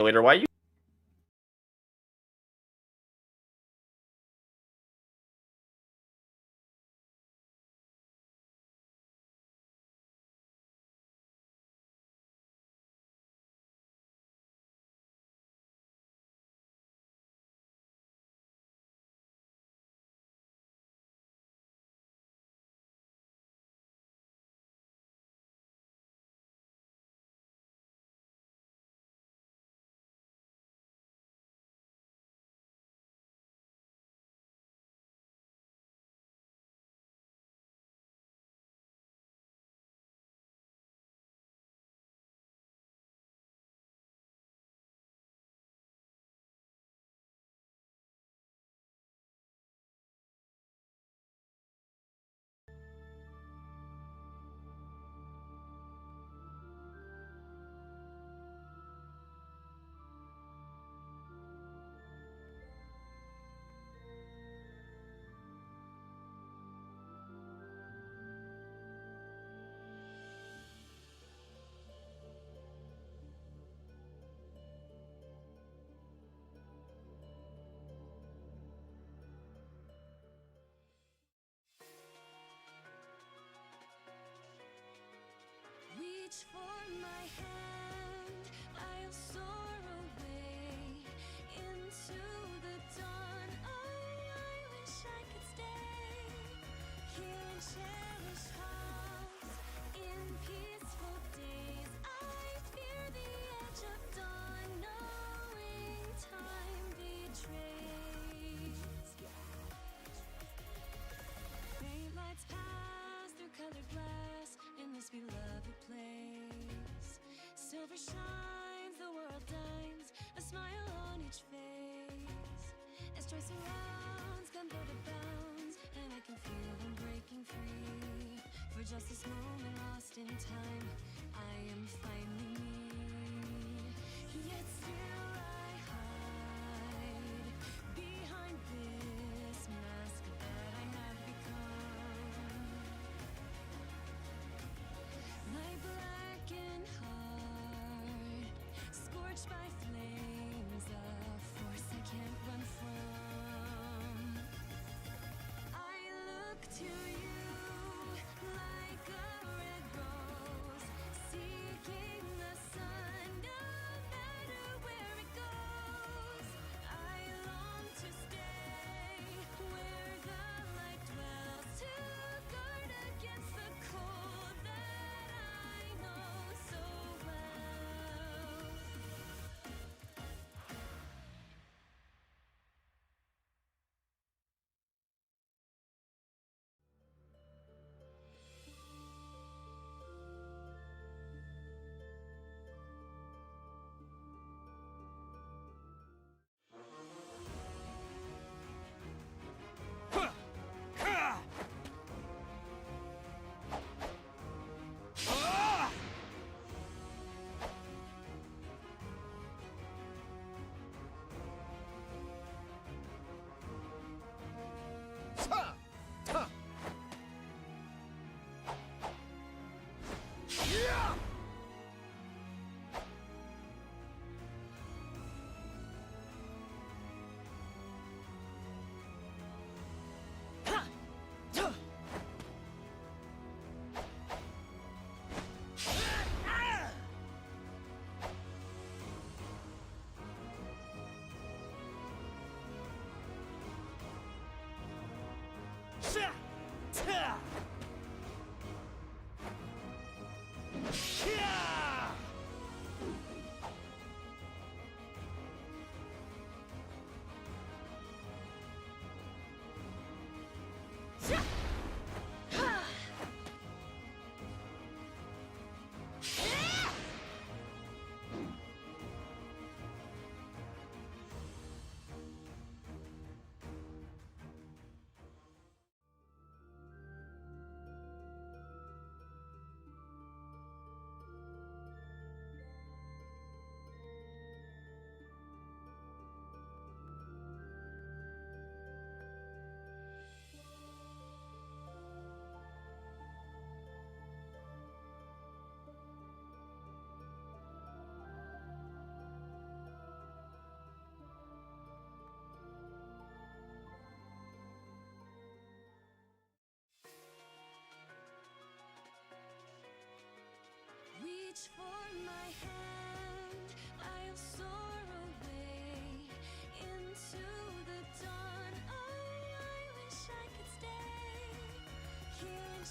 Later, why you? Reach for my hand, I'll soar away into the dawn. Oh, I wish I could stay here in cherished halls, in peaceful days. I fear the edge of dawn, knowing time betrays. Faint lights pass through colored glass in this beloved place. Silver shines, the world dines, a smile on each face. As joy surrounds, come out of bounds, and I can feel them breaking free. For just this moment lost in time, I am finally me. Yet still I hide behind this mask that I have become. My blackened heart, scorched by flames, a force I can't run from. I look to you like a red rose, seeking the sun, no matter where it goes. I long to stay where the light dwells, to guard against the cold that I know so well.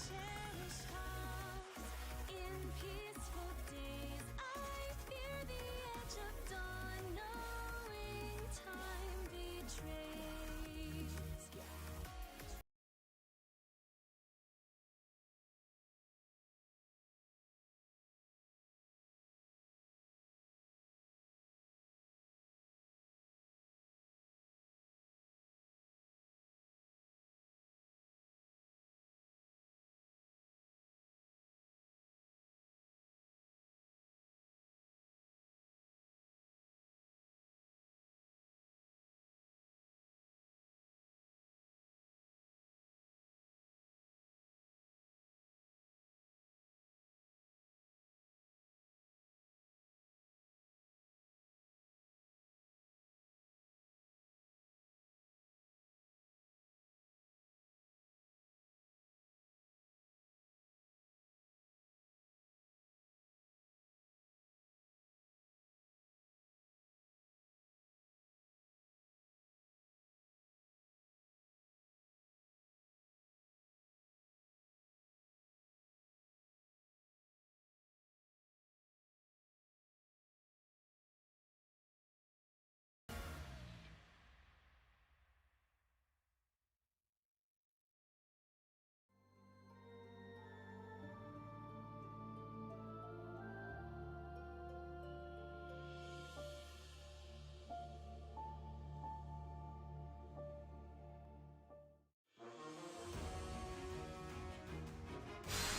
cherish hearts in peaceful days. I fear the edge of dawn, knowing time betrays.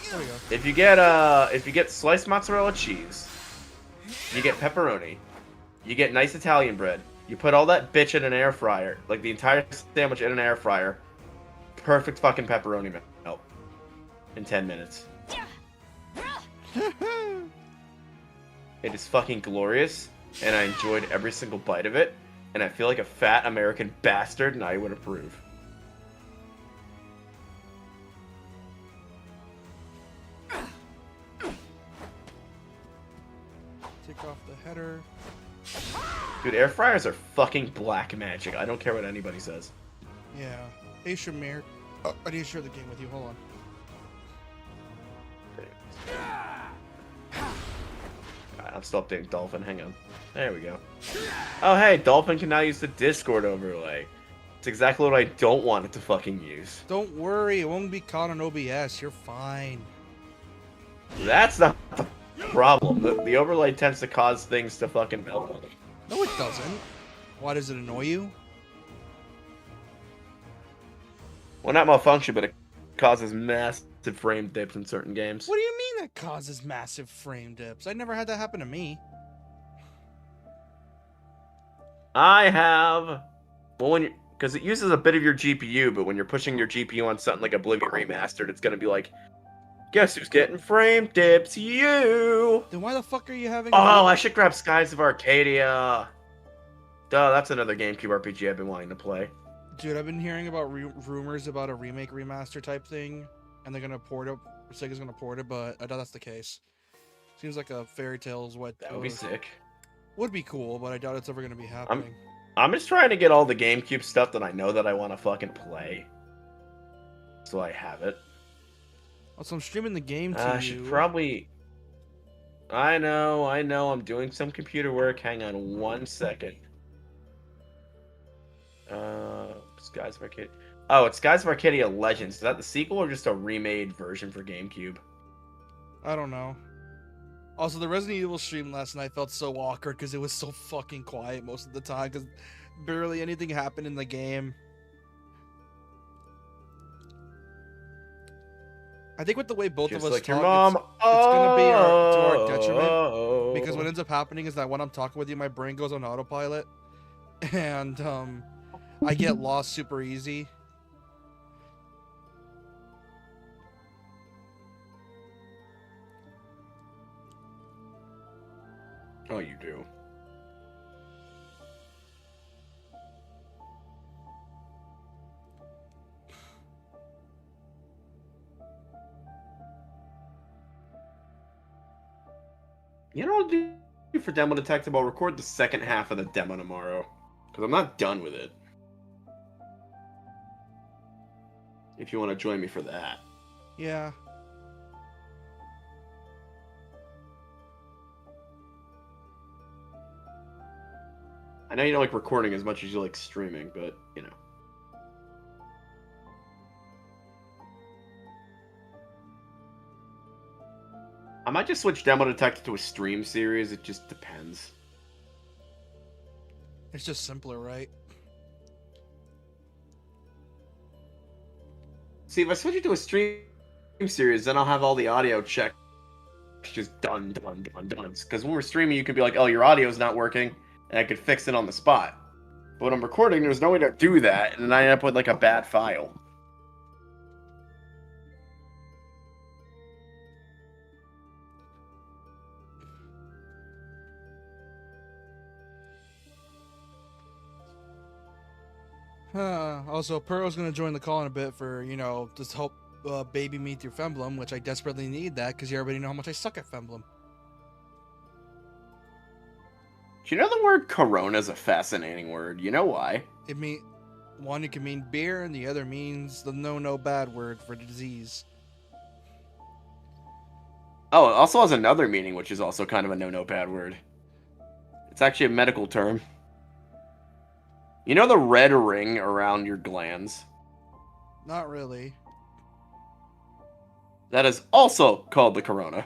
There we go. If you get sliced mozzarella cheese, you get pepperoni, you get nice Italian bread. You put all that bitch in an air fryer, like the entire sandwich in an air fryer. Perfect fucking pepperoni melt in 10 minutes. It is fucking glorious, and I enjoyed every single bite of it, and I feel like a fat American bastard, and I would approve. Take off the header. Dude, air fryers are fucking black magic. I don't care what anybody says. Yeah. Hey, Shamir. Oh, I need to share the game with you. Hold on. I'm still updating Dolphin. Hang on. There we go. Oh, hey, Dolphin can now use the Discord overlay. It's exactly what I don't want it to fucking use. Don't worry. It won't be caught on OBS. You're fine. That's not the problem. The overlay tends to cause things to fucking melt. No, it doesn't. Why does it annoy you? Well, not malfunction, but it causes massive frame dips in certain games. What do you mean that causes massive frame dips? I never had that happen to me. I have. Well, when you because it uses a bit of your GPU, but when you're pushing your GPU on something like Oblivion Remastered, it's gonna be like, guess who's getting frame dips? You. Then why the fuck are you having? Oh, I should grab Skies of Arcadia. Duh, that's another GameCube RPG I've been wanting to play. Dude, I've been hearing about rumors about a remake remaster type thing, and they're gonna port it. Sega's gonna port it, but I doubt that's the case. Seems like a Fairy Tale's what That would be sick. would be cool, but I doubt it's ever gonna be happening. I'm just trying to get all the GameCube stuff that I know that I want to fucking play, so I have it. Also, I'm streaming the game to I you. should probably. I know. I'm doing some computer work. Hang on 1 second. Skies of Arcadia. Oh, it's Skies of Arcadia Legends. Is that the sequel or just a remade version for GameCube? I don't know. Also, the Resident Evil stream last night felt so awkward because it was so fucking quiet most of the time because barely anything happened in the game. I think with the way both Just of us like your talk, mom. it's gonna be to our detriment. Oh. Because what ends up happening is that when I'm talking with you, my brain goes on autopilot, and I get lost super easy. Oh, you do. You know what I'll do for Demo Detective? I'll record the second half of the demo tomorrow. Because I'm not done with it. If you want to join me for that. Yeah. I know you don't like recording as much as you like streaming, but, you know. I might just switch Demo Detective to a stream series. It just depends. It's just simpler, right? See, if I switch it to a stream series, then I'll have all the audio checks just done. Because when we're streaming, you can be like, oh, your audio's not working, and I could fix it on the spot. But when I'm recording, there's no way to do that, and then I end up with, like, a bad file. Also, Pearl's gonna join the call in a bit for, you know, just help baby me through Femblem, which I desperately need that because you already know how much I suck at Femblem. Do you know the word corona is a fascinating word? You know why? It mean one, it can mean beer, and the other means the no bad word for disease. Oh, it also has another meaning, which is also kind of a no bad word. It's actually a medical term. You know the red ring around your glands? Not really. That is also called the corona.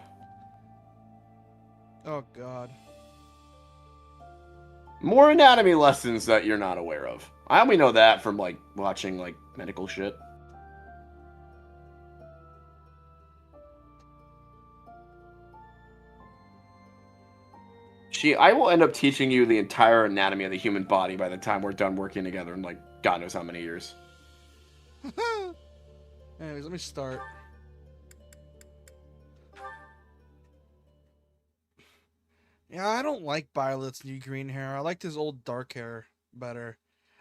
Oh god. More anatomy lessons that you're not aware of. I only know that from, like, watching, like, medical shit. I will end up teaching you the entire anatomy of the human body by the time we're done working together in, like, God knows how many years. Anyways, let me start. Yeah, I don't like Violet's new green hair. I liked his old dark hair better.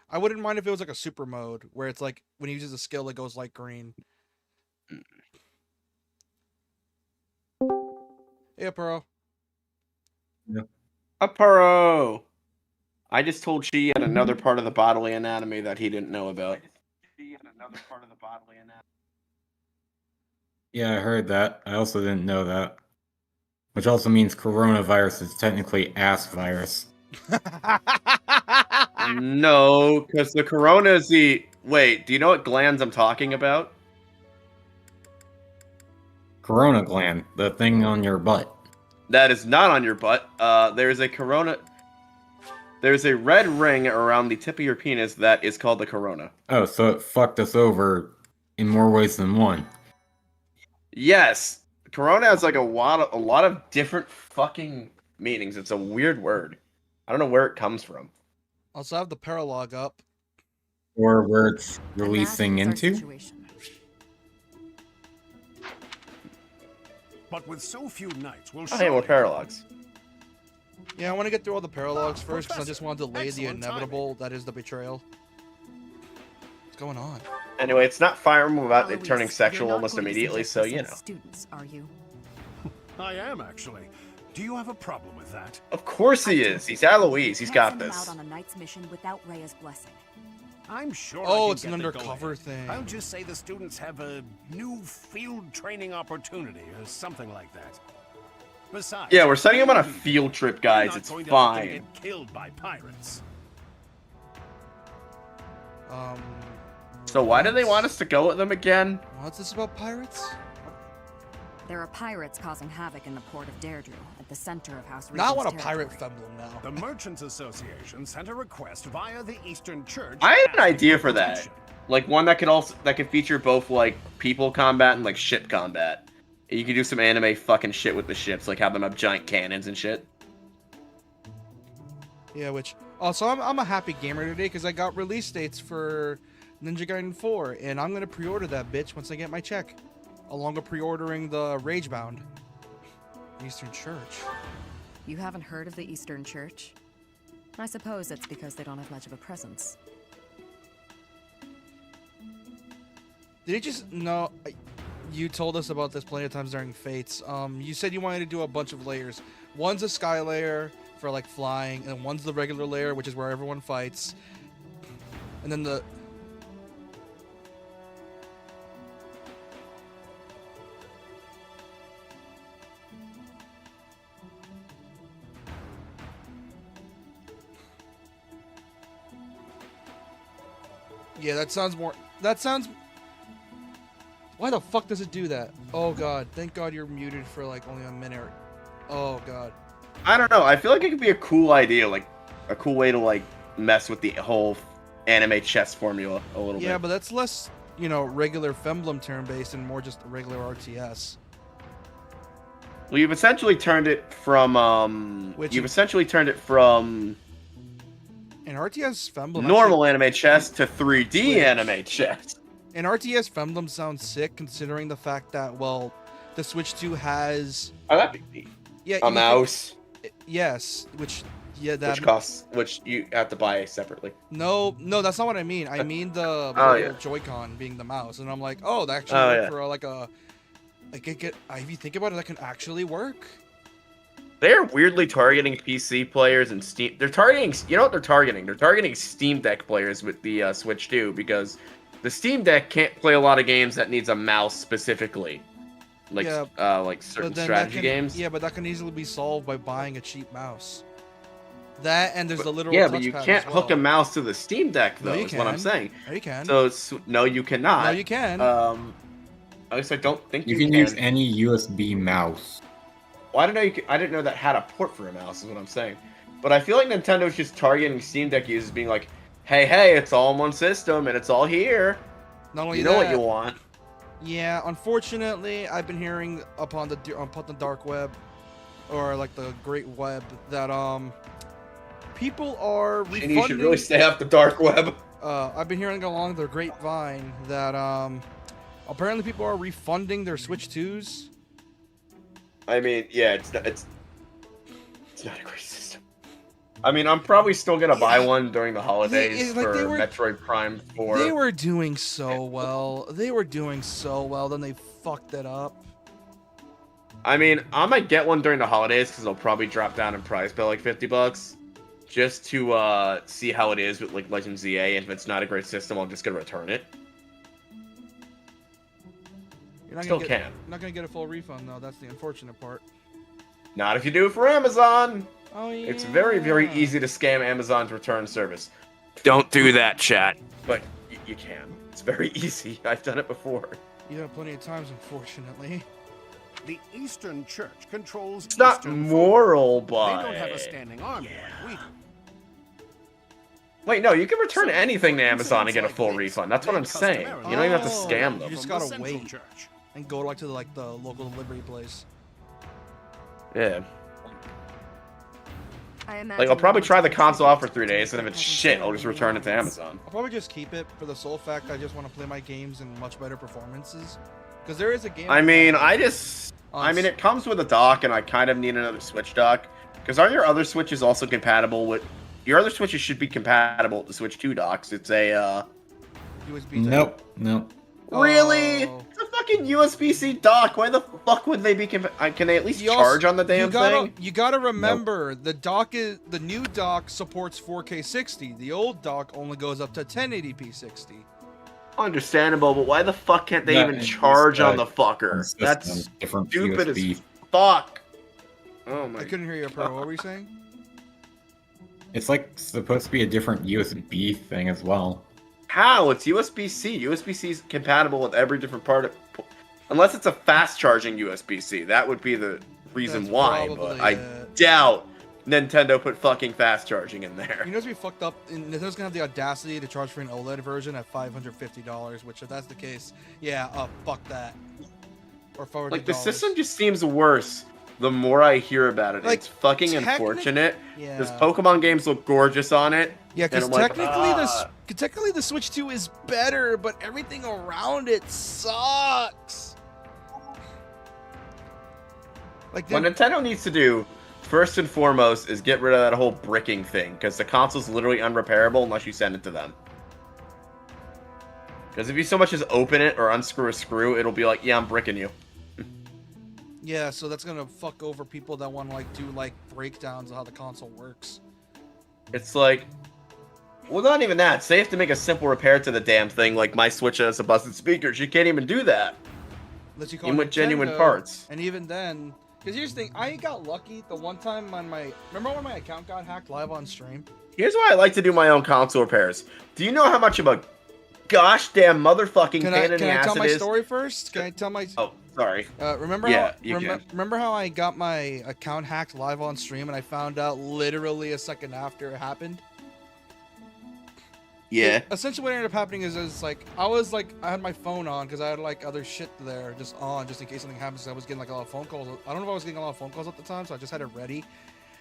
I wouldn't mind if it was like a super mode, where it's like, when he uses a skill, it goes light green. Hey, Pearl. Yeah. Aparo! I just told Chi had another part of the bodily anatomy that he didn't know about. Yeah, I heard that. I also didn't know that. Which also means coronavirus is technically ass virus. No, because the corona is the... Wait, do you know what glands I'm talking about? Corona gland, the thing on your butt. That is not on your butt. There's a corona... There's a red ring around the tip of your penis that is called the corona. Oh, so it fucked us over in more ways than one. Yes, corona has like a lot of different fucking meanings. It's a weird word. I don't know where it comes from. Also, I have the paralog up. Or where it's releasing into. But with so few nights, we'll Oh, hey, more paralogs. Yeah, I want to get through all the paralogs first, because I just want to delay the Excellent inevitable that is the betrayal. What's going on? Anyway, it's not Fire Emblem without it Eloise, turning sexual you're not almost going to immediately, suggest so this you as know. Students, are you? I am actually. Do you have a problem with that? Of course he is. He's Eloise. He's got Can't send this. them out on a knight's mission without Rhea's blessing. I'm sure. I Oh, can it's an get the undercover go-ahead. thing. I'll just say the students have a new field training opportunity or something like that. Besides, Yeah, we're sending him on a they're field trip, not guys. It's going to let them fine. get killed by pirates. So why do they want us to go with them again? What's this about pirates? There are pirates causing havoc in the port of Deirdre, at the center of House Now I want Regent's a pirate territory. Femblem now. The Merchants Association sent a request via the Eastern Church. I had an asking idea for for that. protection. Like one that could feature both like people combat and like ship combat. And you could do some anime fucking shit with the ships, like have them have giant cannons and shit. Yeah, which... Also, I'm a happy gamer today, because I got release dates for Ninja Gaiden 4, and I'm going to pre-order that bitch once I get my check. Along with pre-ordering the Ragebound. Eastern Church. You haven't heard of the Eastern Church? I suppose it's because they don't have much of a presence. Did you just... No... You told us about this plenty of times during Fates. You said you wanted to do a bunch of layers. One's a sky layer for like flying, and one's the regular layer, which is where everyone fights. And then the... Yeah, that sounds more. That sounds. Why the fuck does it do that? Oh god, thank God you're muted for like only a minute. Oh god. I don't know. I feel like it could be a cool idea, like a cool way to like mess with the whole anime chess formula a little Yeah, bit. but that's less, you know, regular Femblem turn-based and more just a regular RTS. Well, you've essentially turned it from An RTS Femblem. normal anime chess to 3D Switch. anime chess. An RTS Femblem sounds sick considering the fact that, well, the Switch 2 has Oh, that'd be neat. yeah A mouse, yes, which you have to buy separately. no, that's not what I mean. I mean the Oh, mobile yeah. Joy-Con being the mouse, and I'm like, oh, that actually Oh, worked yeah. for like a like if you think about it, that can actually work. They're weirdly targeting PC players and Steam. They're targeting. You know what they're targeting? They're targeting Steam Deck players with the Switch 2 because the Steam Deck can't play a lot of games that needs a mouse specifically, like Yeah, like certain But then strategy that can, games. Yeah, but that can easily be solved by buying a cheap mouse. That and there's the literal Yeah, but you touchpad can't as hook a well. mouse to the Steam Deck though. No, you is what I'm can. saying. No, you can. So no, you cannot. No, you can. At least I don't think You can use any USB mouse. Well, I don't know. I didn't know that had a port for a mouse. Is what I'm saying. But I feel like Nintendo's just targeting Steam Deck users, being like, "Hey, it's all in one system and it's all here. Not only You know that, what you want." Yeah, unfortunately, I've been hearing upon the dark web, or like the great web, that people are refunding. And you should really stay off the dark web. I've been hearing along the grapevine that apparently people are refunding their Switch 2s. I mean, yeah, it's not a great system. I mean, I'm probably still gonna buy one during the holidays like for they were- Metroid Prime 4. They were doing so well. Then they fucked it up. I mean, I might get one during the holidays because it'll probably drop down in price by like $50, just to see how it is with like Legend ZA. And if it's not a great system, I'm just gonna return it. You're not Still gonna get, can. You're not gonna get a full refund though. That's the unfortunate part. Not if you do it for Amazon. Oh yeah. It's very, very easy to scam Amazon's return service. Don't do that, chat. But you can. It's very easy. I've done it before. You have plenty of times, unfortunately. The Eastern Church controls It's not Eastern moral, folk. but... They don't have a standing army like we do. Wait, no, you can return So, anything to for Amazon and get a incidents full like this, refund. That's what they I'm saying. You customarily don't even have to Oh, scam you them. just from gotta the Central wait. Church. And go like to the local delivery place. Yeah. I imagine Like, I'll probably the try the ones console out for that 3 days, and if it's shit, I'll just return it to Amazon. I'll probably just keep it for the sole fact I just want to play my games in much better performances. Because there is a game. I mean, it comes with a dock, and I kind of need another Switch dock. Because aren't your other Switches also compatible with... Your other Switches should be compatible with the Switch 2 docks. It's a, USB. Nope. Really? Oh. It's a fucking USB-C dock. Why the fuck would they be... Can they at least You also- charge on the damn thing? You gotta remember, the new dock supports 4K 60. The old dock only goes up to 1080p 60. Understandable, but why the fuck can't they Yeah, even it's charge just, on the fucker? System, That's different stupid USB. as fuck. Oh my... I couldn't hear you, Pro. What were you saying? It's like supposed to be a different USB thing as well. How? It's USB-C. USB-C is compatible with every different part of... Unless it's a fast-charging USB-C. That would be the reason That's why, probably but I it. doubt Nintendo put fucking fast-charging in there. You know what's be fucked up? Nintendo's gonna have the audacity to charge for an OLED version at $550, which if that's the case, yeah, fuck that. Or $400. Like, the system just seems worse the more I hear about it. Like, It's fucking technic- unfortunate. Yeah. Those Pokemon games look gorgeous on it. Yeah, because and I'm like, technically the Switch 2 is better, but everything around it sucks. Like What Nintendo needs to do, first and foremost, is get rid of that whole bricking thing, because the console's literally unrepairable unless you send it to them. Because if you so much as open it or unscrew a screw, it'll be like, yeah, I'm bricking you. yeah, so that's gonna fuck over people that want to like do like breakdowns of how the console works. It's like, well, not even that. Say you have to make a simple repair to the damn thing, like my Switch has a busted speaker. You can't even do that. Unless you call Even with genuine Nintendo, parts. And even then, because here's the thing, I got lucky the one time on my remember when my account got hacked live on stream. Here's why I like to do my own console repairs. Do you know how much of a gosh damn motherfucking Can pain I in the ass tell it my is. story first? Can I tell my? Oh, sorry. Remember Yeah, how you can. remember how I got my account hacked live on stream and I found out literally a second after it happened? Yeah. Essentially, what ended up happening is like I had my phone on because I had like other shit there just on just in case something happens. I was getting like a lot of phone calls. I don't know if I was getting a lot of phone calls at the time, so I just had it ready.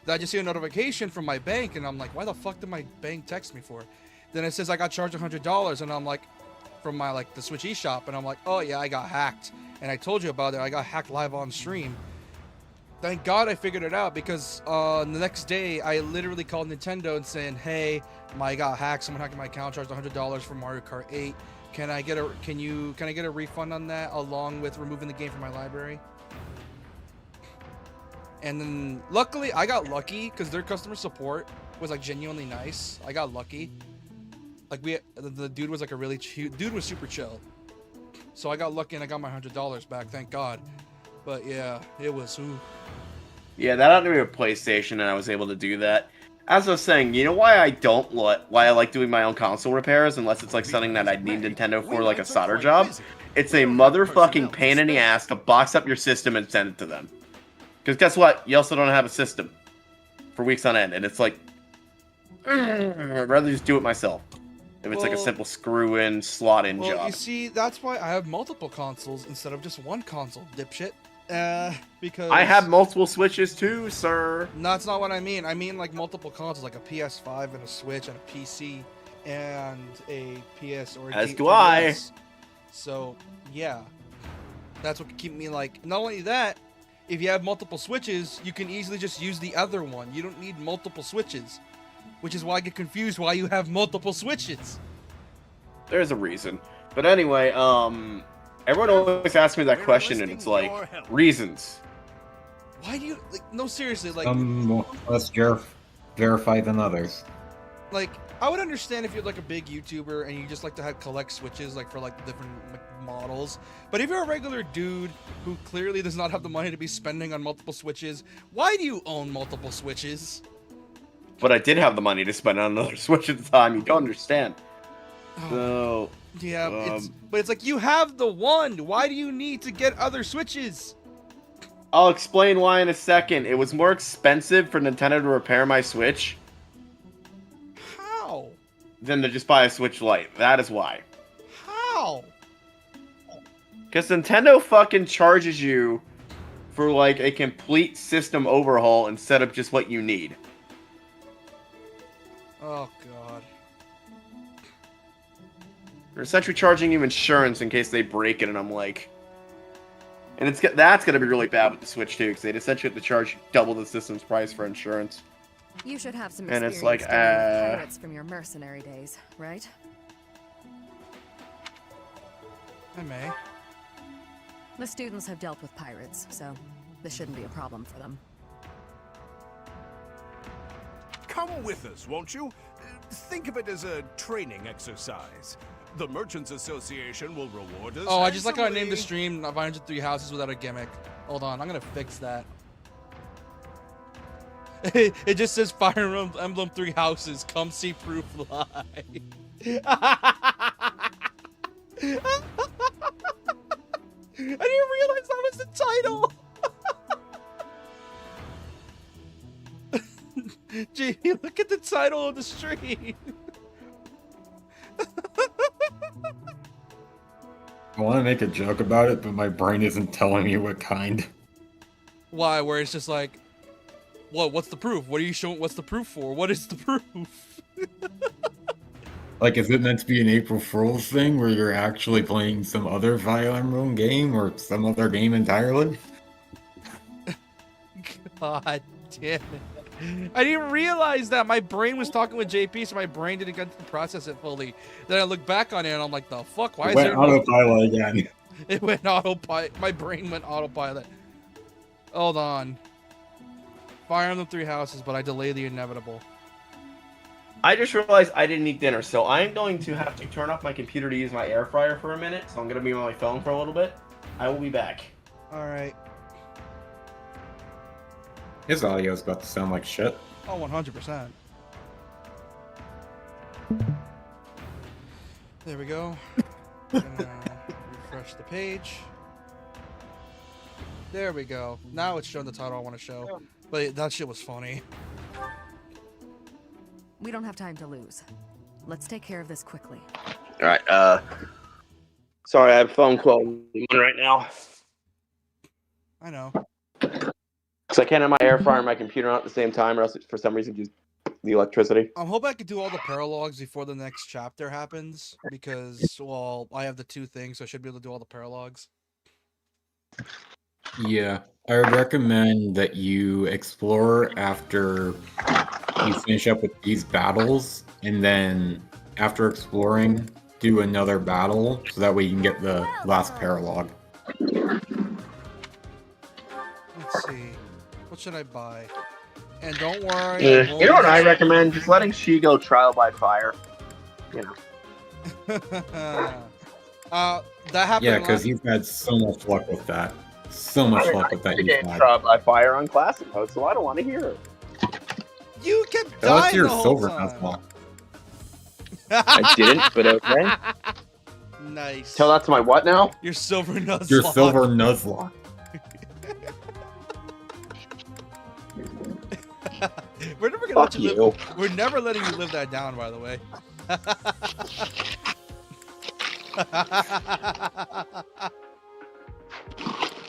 Then I just see a notification from my bank, and I'm like, why the fuck did my bank text me for? Then it says I got charged $100, and I'm like, from my like the Switch eShop, and I'm like, oh yeah, I got hacked, and I told you about it. I got hacked live on stream. Thank God I figured it out because the next day I literally called Nintendo and saying, hey, I got hacked. Someone hacked my account, charged $100 for Mario Kart 8. Can I get a refund on that along with removing the game from my library? And then luckily I got lucky because their customer support was like genuinely nice. I got lucky. Like the dude was like a really dude was super chill. So I got lucky and I got my $100 back, thank God. But yeah, it was ooh. Yeah, that happened to me with PlayStation, and I was able to do that. As I was saying, you know why I like doing my own console repairs, unless it's like something that I'd need Nintendo for, like a solder job? It's a motherfucking pain in the ass to box up your system and send it to them. Because guess what? You also don't have a system for weeks on end, and it's like, I'd rather just do it myself. If it's like a simple screw-in, slot-in job. Well, you see, that's why I have multiple consoles instead of just one console, dipshit. Because I have multiple Switches too, sir. No, that's not what I mean. I mean like multiple consoles, like a PS5 and a Switch and a PC and a PS or a As do I. 3DS. So yeah, that's what could keep me like. Not only that, if you have multiple Switches, you can easily just use the other one. You don't need multiple Switches, which is why I get confused why you have multiple Switches. There's a reason. But anyway, everyone always asks me that question, and it's like, reasons. Why do you like? No, seriously, like. More less verify than others. Like, I would understand if you're like a big YouTuber and you just like to have collect Switches, like for like different models. But if you're a regular dude who clearly does not have the money to be spending on multiple Switches, why do you own multiple Switches? But I did have the money to spend on another Switch at the time. You don't understand. So yeah, it's like you have the one. Why do you need to get other Switches? I'll explain why in a second. It was more expensive for Nintendo to repair my Switch. How? Than to just buy a Switch Lite. That is why. How? Because Nintendo fucking charges you for like a complete system overhaul instead of just what you need. Oh god. They're essentially charging you insurance in case they break it, and I'm like... And that's gonna be really bad with the Switch too, because they'd essentially have to charge double the system's price for insurance. You should have some And experience it's like, dealing with pirates from your mercenary days, right? I may. The students have dealt with pirates, so this shouldn't be a problem for them. Come with us, won't you? Think of it as a training exercise. The Merchants Association will reward us. Oh, I just like how I named the handsomely. stream 903 Houses without a gimmick. Hold on, I'm gonna fix that. It just says Fire Emblem 3 Houses. Come see proof live. I didn't realize that was the title. Gee, look at the title of the stream. I want to make a joke about it, but my brain isn't telling me what kind. Why? Where it's just like, what? What's the proof? What are you showing? What's the proof for? What is the proof? Like, is it meant to be an April Fool's thing where you're actually playing some other Fire Emblem game or some other game entirely? God damn it. I didn't realize that. My brain was talking with JP, so my brain didn't get to process it fully. Then I look back on it and I'm like, the fuck? Why It is went there autopilot again. It went autopilot. My brain went autopilot. Hold on. Fire Emblem 3 Houses, but I delay the inevitable. I just realized I didn't eat dinner, so I'm going to have to turn off my computer to use my air fryer for a minute, so I'm going to be on my phone for a little bit. I will be back. Alright. His audio is about to sound like shit. Oh, 100%. There we go. Gonna refresh the page. There we go. Now it's showing the title I want to show. But that shit was funny. We don't have time to lose. Let's take care of this quickly. All right. Sorry, I have a phone call right now. I know. So I can't have my air fryer and my computer on at the same time, or else for some reason use the electricity. I'm hoping I could do all the paralogs before the next chapter happens. Because, well, I have the 2 things, so I should be able to do all the paralogs. Yeah, I would recommend that you explore after you finish up with these battles, and then after exploring, do another battle, so that way you can get the last paralog. Let's see. What should I buy? And don't worry. Yeah. You know what I recommend? Just letting she go trial by fire. You know. That happened. Yeah, because you've had so much luck with that. So much luck with that. You trial by fire on classic mode, so I don't want to hear it. You kept That was dying your the whole silver time. Nuzlocke. I didn't, but okay. Nice. Tell that to my what now? Your silver Nuzlocke. Your silver Nuzlocke. We're never gonna Fuck let you you. live. We're never letting you live that down, by the way.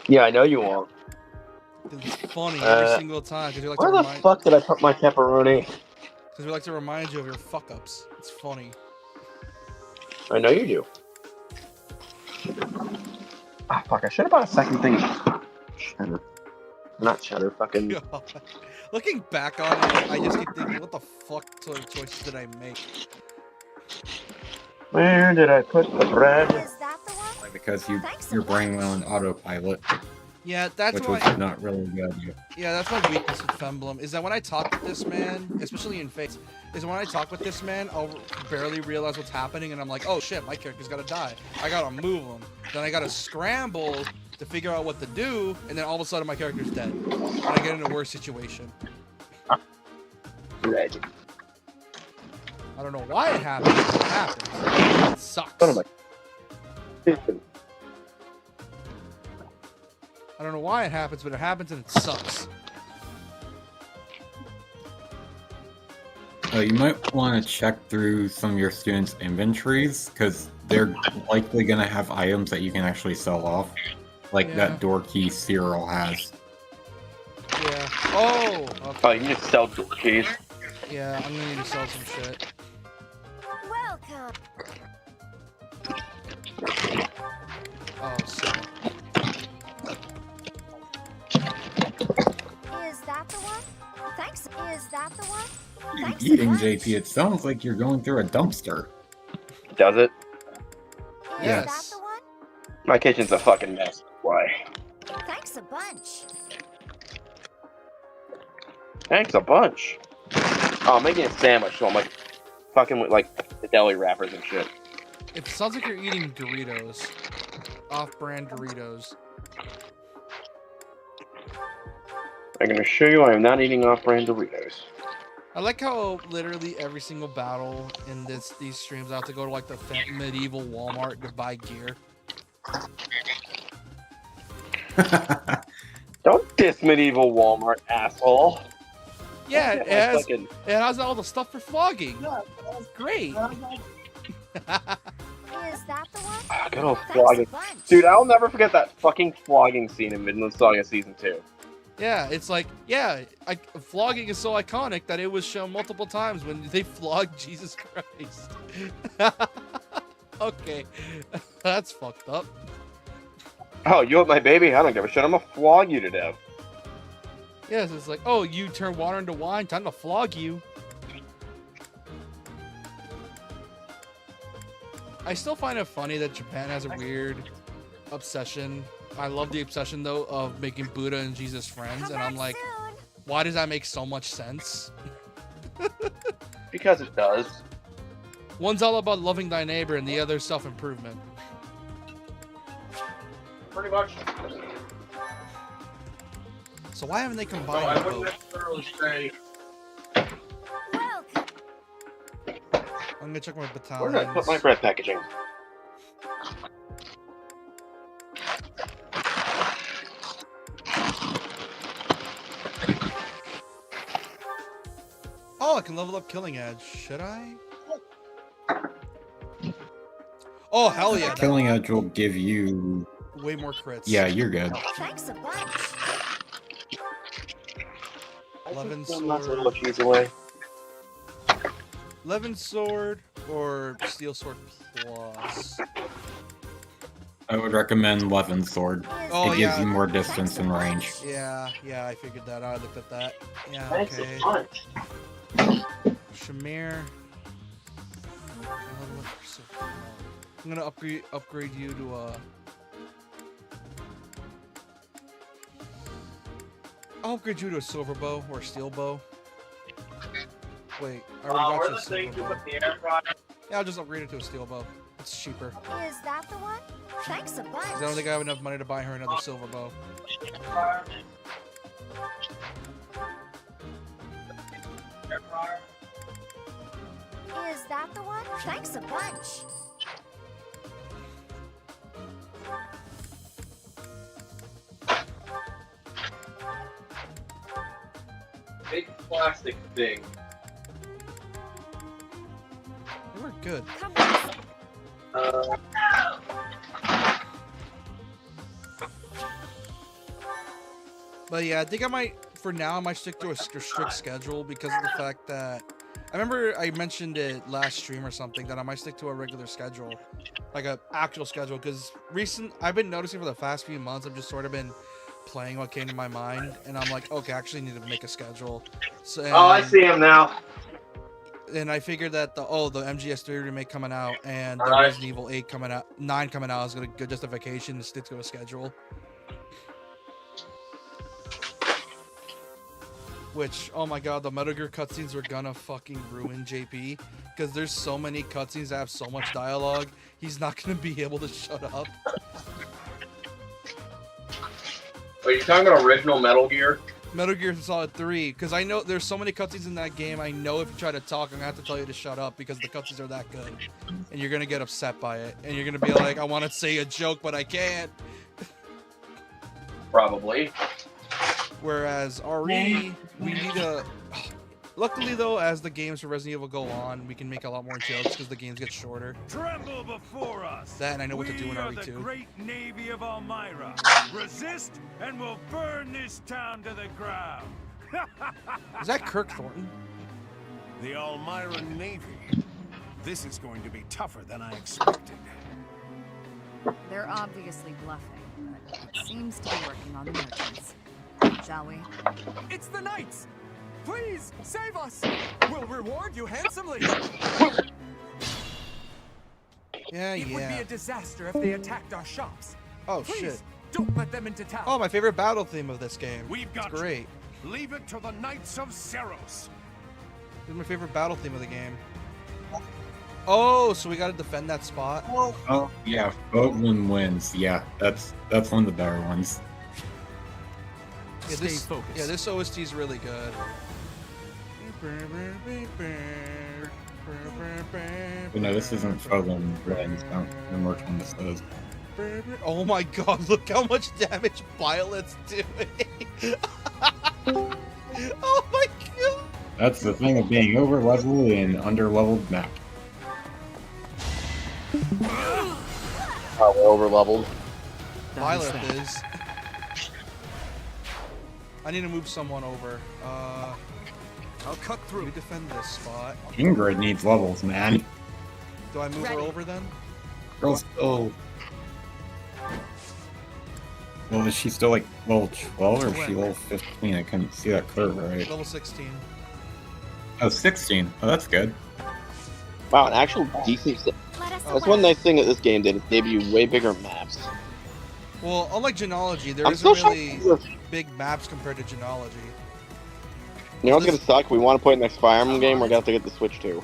Yeah, I know you won't. It's funny every single time because we like to Where the remind. fuck did I put my pepperoni? Because we like to remind you of your fuck ups. It's funny. I know you do. Ah, fuck! I should have bought a second thing. Cheddar. Not cheddar. Fucking. God. Looking back on it, I just keep thinking, what the fuck sort of choices did I make? Where did I put the bread? Is that the one? Because you're bringing on autopilot, Yeah, that's which why. was not really a good idea. Yeah, that's my weakness with Emblem, is that when I talk with this man, especially in Fates, is when I talk with this man, I'll barely realize what's happening, and I'm like, oh shit, my character's gotta die. I gotta move him. Then I gotta scramble to figure out what to do, and then all of a sudden my character's dead. And I get in a worse situation. Bread. I don't know why it happens, but it happens. It sucks. Son of a- I don't know why it happens, but it happens and it sucks. You might want to check through some of your students' inventories, because they're likely going to have items that you can actually sell off, like Yeah. that door key Cyril has. Yeah. Oh! Oh, Okay. you can just sell door keys. Yeah, I'm gonna need to sell some shit. Welcome. Oh, so. Is that the one? Thanks. Is that the one? You're Thanks a eating, bunch. JP. It sounds like you're going through a dumpster. Does it? Is Yes. that the one? My kitchen's a fucking mess. Why? Thanks a bunch. Thanks a bunch. Oh, I'm making a sandwich, so I'm like fucking with like the deli wrappers and shit. It sounds like you're eating Doritos. Off-brand Doritos. I'm gonna show you I am not eating off-brand Doritos. I like how literally every single battle in these streams I have to go to like the medieval Walmart to buy gear. Don't diss medieval Walmart, asshole. Yeah, Don't it get my has, fucking- it has all the stuff for flogging. That's great. Is that the one? Ah, good old Thanks a flogging. bunch. Dude, I'll never forget that fucking flogging scene in Midland Saga Season 2. Yeah, it's like, yeah, flogging is so iconic that it was shown multiple times when they flogged Jesus Christ. Okay, that's fucked up. Oh, you want my baby? I don't give a shit. I'm gonna flog you to death. Yes, it's like, oh, you turn water into wine, time to flog you. I still find it funny that Japan has a weird obsession. I love the obsession, though, of making Buddha and Jesus friends, Come and I'm back like, soon. why does that make so much sense? Because it does. One's all about loving thy neighbor, and the other self-improvement. Pretty much. So why haven't they No, combined I them wouldn't both? necessarily say. Welcome. I'm gonna check my Where did I put my battalions. bread packaging? Oh, I can level up Killing Edge. Should I? Oh, hell yeah. Killing Edge will give you. Way more crits. Yeah, you're good. Thanks a bunch. 11 I'm not sword. little cheese away. 11 sword or steel sword plus. I would recommend Levin Sword. Oh, It gives yeah. you more distance and range. Yeah, I figured that out. I looked at that. Yeah, Thanks okay. a bunch. Shamir. I'm gonna upgrade you to I'll upgrade you to a silver bow or a steel bow. Wait, I already got you a silver bow. Yeah, I'll just upgrade it to a steel bow. It's cheaper. Is that the one? Thanks a bunch. 'Cause I don't think I have enough money to buy her another silver bow. Is that the one? Thanks a bunch. Big plastic thing. They were good. Come on. But yeah, I think I might, for now, I might stick to a strict schedule because of the fact that I remember I mentioned it last stream or something that I might stick to a regular schedule, like a actual schedule. Because I've been noticing for the past few months, I've just sort of been playing what came to my mind, and I'm like, okay, I actually need to make a schedule. So, Oh, I see him now. And I figured that the MGS3 remake coming out and the Alright. Resident Evil 9 coming out is gonna good justification to stick to a schedule. Which, oh my god, the Metal Gear cutscenes are gonna fucking ruin JP. Because there's so many cutscenes that have so much dialogue, he's not gonna be able to shut up. Are you talking about original Metal Gear? Metal Gear Solid 3, because I know there's so many cutscenes in that game, I know if you try to talk, I'm gonna have to tell you to shut up because the cutscenes are that good. And you're gonna get upset by it. And you're gonna be like, I wanna say a joke, but I can't. Probably. Whereas RE, we need a... Luckily though, as the games for Resident Evil go on, we can make a lot more jokes because the games get shorter. Tremble before us. That and I know what to do in We are the RE2. great navy of Elmira. Resist, and we'll burn this town to the ground. Is that Kirk Thornton? The Elmira Navy. This is going to be tougher than I expected. They're obviously bluffing, but it seems to be working on the merchants. Shall we? It's the Knights! Please, save us! We'll reward you handsomely! Yeah, It would be yeah. a disaster if they attacked our shops. Oh Please, shit. don't let them into town. Oh, my favorite battle theme of this game. We've got It's great. Leave it to the Knights of Seros. This is my favorite battle theme of the game. Oh, so we gotta defend that spot? Oh yeah, Boatman wins. Yeah, that's one of the better ones. Yeah, Stay this, focused. yeah, this OST is really good. But no, this isn't Boatman wins. I don't remember which one this is. Oh my god, look how much damage Violet's doing! Oh my god! That's the thing of being over leveled and under leveled map. Oh, we're over leveled. Violet is. I need to move someone over. I'll cut Let through. me defend this spot. Ingrid needs levels, man. Do I move her over then? Girl's still. Well, is she still like level 12 or is she level 15? I couldn't see that curve right. Level 16. Oh, 16. Oh, that's good. Wow, an actual decent. Let us That's away. one nice thing that this game did. It gave you way bigger maps. Well, unlike Genealogy, there I'm isn't still really shocked. big maps compared to Genealogy. You know what's gonna suck? We want to play the next Fire Emblem game. We're gonna have to get the Switch too.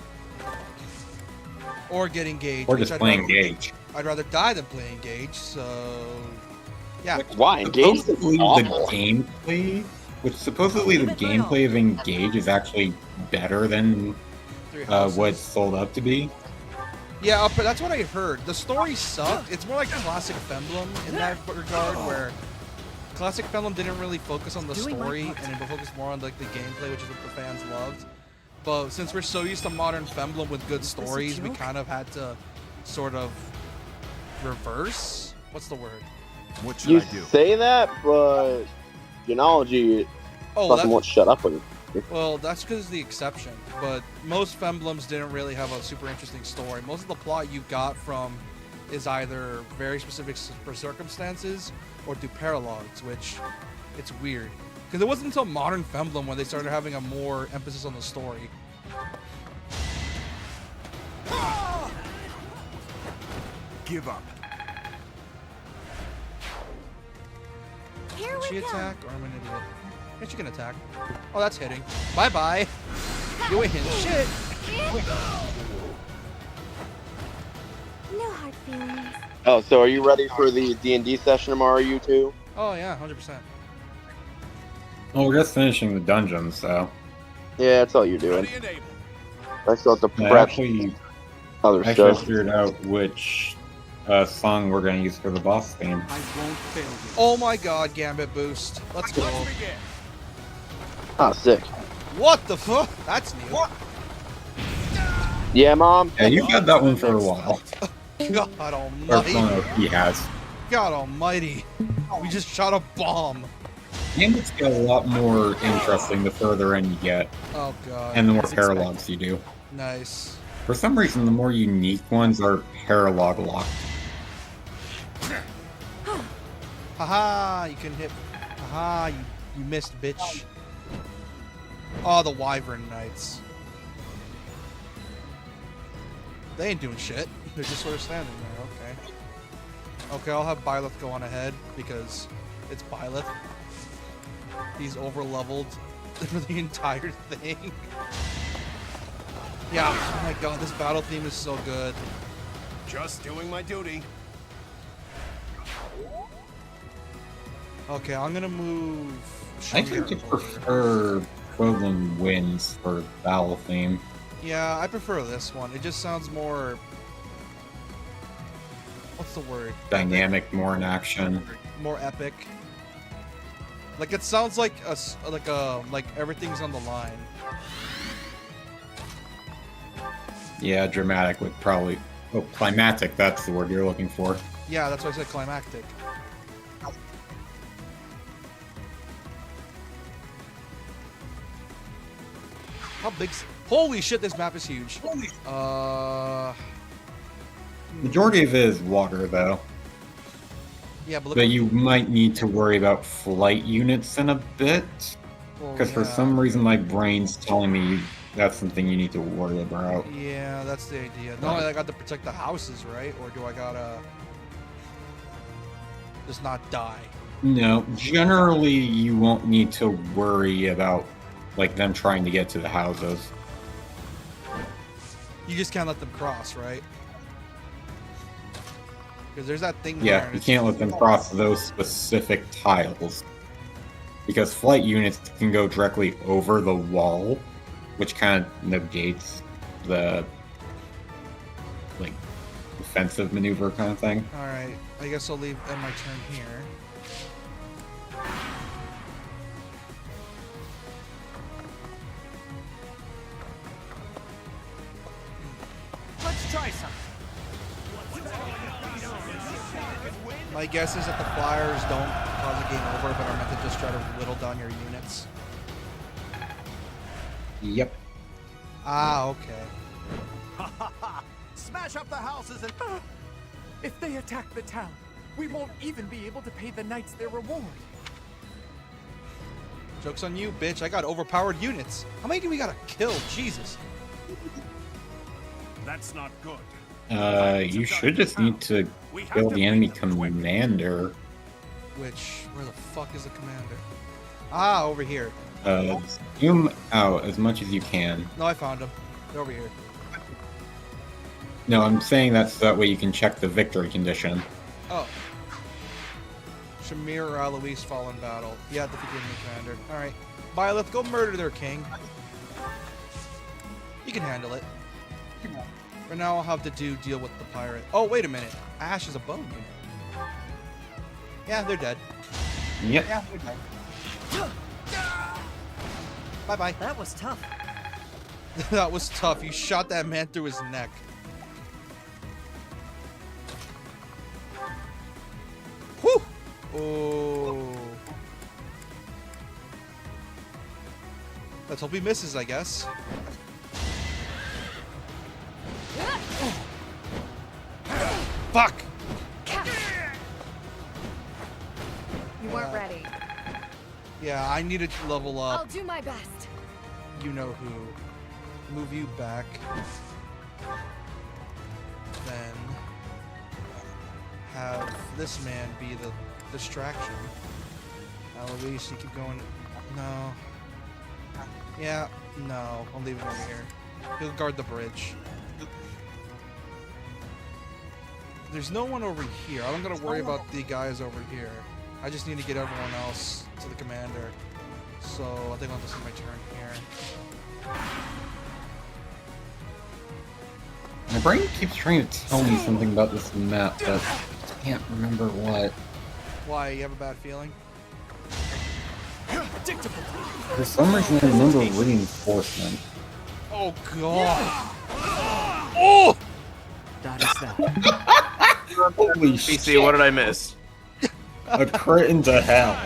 Or get engaged. Or which just I'd playing rather- Gage. I'd rather die than play engage, so... Yeah. Why? Engage is Supposedly the awful. gameplay, which supposedly the gameplay of Engage is actually better than Three Houses. what it's sold up to be. Yeah, but that's what I heard. The story sucked. It's more like classic Emblem in that regard, where classic Emblem didn't really focus on the story and it focused more on like the gameplay, which is what the fans loved. But since we're so used to modern Emblem with good stories, we kind of had to sort of reverse. What's the word? What should You I do? say that, but Genealogy Oh, fucking won't shut up with it. well, that's because it's the exception. But most Emblems didn't really have a super interesting story. Most of the plot you got from is either very specific circumstances or through paralogs, which it's weird. Because it wasn't until modern Emblem when they started having a more emphasis on the story. Give up. Here She we go. attack or I'm an idiot? Yeah, she can attack. Oh, that's hitting. Bye bye. You ain't hitting shit. No hard feelings. Oh, so are you ready for the D&D session tomorrow, you two? Oh yeah, 100%. Well, we're just finishing the dungeon, so Yeah, that's all you're doing. Ready and able. I still have to I prep actually other actually stuff. figured out which song we're gonna use for the boss theme. I won't fail you. Oh my god, Gambit boost. Let's go. Let's begin. Ah, sick. What the fuck? That's new. Yeah, Mom? Yeah, you've had that one for a while. God Or almighty. no, he has. God almighty. We just shot a bomb. Gambits get a lot more interesting the further in you get, Oh god. and the more paralogs you do. Nice. For some reason, the more unique ones are paralog locked. Haha, you can hit. Haha, you missed, bitch. Oh, the Wyvern Knights. They ain't doing shit. They're just sort of standing there. Okay. Okay, I'll have Byleth go on ahead because it's Byleth. He's over leveled for the entire thing. Yeah. Oh my god, this battle theme is so good. Just doing my duty. Okay, I'm gonna move. I tend to prefer Quillen Winds for battle theme. Yeah, I prefer this one. It just sounds more. What's the word? Dynamic, more in action. More epic. Like it sounds like like everything's on the line. Yeah, dramatic would probably. Oh, climatic, that's the word you're looking for. Yeah, that's why I said climactic. How big's? Holy shit! This map is huge. Majority of it is water, though. Yeah, but look. But you might need to worry about flight units in a bit. well, Because for yeah. some reason my brain's telling me that's something you need to worry about. Yeah, that's the idea. No, I got to protect the houses, right? Or do I gotta just not die? No, generally you won't need to worry about like them trying to get to the houses. You just can't let them cross, right? Because there's that thing there. Yeah, and you it's- can't let them cross those specific tiles. Because flight units can go directly over the wall, which kind of negates the like defensive maneuver kind of thing. All right, I guess I'll leave end my turn here. Let's try some. My guess is that the flyers don't cause a game over, but are meant to just try to whittle down your units. Yep. Ah, okay. Smash up the houses and. If they attack the town, we won't even be able to pay the knights their reward. Joke's on you, bitch. I got overpowered units. How many do we gotta kill? Jesus. That's not good. You should just need to We have kill to the enemy beat them quickly. Where commander. the fuck is the commander? Ah, over here. Zoom out as much as you can. No, I found him. They're over here. No, I'm saying that so that way you can check the victory condition. Oh. Shamir or Alois fall in battle. Yeah, defeat the enemy commander. Alright. Byleth, go murder their king. You can handle it. For now, I'll have to deal with the pirate. Oh, wait a minute. Ash is a bone unit. Yeah, they're dead. Yep. Bye-bye. That was tough. That was tough. You shot that man through his neck. Whew! Oh. Let's hope he misses, I guess. Fuck! You weren't ready. Yeah, I needed to level I'll up. do my best. You know who. Move you back. Then have this man be the distraction. Eloise, you keep going. No. Yeah, no. I'll leave him over here. He'll guard the bridge. There's no one over here. I'm gonna worry about the guys over here. I just need to get everyone else to the commander. So I think I'll just do my turn here. My brain keeps trying to tell me something about this map, but I can't remember what. Why? You have a bad feeling? For some reason, I remember reinforcement. Oh god! Oh! That is that. Holy PC, shit! what did I miss? A crit into hell.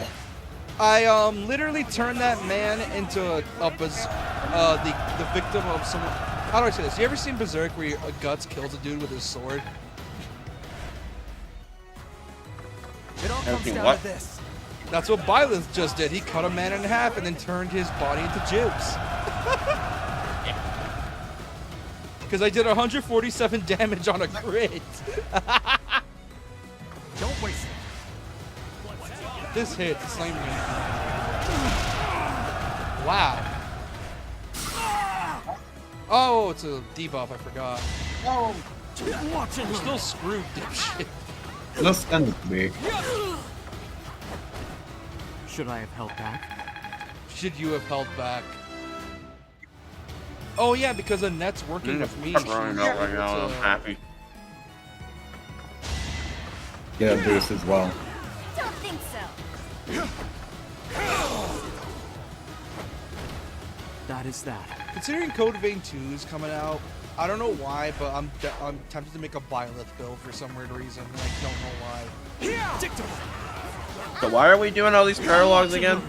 I literally turned that man into the victim of someone. How do I say this? You ever seen Berserk where Guts kills a dude with his sword? It all comes Everything down what? to this. That's what Byleth just did. He cut a man in half and then turned his body into jibs. Because I did 147 damage on a crit. Don't waste it. This hits. It's not even wow. Oh, it's a debuff. I forgot. We're still screwed, dipshit. No stun to be. Should I have held back? Should you have held back? Oh yeah, because Annette's working with me. I'm running out right now. I'm happy. Get a boost as well. Don't think so. That is that. Considering Code Vein 2 is coming out, I don't know why, but I'm tempted to make a Byleth build for some weird reason, and I don't know why. So why are we doing all these paralogs again?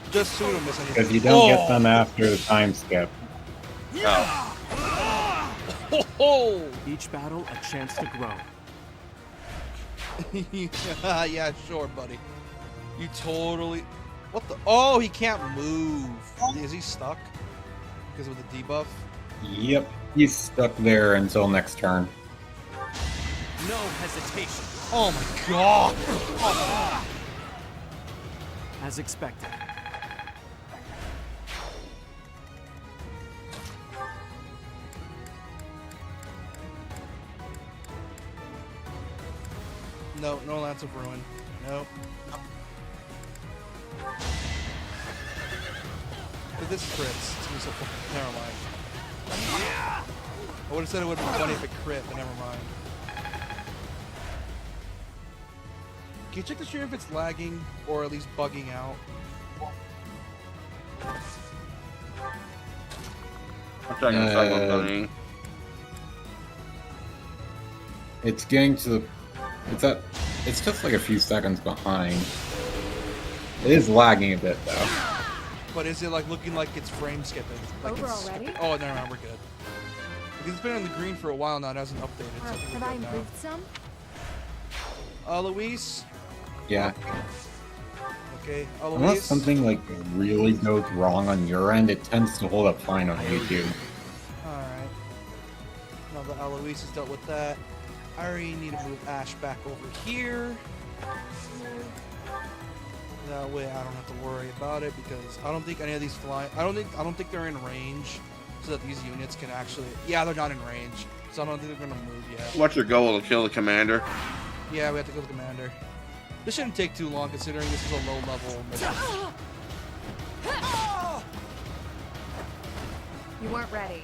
Just so we don't miss anything. Because you don't get them after the time skip. Oh. Ho ho! Each battle a chance to grow. Yeah, sure, buddy. You totally. What the? Oh, he can't move. Is he stuck? Because of the debuff? Yep, he's stuck there until next turn. No hesitation. Oh my god! As expected. No, no Lance of Ruin. Nope. But this crits. It's gonna be so fucking. Never mind. I would have said it would have been funny if it crit, but never mind. Can you check to see if it's lagging or at least bugging out? I'm checking the cycle thing. It's getting to the. It's just like a few seconds behind. It is lagging a bit though. But is it like looking like it's frame skipping? Like Over it's, already? Oh, never mind, we're good. Because it's been on the green for a while now, it hasn't updated. So I think Have we're I good now. improved some? Luis? Yeah. Okay, Unless Luis? something like really goes wrong on your end, it tends to hold up fine on YouTube. Alright. Now that Eloise has dealt with that, I already need to move Ash back over here. That way I don't have to worry about it because I don't think any of these fly. I don't think they're in range, so that these units can actually. Yeah, they're not in range, so I don't think they're gonna move yet. What's your goal? To kill the commander? Yeah, we have to kill the commander. This shouldn't take too long considering this is a low level mission. You weren't ready.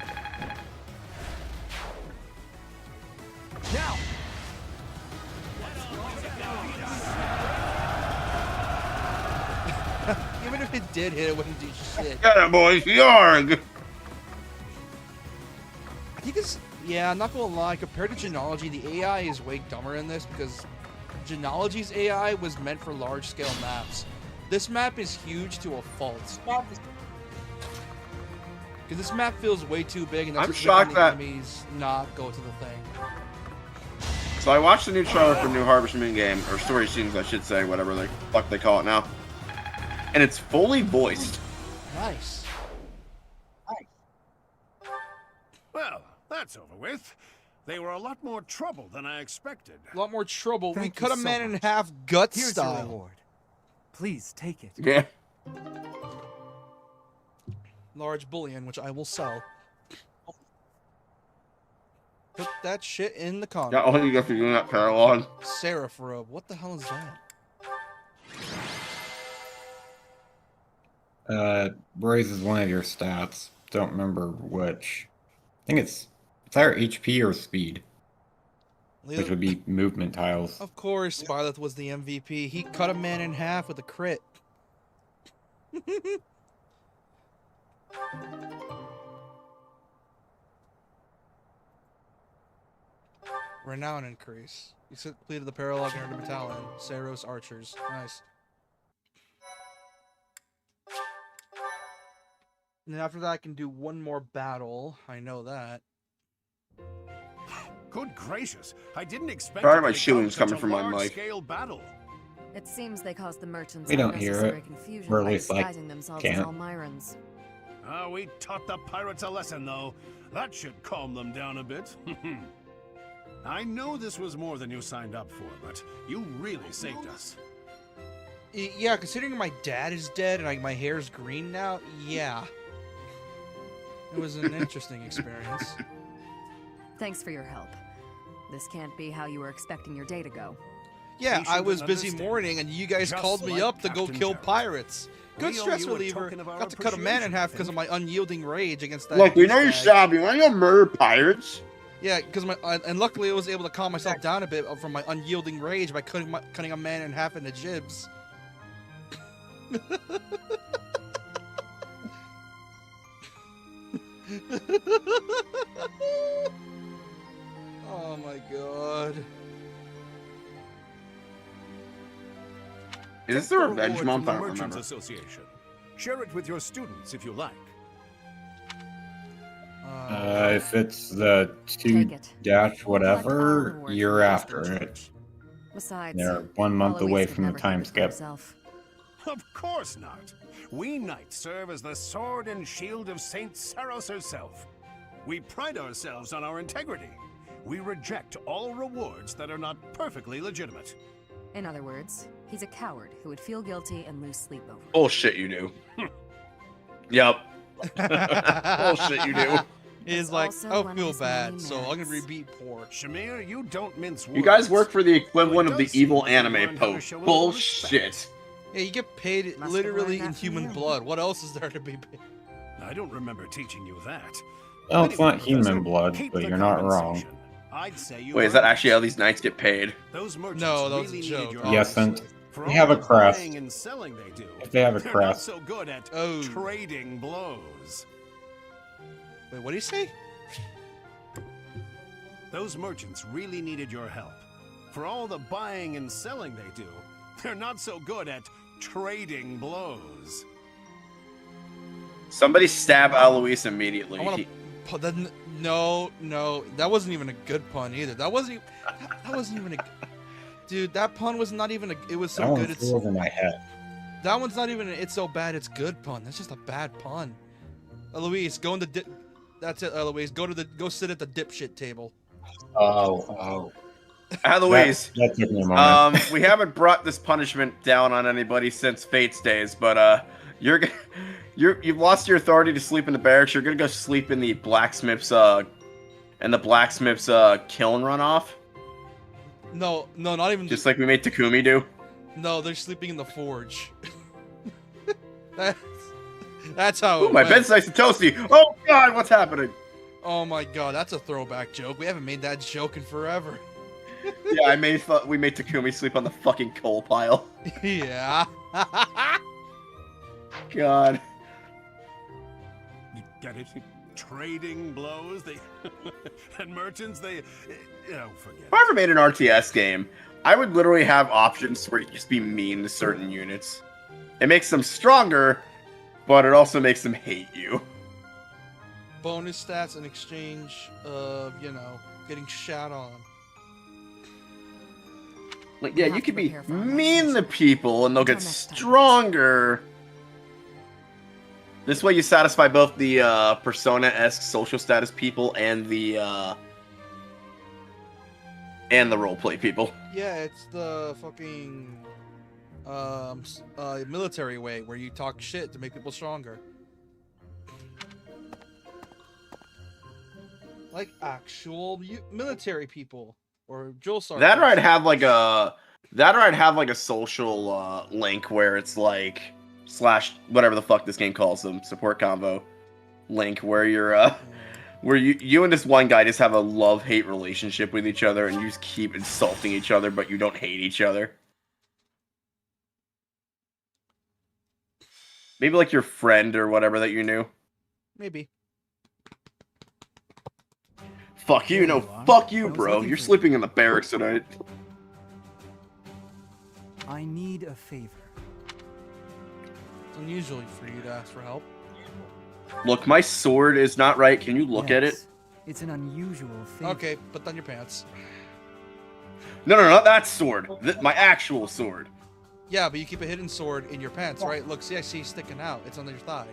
even if it did hit, it wouldn't do shit. Get it, boys. Yarg. I think it's, yeah, I'm not gonna lie, compared to Genealogy, the AI is way dumber in this because Genealogy's AI was meant for large scale maps. This map is huge to a fault. Because this map feels way too big, and that's I'm what's shocked making the that- enemies not go to the thing. So I watched the new trailer for New Harvest Moon game, or story scenes, I should say, whatever the fuck they call it now. And it's fully voiced. Nice. Well, that's over with. They were a lot more trouble than I expected. A lot more trouble. Thank We you cut a so man in much. half gut Here's your style. reward. Please take it. Yeah. Large bullion, which I will sell. Put that shit in the con. Yeah, all you got for doing that parallel. Seraph robe. What the hell is that? Raises one of your stats. Don't remember which. I think it's either HP or speed, which would be movement tiles. Of course, Byleth was the MVP. He cut a man in half with a crit. Renown increase. You completed the parallel and earned a battalion. Saros archers. Nice. And then after that, I can do one more battle. I know that. Good gracious, I didn't expect Sorry, to my take shilling's out such coming a from my mic. large-scale battle. It seems they caused the merchants We don't hear unnecessary it. confusion Or at by least, like, disguising themselves as can't. Almirans. We taught the pirates a lesson, though. That should calm them down a bit. I know this was more than you signed up for, but you really saved us. Yeah, considering my dad is dead and my hair's green now, yeah. It was an interesting experience. Thanks for your help. This can't be how you were expecting your day to go. Yeah, Patient I was and busy understanding. mourning and you guys Just called me like up to go Captain kill Jared. pirates. Good We owe stress you a reliever. token of our Got to cut a man in appreciation, I half because of think. my unyielding rage against that. Look, we know you're douchebag. shabby. Why don't you murder pirates? Yeah, because and luckily I was able to calm myself down a bit from my unyielding rage by cutting a man in half into jibs. Oh my god. Is this the Take revenge reward month? from I the don't Merchants remember. Association. Share it with your students if you like. If it's the Take it. 2- Collect all whatever, rewards you're from the after Western it. Church. Besides, They're 1 month Eloise away could from the never keep time it for skip. herself. Of course not. We knights serve as the sword and shield of Saint Saros herself. We pride ourselves on our integrity. We reject all rewards that are not perfectly legitimate. In other words, he's a coward who would feel guilty and lose sleep over it. Bullshit, you do. Yep. Bullshit, you do. He's That's like, also I one of feel his bad, many so I'm gonna merits. be poor. Shamir, you don't mince words. You guys work for the equivalent Well, of it the does seem evil like you anime learned how to Pope. show a little Bullshit. respect. Yeah, you get paid Must have literally learned in that from human you. blood. What else is there to be paid? I don't remember teaching you that. Well, it's not Professor, human blood, keep but the you're not wrong. compensation. I'd say you Wait, is that earned actually it. how these knights get paid? Those merchants No, that was a really joke, needed your Yes, help. and For they all have a the crest. buying and selling they do, If they have a they're crest. not so good at Oh. trading blows. Wait, what do you say? Those merchants really needed your help. For all the buying and selling they do, they're not so good at trading blows. Somebody stab Alois immediately. I want to. No, that wasn't even a good pun either. That wasn't even a. Dude, that pun was not even a. It was That so one good. It's flew over my head. that one's not even. It's so bad. It's good pun. That's just a bad pun. Eloise, go in the dip. That's it, Eloise. Go sit at the dipshit table. Oh. Alois, That took me a moment. we haven't brought this punishment down on anybody since Fate's days, but you've lost your authority to sleep in the barracks. You're gonna go sleep in the blacksmith's kiln runoff, No, not even. just like we made Takumi do. No, they're sleeping in the forge. That's how. Ooh, it my went. bed's nice and toasty. Oh God, what's happening? Oh my god, that's a throwback joke. We haven't made that joke in forever. Yeah, we made Takumi sleep on the fucking coal pile. Yeah. God. You get it? Trading blows, they and merchants, they forget If I ever made an RTS game, I would literally have options where you just be mean to certain units. It makes them stronger, but it also makes them hate you. Bonus stats in exchange of, getting shat on. Like, yeah, have you to could be prepare for our next mean to mission. people and they'll Until get next time. stronger. This way you satisfy both the Persona-esque social status people and the roleplay people. Yeah, it's the fucking military way where you talk shit to make people stronger. Like actual military people or drill sergeants. That or I'd have like a social link where it's like / whatever the fuck this game calls them, support convo link where you're where you and this one guy just have a love-hate relationship with each other and you just keep insulting each other but you don't hate each other. Maybe like your friend or whatever that you knew. Maybe. Fuck you, There no, you are. fuck you, I was bro. looking You're for sleeping in the barracks tonight. I need a favor. It's unusual for you to ask for help. Look, my sword is not right. Can you look at it? Yes, it's an unusual favor. Okay, put down your pants. No, not that sword. My actual sword. Yeah, but you keep a hidden sword in your pants, right? Look, see, I see sticking out. It's under your thigh.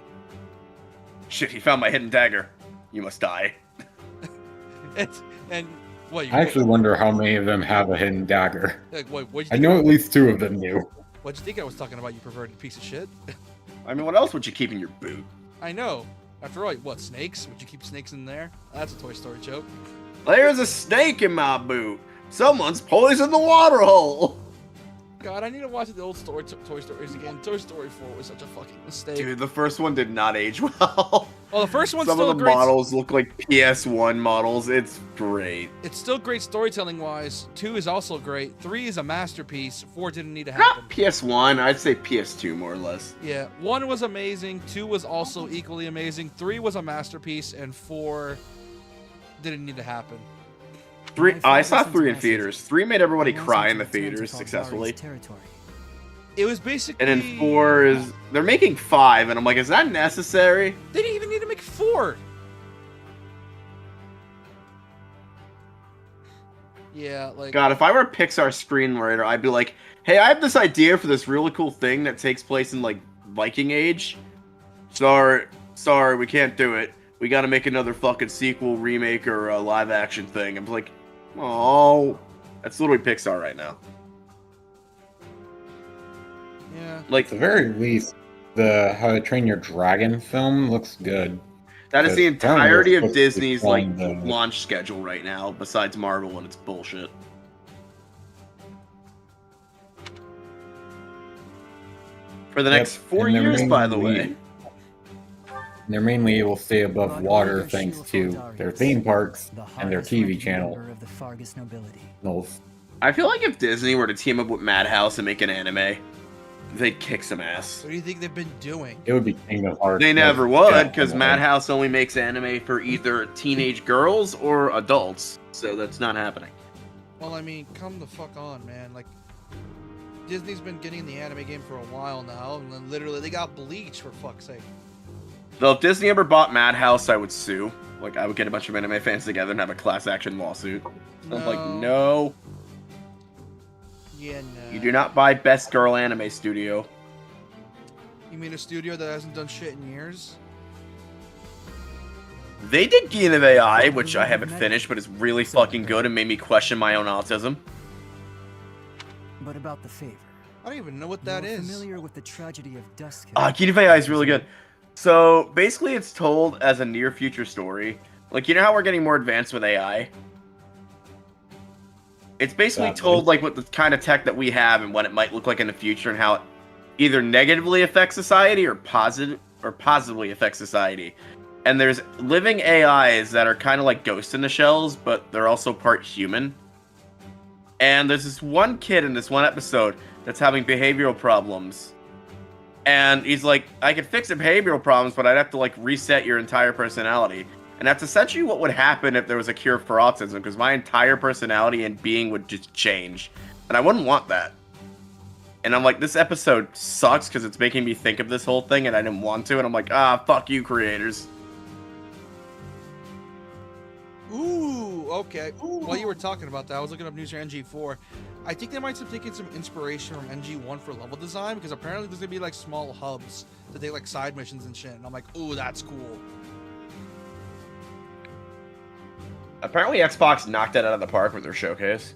Shit, he found my hidden dagger. You must die. And what? I actually wonder how many of them have a hidden dagger. Like, what'd you I think know at least 2 of them do. What'd you think I was talking about, you perverted piece of shit? I mean, what else would you keep in your boot? I know. After all, what, snakes? Would you keep snakes in there? That's a Toy Story joke. There's a snake in my boot. Someone's poisoned the water hole. God, I need to watch the old Toy Stories again. Toy Story 4 was such a fucking mistake. Dude, the first one did not age well. Well, the first one's Some still of the great. models look like PS1 models. It's great. It's still great storytelling-wise. 2 is also great. 3 is a masterpiece. 4 didn't need to happen. Not PS1. I'd say PS2 more or less. Yeah, 1 was amazing. 2 was also equally amazing. 3 was a masterpiece, and 4 didn't need to happen. 3. My I father saw sends 3 in messages. theaters. 3 made everybody He wants cry him in the to return to theaters Caldari's successfully. territory. It was basically. And then 4 is they're making 5, and I'm like, is that necessary? They didn't even need to make 4. Yeah, like. God, if I were a Pixar screenwriter, I'd be like, hey, I have this idea for this really cool thing that takes place in like Viking Age. Sorry, we can't do it. We got to make another fucking sequel, remake, or a live action thing. I'm like, oh, that's literally Pixar right now. Yeah. Like At the very least, the How to Train Your Dragon film looks good. that is the Because apparently entirety it's of supposed to be Disney's like filmed, launch schedule right now, besides Marvel and its bullshit. For the next 4 and they're years, by the mainly- way. They're mainly able to stay above God water order thanks shield to for their Darius, theme parks the and their hardest TV working channel. member of the Fargus nobility. I feel like if Disney were to team up with Madhouse and make an anime, they'd kick some ass. What do you think they've been doing? It would be Kingdom Hearts. They never with would, Jack because and Madhouse only makes anime for either teenage girls or adults. So that's not happening. Well, I mean, come the fuck on, man. Like, Disney's been getting in the anime game for a while now, and then literally they got Bleach, for fuck's sake. Though if Disney ever bought Madhouse, I would sue. Like, I would get a bunch of anime fans together and have a class action lawsuit. I'm like, no, Yeah, no. you do not buy Best Girl Anime Studio. You mean a studio that hasn't done shit in years? They did Gene of AI, which I haven't finished, but is really fucking good and made me question my own autism. But about the favor. I don't even know what that You're is. familiar with the tragedy of Dusk? Gene of AI is really good. So basically, it's told as a near future story. Like, you know how we're getting more advanced with AI? It's basically Exactly. told like what the kind of tech that we have and what it might look like in the future and how it either negatively affects society or positively affects society. And there's living AIs that are kind of like Ghost in the Shells, but they're also part human. And there's this one kid in this one episode that's having behavioral problems. And he's like, I could fix the behavioral problems, but I'd have to like reset your entire personality. And that's essentially what would happen if there was a cure for autism, because my entire personality and being would just change. And I wouldn't want that. And I'm like, this episode sucks because it's making me think of this whole thing and I didn't want to. And I'm like, fuck you, creators. Ooh, okay. While you were talking about that, I was looking up news for NG4. I think they might have taken some inspiration from NG1 for level design, because apparently there's gonna be like small hubs that they like side missions and shit. And I'm like, ooh, that's cool. Apparently Xbox knocked that out of the park with their showcase.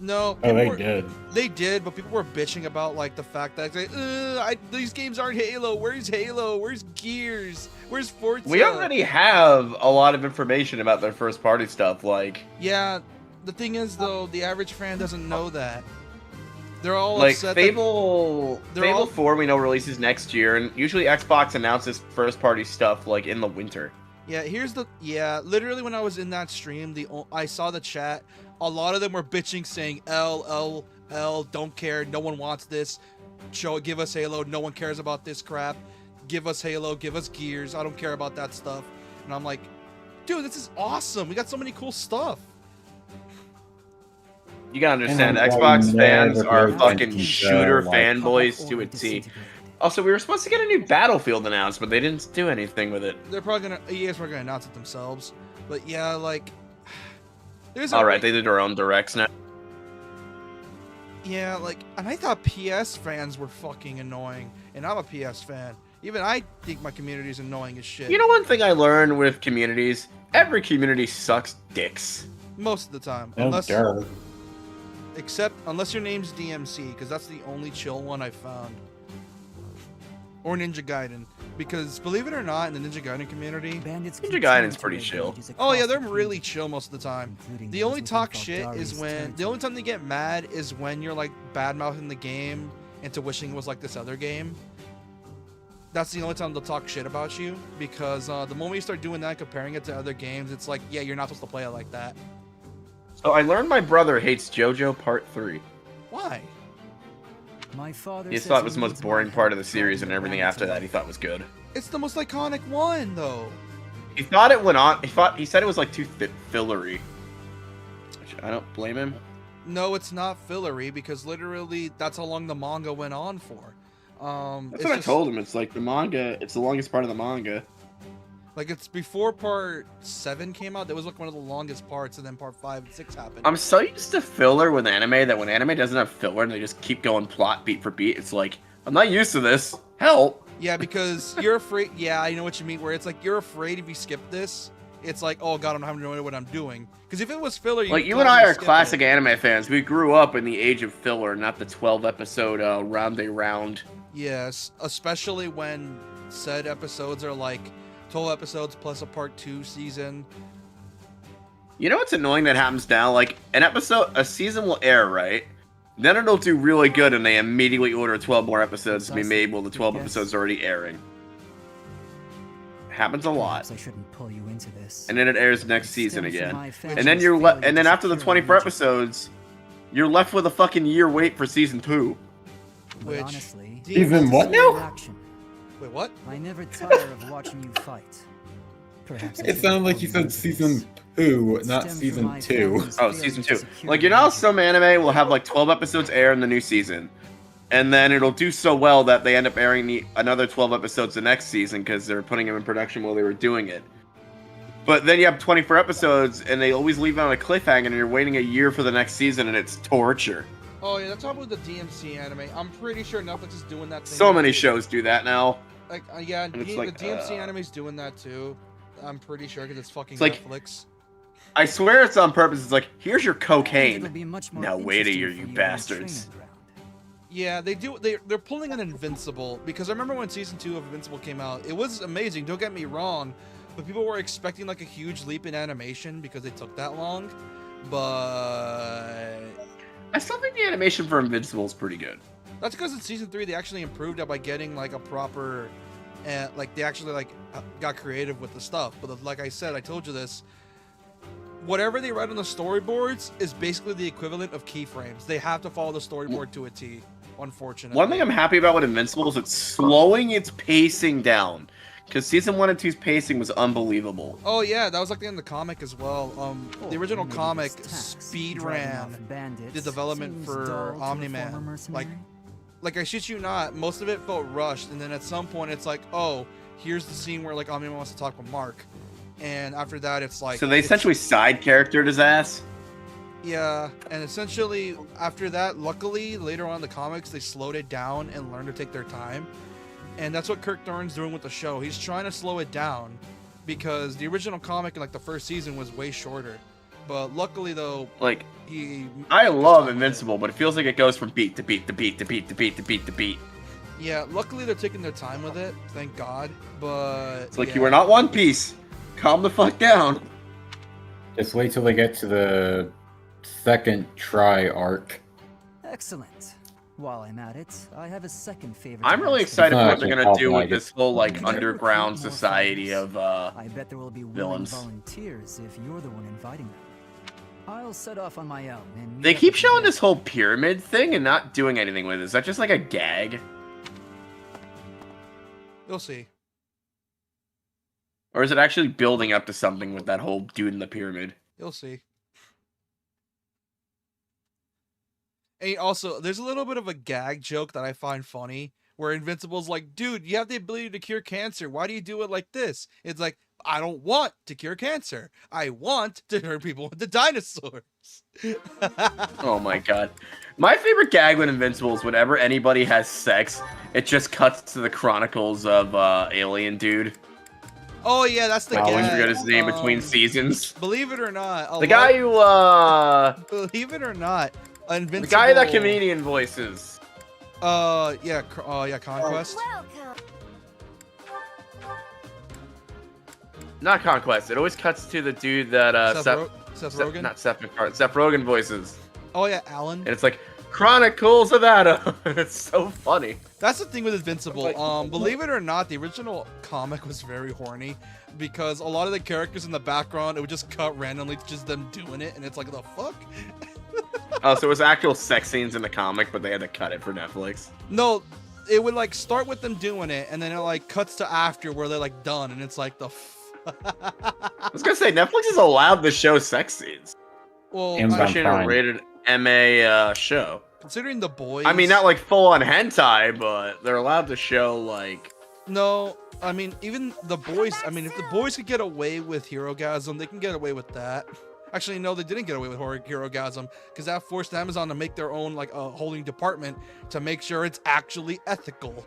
No. Oh, they were- did. They did, but people were bitching about like the fact that these games aren't Halo. Where's Halo? Where's Gears? Where's Forza? We already have a lot of information about their first party stuff, like Yeah, the thing is though, the average fan doesn't know that. They're all like upset Fable they're Fable all- 4 we know releases next year, and usually Xbox announces first party stuff like in the winter. Literally when I was in that stream, I saw the chat. A lot of them were bitching, saying L, don't care, no one wants this. Give us Halo, no one cares about this crap. Give us Halo, give us Gears, I don't care about that stuff. And I'm like, dude, this is awesome. We got so many cool stuff. You gotta understand, And Xbox I'm fans never are going fucking to shooter like- fanboys to a T. Also, we were supposed to get a new Battlefield announced, but they didn't do anything with it. They're probably gonna, EA's probably gonna announce it themselves. But yeah, like, there's Alright, they did their own directs now. Yeah, like, and I thought PS fans were fucking annoying, and I'm a PS fan. Even I think my community is annoying as shit. You know one thing I learned with communities? Every community sucks dicks. Most of the time, Oh, unless duh. unless your name's DMC, because that's the only chill one I found. Or Ninja Gaiden, because believe it or not, in the Ninja Gaiden community, Ninja Gaiden's pretty chill. oh yeah, they're really chill most of the time. The only talk shit is when the only time they get mad is when you're like bad mouthing the game into wishing it was like this other game. That's the only time they'll talk shit about you, because the moment you start doing that, comparing it to other games, it's like, yeah, you're not supposed to play it like that. So I learned my brother hates JoJo Part 3. Why? My father He thought it was the most boring part of the series, and everything after that he thought was good. It's the most iconic one, though. He thought it went on. He said it was like too fillery. Which I don't blame him. No, it's not fillery, because literally that's how long the manga went on for. That's what I told him. It's like the manga. It's the longest part of the manga. Like, it's before part 7 came out. That was like one of the longest parts, and then part 5 and 6 happened. I'm so used to filler with anime that when anime doesn't have filler and they just keep going plot beat for beat, it's like, I'm not used to this. Help. Yeah, because you're afraid. Yeah, I know what you mean. Where it's like you're afraid if you skip this, it's like, oh god, I don't have no idea what I'm doing. Because if it was filler, Like you and I are classic anime fans. We grew up in the age of filler, not the 12 episode round a round. Yes, especially when said episodes are like 12 episodes plus a part 2 season. You know what's annoying that happens now? Like a season will air, right? Then it'll do really good, and they immediately order 12 more episodes to be made while the 12 episodes are already airing. Happens a lot. I shouldn't pull you into this. And then it airs next season again. And then you're and then after the 24 episodes, you're left with a fucking year wait for season 2. Which honestly, Even what now? Wait, what? I never tire of watching you fight. Perhaps It sounded like you said season 2, not season 2. Oh, season 2. Like, you know how some anime will have like 12 episodes air in the new season, and then it'll do so well that they end up airing another 12 episodes the next season because they're putting them in production while they were doing it. But then you have 24 episodes, and they always leave it on a cliffhanger, and you're waiting a year for the next season, and it's torture. Oh yeah, that's how with the DMC anime. I'm pretty sure Netflix is doing that thing. So many shows do that now. Like, yeah, And it's the like, DMC anime's doing that too. I'm pretty sure because it's fucking It's like- Netflix. I swear it's on purpose. It's like, here's your It'll cocaine. be much more Now wait a interesting year, for you on the bastards. training ground. Yeah, they do. They're pulling an Invincible, because I remember when season 2 of Invincible came out. It was amazing. Don't get me wrong, but people were expecting like a huge leap in animation because it took that long. But I still think the animation for Invincible is pretty good. that's because in season 3 they actually improved it by getting like a proper, like they actually like got creative with the stuff. But like I said, I told you this. Whatever they write on the storyboards is basically the equivalent of keyframes. They have to follow the storyboard to a T. unfortunately. One thing I'm happy about with Invincible is it's slowing its pacing down. Because Season 1 and 2's pacing was unbelievable. Oh yeah, that was like the end of the comic as well. The original maybe comic this tax, speed driving ran off bandits, the development seems for dull to a former Omni-Man. mercenary. Like I shit you not, most of it felt rushed, and then at some point it's like, oh, here's the scene where like Omni-Man wants to talk with Mark, and after that it's like. So they essentially side charactered his ass? Yeah, and essentially after that, luckily later on in the comics they slowed it down and learned to take their time. And that's what Kirk Thorne's doing with the show. He's trying to slow it down because the original comic in like the first season was way shorter. But luckily though, Like, he I love Invincible, but it feels like it goes from beat to beat to beat to beat to beat to beat to beat. yeah, luckily they're taking their time with it, thank God. But It's like yeah. you are not One Piece. Calm the fuck down. Just wait till they get to the second try arc. Excellent. While I'm at it, I have a second favorite. I'm really device. excited for what It's they're not gonna actually do with called this whole like Can you underground recruit more society fighters? of I bet there will be willing villains. volunteers if you're the one inviting them. I'll set off on my own. And meet They up keep with you showing later. this whole pyramid thing and not doing anything with it. Is that just like a gag? You'll see. Or is it actually building up to something with that whole dude in the pyramid? You'll see. And also, there's a little bit of a gag joke that I find funny, where Invincible's like, dude, you have the ability to cure cancer. Why do you do it like this? It's like, I don't want to cure cancer. I want to turn people into dinosaurs. Oh my god. My favorite gag with Invincible is whenever anybody has sex, it just cuts to the chronicles of Alien Dude. Oh yeah, that's the I always gag. forget his name between seasons. Believe it or not, The guy who, believe it or not, Invincible. the guy that comedian voices. Yeah, Conquest. Welcome. Not Conquest. It always cuts to the dude that Seth Rogen. not Seth MacFarlane. Seth Rogen voices, Oh yeah, Alan. and it's like Chronicles of Adam. It's so funny. That's the thing with Invincible. Like- Believe it or not, the original comic was very horny because a lot of the characters in the background, it would just cut randomly to just them doing it, and it's like, the fuck? Oh, so it was actual sex scenes in the comic, but they had to cut it for Netflix. No, it would like start with them doing it, and then it like cuts to after where they're like done, and it's like I was gonna say Netflix is allowed to show sex scenes, well, Amazon especially in a Prime. rated MA show. considering the boys. I mean, not like full on hentai, but they're allowed to show like. No, I mean even the boys. I mean, if the boys could get away with Herogasm, they can get away with that. Actually, no, they didn't get away with Herogasm because that forced Amazon to make their own like holding department to make sure it's actually ethical.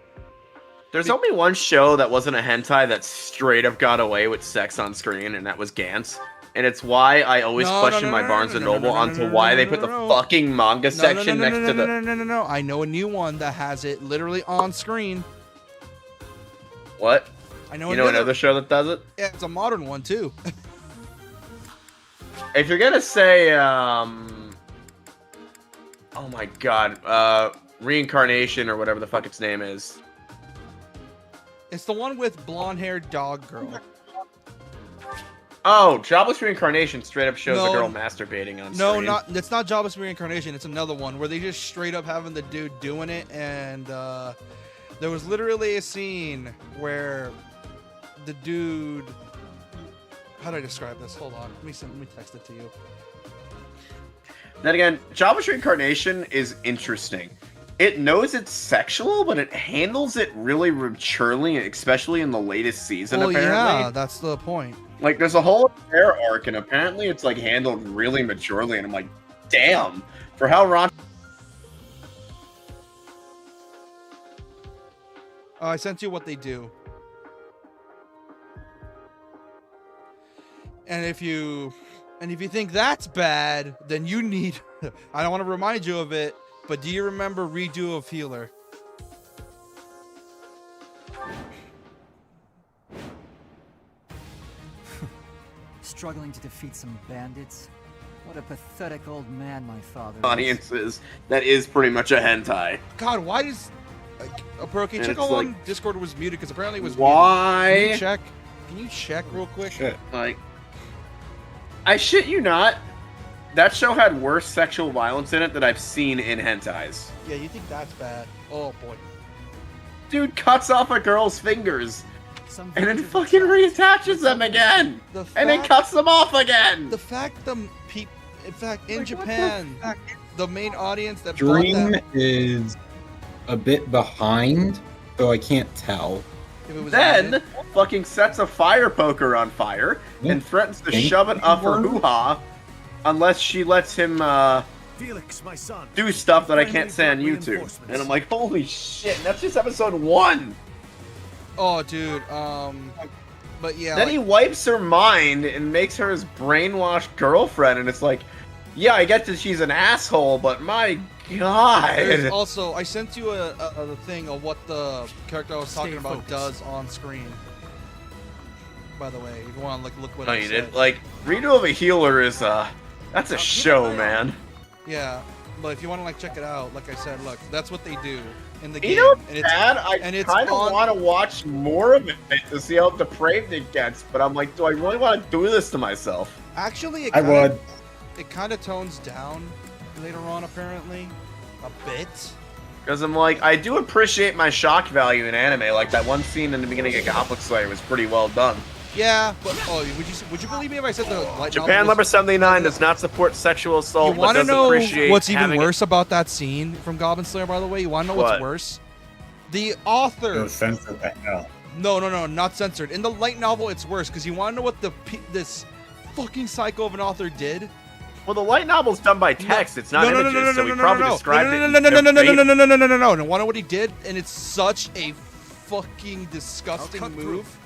There's only one show that wasn't a hentai that straight up got away with sex on screen, and that was Gantz. And it's why I always question my Barnes and Noble onto why they put the fucking manga section next to the. No. I know a new one that has it literally on screen. What? I know. You know another show that does it? Yeah, it's a modern one too. If you're gonna say, oh my god, Reincarnation or whatever the fuck its name is. It's the one with blonde-haired dog girl. Oh, Jobless Reincarnation straight up shows No. a girl masturbating on No, screen. not it's not Jobless Reincarnation. It's another one where they just straight up having the dude doing it, and there was literally a scene where the dude. How do I describe this? Hold on, let me text it to you. Then again, Jobless Reincarnation is interesting. It knows it's sexual, but it handles it really maturely, especially in the latest season, Well, apparently. yeah, that's the point. Like, there's a whole affair arc, and apparently it's, like, handled really maturely, and I'm like, damn, for how raunchy. I sent you what they do. And if you think that's bad, then you need. I don't want to remind you of it, but do you remember Redo of Healer? Struggling to defeat some bandits? What a pathetic old man my father is. Audiences, that is pretty much a hentai. God, why does? Bro, can you And check it's how long like- Discord was muted? Because apparently it was. Muted. Why? Can you check? Can you check real quick? Shit. Like, I shit you not. that show had worse sexual violence in it than I've seen in hentais. Yeah, you think that's bad? Oh boy. Dude cuts off a girl's fingers Some and then villagers fucking are trapped. reattaches them again, The and then fact- cuts them off again. The fact in fact, in Like, what the Japan, fuck? the main audience that Dream thought is a bit behind, so I can't tell. that if it was Then fucking sets a fire poker on fire and threatens to Think shove it up her you were? hoo-ha unless she lets him Felix, my son. do stuff that I finally can't say on brought YouTube. reinforcements. And I'm like, holy shit, and that's just episode 1. oh dude, but yeah, Then like, he wipes her mind and makes her his brainwashed girlfriend, and it's like, yeah, I get that she's an asshole, but my there's god. also I sent you a thing of what the character I was talking Stay about focused. does on screen. By the way, if you want to look what No, I you said. did. Like, Redo of a Healer is, that's a show, man. Yeah, but if you want to like check it out, like I said, look, that's what they do in the game. You know and what's bad? and I it's kind of on- want to watch more of it to see how depraved it gets, but I'm like, do I really want to do this to myself? Actually, I would. It kind of tones down later on, apparently, a bit. Because I'm like, I do appreciate my shock value in anime. Like, that one scene in the beginning of Goblet Slayer was pretty well done. Yeah, but would you believe me if I said the light Japan novel number was, 79 does not support sexual You assault, but want to does know appreciate what's even having worse about that scene from Goblin Slayer? By the way, you want to know what's What? worse? The author. Censored the hell. No, not censored. In the light novel, it's worse because you want to know what this fucking psycho of an author did? Well, the light novel's done by text. It's not images, so he probably described it. No. Want to know what he did? And it's such a fucking disgusting cut through. move.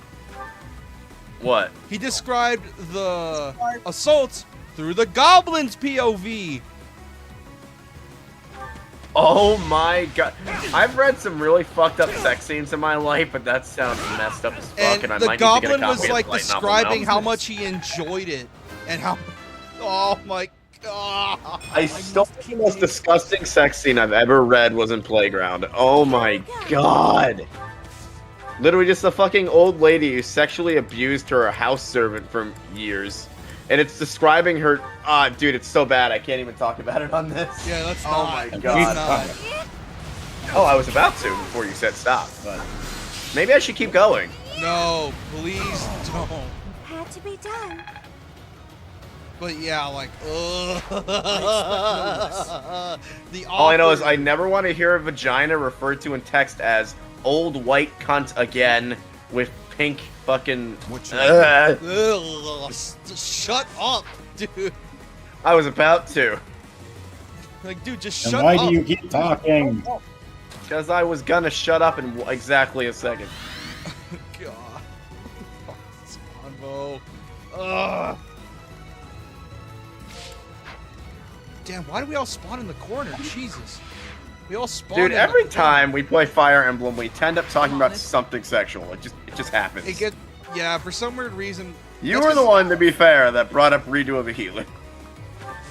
What? He described the assault through the goblin's POV. Oh my god. I've read some really fucked up sex scenes in my life, but that sounds messed up as fuck, and I the might need to get a goblin copy was of the like light novel describing now. how much he enjoyed it and how. Oh my god! I still think the most disgusting sex scene I've ever read was in Playground. Oh my god. Literally just a fucking old lady who sexually abused her house servant for years. And it's describing her. Ah, dude, it's so bad. I can't even talk about it on this. Yeah, let's Oh not. my Let's God. not. Oh, I was about to before you said stop, but maybe I should keep going. No, please don't. Had to be done. But yeah, like, the All I know is author- I never want to hear a vagina referred to in text as old white cunt again with pink fucking. Ugh, shut up, dude. I was about to, Like, dude, just And shut why up. do you keep talking? because I was gonna shut up in exactly a second. God. Spawnbo. Ugh. Damn, why do we all spawn in the corner? Jesus. We all spawn Dude, in every the time we play Fire Emblem, we tend up talking about something sexual. It just happens. It get yeah, for some weird reason. You that's were the 'cause- one, to be fair, that brought up Redo of a Healer.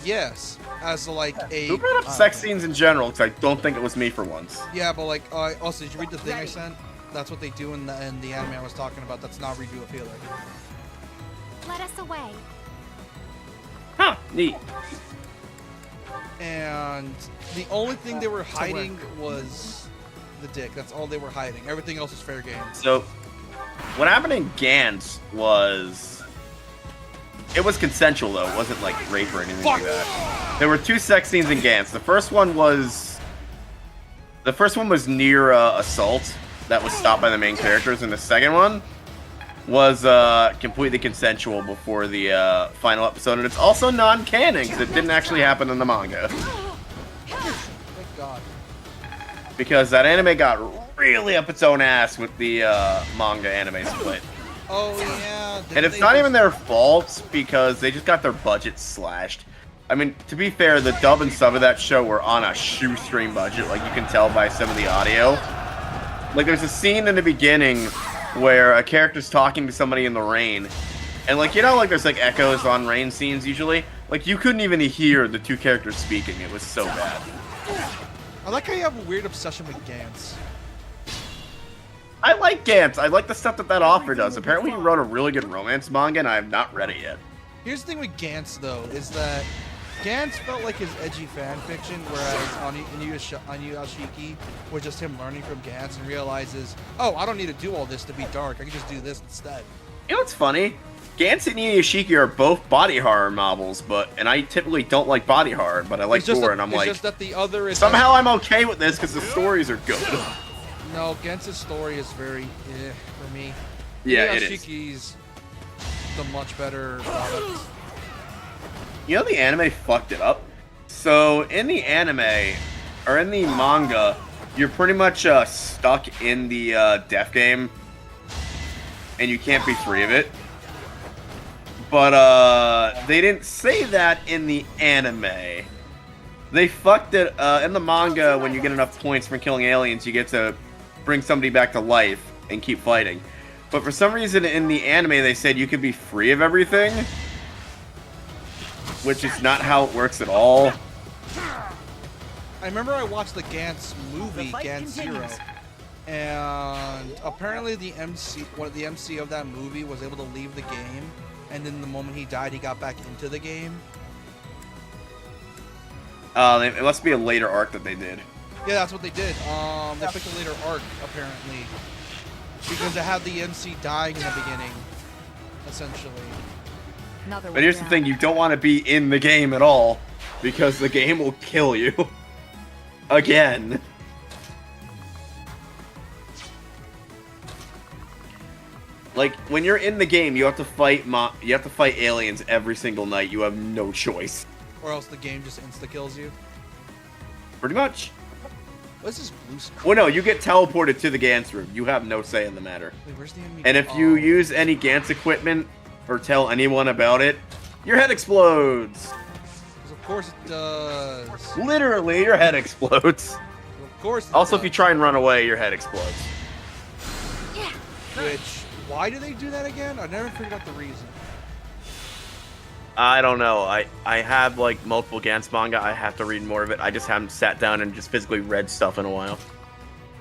Yes, as like a Who brought up sex scenes in general? Because I don't think it was me for once. yeah, but like also, did you read the thing I sent? That's what they do in the anime I was talking about. That's not redo of healer. Let us away. Huh, neat. And the only thing they were hiding was the dick. That's all they were hiding. Everything else was fair game. So, what happened in Gantz was... It was consensual, though. It wasn't, like, rape or anything like that. There were 2 sex scenes in Gantz. The first one was near assault. That was stopped by the main characters. And the second one was completely consensual before the final episode. And it's also non-canon, because it didn't actually happen in the manga. Thank God. Because that anime got really up its own ass with the manga anime split. Oh yeah. And it's not even their fault because they just got their budget slashed. I mean, to be fair, the dub and sub of that show were on a shoestring budget, like you can tell by some of the audio. Like, there's a scene in the beginning where a character's talking to somebody in the rain. And, like, you know, like, there's, like, echoes on rain scenes usually? Like, you couldn't even hear the 2 characters speaking. It was so bad. I like how you have a weird obsession with Gantz. I like Gantz. I like the stuff that author does. Apparently he wrote a really good romance manga, and I have not read it yet. Here's the thing with Gantz though, is that Gantz felt like his edgy fan fiction, whereas Inuyashiki was just him learning from Gantz and realizes, oh, I don't need to do all this to be dark. I can just do this instead. You know what's funny? Gantz and Inuyashiki are both body horror novels, and I typically don't like body horror, but I like gore, and I'm it's like, just that the other is somehow I'm okay with this because the stories are good. No, Gentz's story is very for me. Yeah, it is. Inuyashiki's the much better product. You know the anime fucked it up? So in the anime, or in the manga, you're pretty much stuck in the death game, and you can't be free of it. But they didn't say that in the anime. They fucked it in the manga. When you get enough points from killing aliens, you get to bring somebody back to life and keep fighting. But for some reason in the anime, they said you could be free of everything, which is not how it works at all. I remember I watched the Gantz movie, Gantz Zero, and apparently the MC of that movie was able to leave the game, and then the moment he died, he got back into the game. It must be a later arc that they did. Yeah, that's what they did. They picked a later arc, apparently, because it had the MC dying in the beginning, essentially. But here's the thing, you don't want to be in the game at all, because the game will kill you. Again. Like, when you're in the game, you have to fight aliens every single night. You have no choice. Or else the game just insta-kills you. Pretty much. What's this blue screen? Well, no, you get teleported to the Gantz room. You have no say in the matter. Wait, where's the enemy? And if you use any Gantz equipment, or tell anyone about it, your head explodes. Of course it does. Literally, your head explodes. Of course it Also, does. if you try and run away, your head explodes. Which, why do they do that again? I never figured out the reason. I don't know. I have like multiple Gantz manga. I have to read more of it. I just haven't sat down and just physically read stuff in a while.